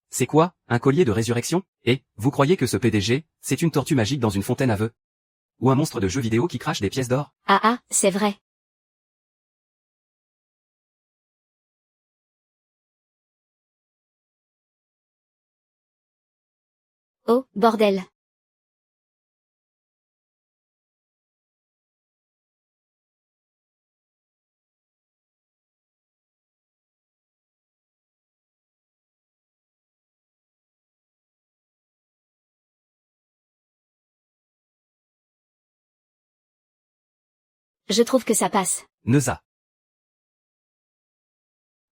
C'est quoi, un collier de résurrection? Et, vous croyez que ce PDG, c'est une tortue magique dans une fontaine à vœux? Ou un monstre de jeu vidéo qui crache des pièces d'or? Ah, c'est vrai. Oh, bordel. Je trouve que ça passe. Neuza.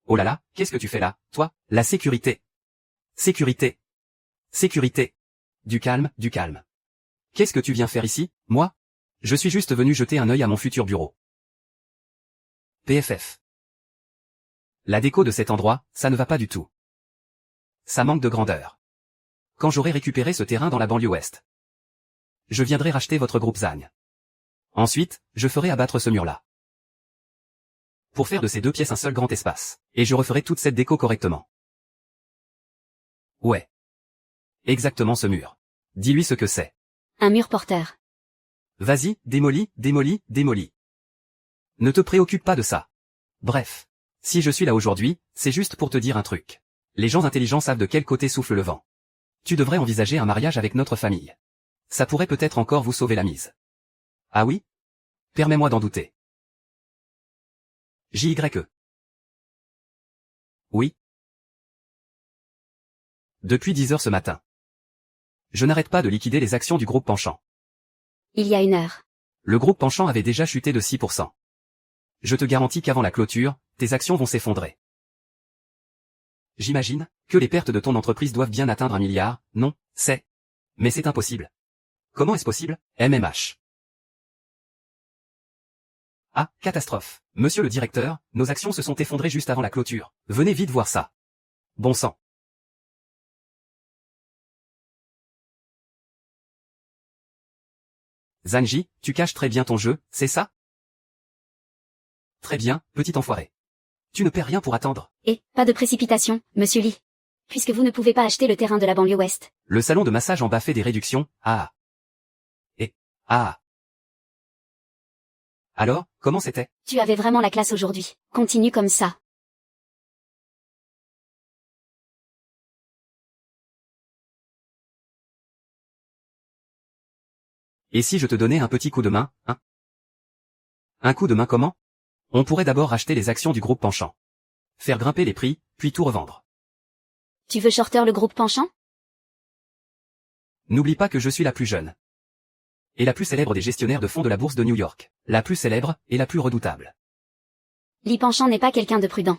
Oh là là, qu'est-ce que tu fais là, toi? La sécurité. Sécurité. Sécurité. Du calme, du calme. Qu'est-ce que tu viens faire ici, moi? Je suis juste venu jeter un œil à mon futur bureau. PFF. La déco de cet endroit, ça ne va pas du tout. Ça manque de grandeur. Quand j'aurai récupéré ce terrain dans la banlieue ouest, je viendrai racheter votre groupe ZAN. Ensuite, je ferai abattre ce mur-là. Pour faire de ces deux pièces un seul grand espace. Et je referai toute cette déco correctement. Ouais. Exactement ce mur. Dis-lui ce que c'est. Un mur porteur. Vas-y, démolis, démolis, démolis. Ne te préoccupe pas de ça. Bref. Si je suis là aujourd'hui, c'est juste pour te dire un truc. Les gens intelligents savent de quel côté souffle le vent. Tu devrais envisager un mariage avec notre famille. Ça pourrait peut-être encore vous sauver la mise. Ah oui? Permets-moi d'en douter. JYE. Oui. Depuis 10 heures ce matin. Je n'arrête pas de liquider les actions du groupe Penchant. Il y a 1 heure. Le groupe Penchant avait déjà chuté de 6%. Je te garantis qu'avant la clôture, tes actions vont s'effondrer. J'imagine que les pertes de ton entreprise doivent bien atteindre 1 milliard, non, c'est. Mais c'est impossible. Comment est-ce possible? MMH. Ah, catastrophe. Monsieur le directeur, nos actions se sont effondrées juste avant la clôture. Venez vite voir ça. Bon sang. Zanji, tu caches très bien ton jeu, c'est ça? Très bien, petit enfoiré. Tu ne perds rien pour attendre. Et, pas de précipitation, monsieur Lee. Puisque vous ne pouvez pas acheter le terrain de la banlieue ouest. Le salon de massage en bas fait des réductions, ah. Et, ah. Alors, comment c'était? Tu avais vraiment la classe aujourd'hui. Continue comme ça. Et si je te donnais un petit coup de main, hein? Un coup de main comment? On pourrait d'abord racheter les actions du groupe Penchant. Faire grimper les prix, puis tout revendre. Tu veux shorter le groupe Penchant? N'oublie pas que je suis la plus jeune. Et la plus célèbre des gestionnaires de fonds de la bourse de New York. La plus célèbre, et la plus redoutable. Lee Penchant n'est pas quelqu'un de prudent.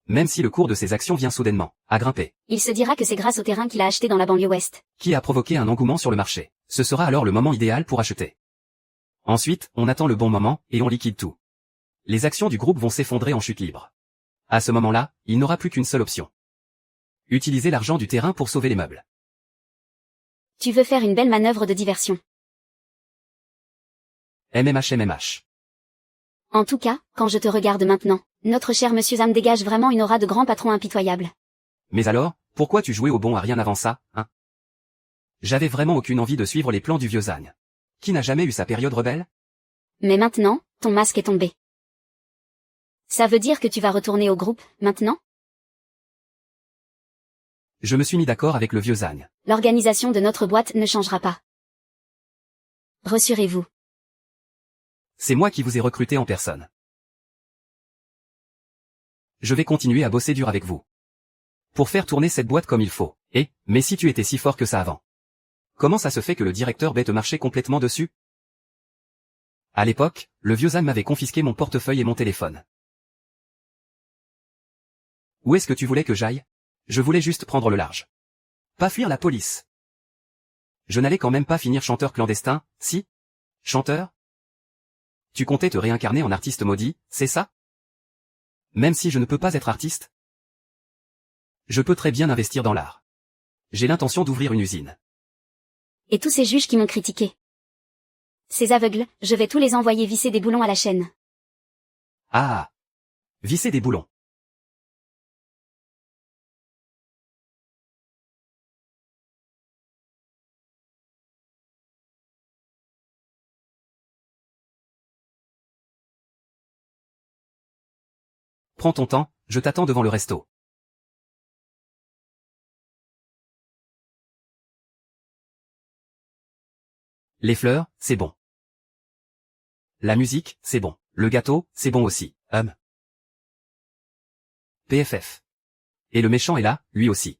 Même si le cours de ses actions vient soudainement à grimper. Il se dira que c'est grâce au terrain qu'il a acheté dans la banlieue ouest. Qui a provoqué un engouement sur le marché. Ce sera alors le moment idéal pour acheter. Ensuite, on attend le bon moment, et on liquide tout. Les actions du groupe vont s'effondrer en chute libre. À ce moment-là, il n'aura plus qu'une seule option. Utiliser l'argent du terrain pour sauver les meubles. Tu veux faire une belle manœuvre de diversion. MMH. En tout cas, quand je te regarde maintenant, notre cher monsieur Zam dégage vraiment une aura de grand patron impitoyable. Mais alors, pourquoi tu jouais au bon à rien avant ça, hein? J'avais vraiment aucune envie de suivre les plans du vieux Zan. Qui n'a jamais eu sa période rebelle? Mais maintenant, ton masque est tombé. Ça veut dire que tu vas retourner au groupe, maintenant? Je me suis mis d'accord avec le vieux Zan. L'organisation de notre boîte ne changera pas. Rassurez-vous. C'est moi qui vous ai recruté en personne. Je vais continuer à bosser dur avec vous. Pour faire tourner cette boîte comme il faut. Mais si tu étais si fort que ça avant. Comment ça se fait que le directeur bête marchait complètement dessus? À l'époque, le vieux Zan m'avait confisqué mon portefeuille et mon téléphone. Où est-ce que tu voulais que j'aille? Je voulais juste prendre le large. Pas fuir la police. Je n'allais quand même pas finir chanteur clandestin, si? Chanteur? Tu comptais te réincarner en artiste maudit, c'est ça? Même si je ne peux pas être artiste? Je peux très bien investir dans l'art. J'ai l'intention d'ouvrir une usine. Et tous ces juges qui m'ont critiqué. Ces aveugles, je vais tous les envoyer visser des boulons à la chaîne. Ah! Visser des boulons. Prends ton temps, je t'attends devant le resto. Les fleurs, c'est bon. La musique, c'est bon. Le gâteau, c'est bon aussi. PFF. Et le méchant est là, lui aussi.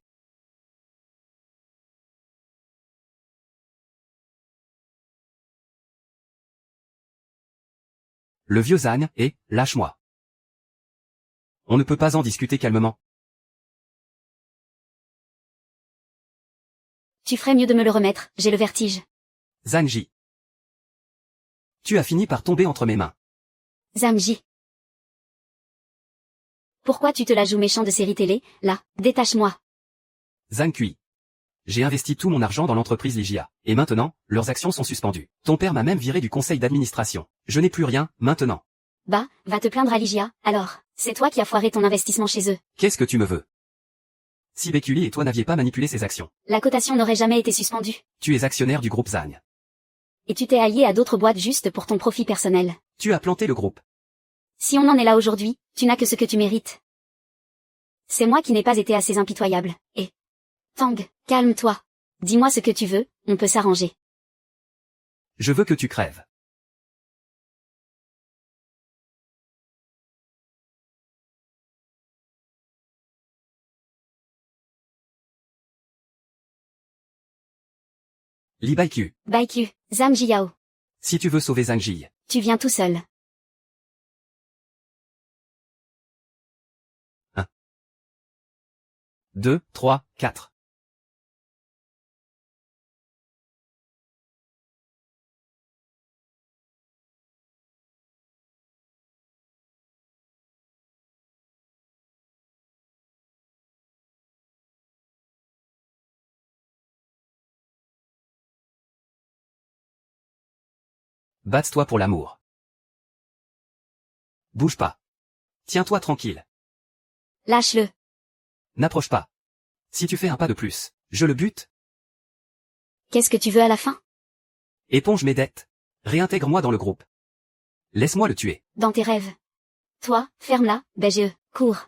Le vieux Zan, lâche-moi. On ne peut pas en discuter calmement. Tu ferais mieux de me le remettre, j'ai le vertige. Zanji. Tu as fini par tomber entre mes mains. Zamji. Pourquoi tu te la joues méchant de série télé, là? Détache-moi. Zhang Kui. J'ai investi tout mon argent dans l'entreprise Ligia. Et maintenant, leurs actions sont suspendues. Ton père m'a même viré du conseil d'administration. Je n'ai plus rien, maintenant. Bah, va te plaindre à Ligia, alors. C'est toi qui as foiré ton investissement chez eux. Qu'est-ce que tu me veux? Si Bekuli et toi n'aviez pas manipulé ces actions. La cotation n'aurait jamais été suspendue. Tu es actionnaire du groupe Zhang. Et tu t'es allié à d'autres boîtes juste pour ton profit personnel. Tu as planté le groupe. Si on en est là aujourd'hui, tu n'as que ce que tu mérites. C'est moi qui n'ai pas été assez impitoyable. Et... Tang, calme-toi. Dis-moi ce que tu veux, on peut s'arranger. Je veux que tu crèves. Li Baiqiu. Baiqiu, Zhang Jiao. Si tu veux sauver Zhang Ji. Tu viens tout seul. 2, 3, 4. Batte-toi pour l'amour. Bouge pas. Tiens-toi tranquille. Lâche-le. N'approche pas. Si tu fais un pas de plus, je le bute. Qu'est-ce que tu veux à la fin? Éponge mes dettes. Réintègre-moi dans le groupe. Laisse-moi le tuer. Dans tes rêves. Toi, ferme-la, BGE, cours.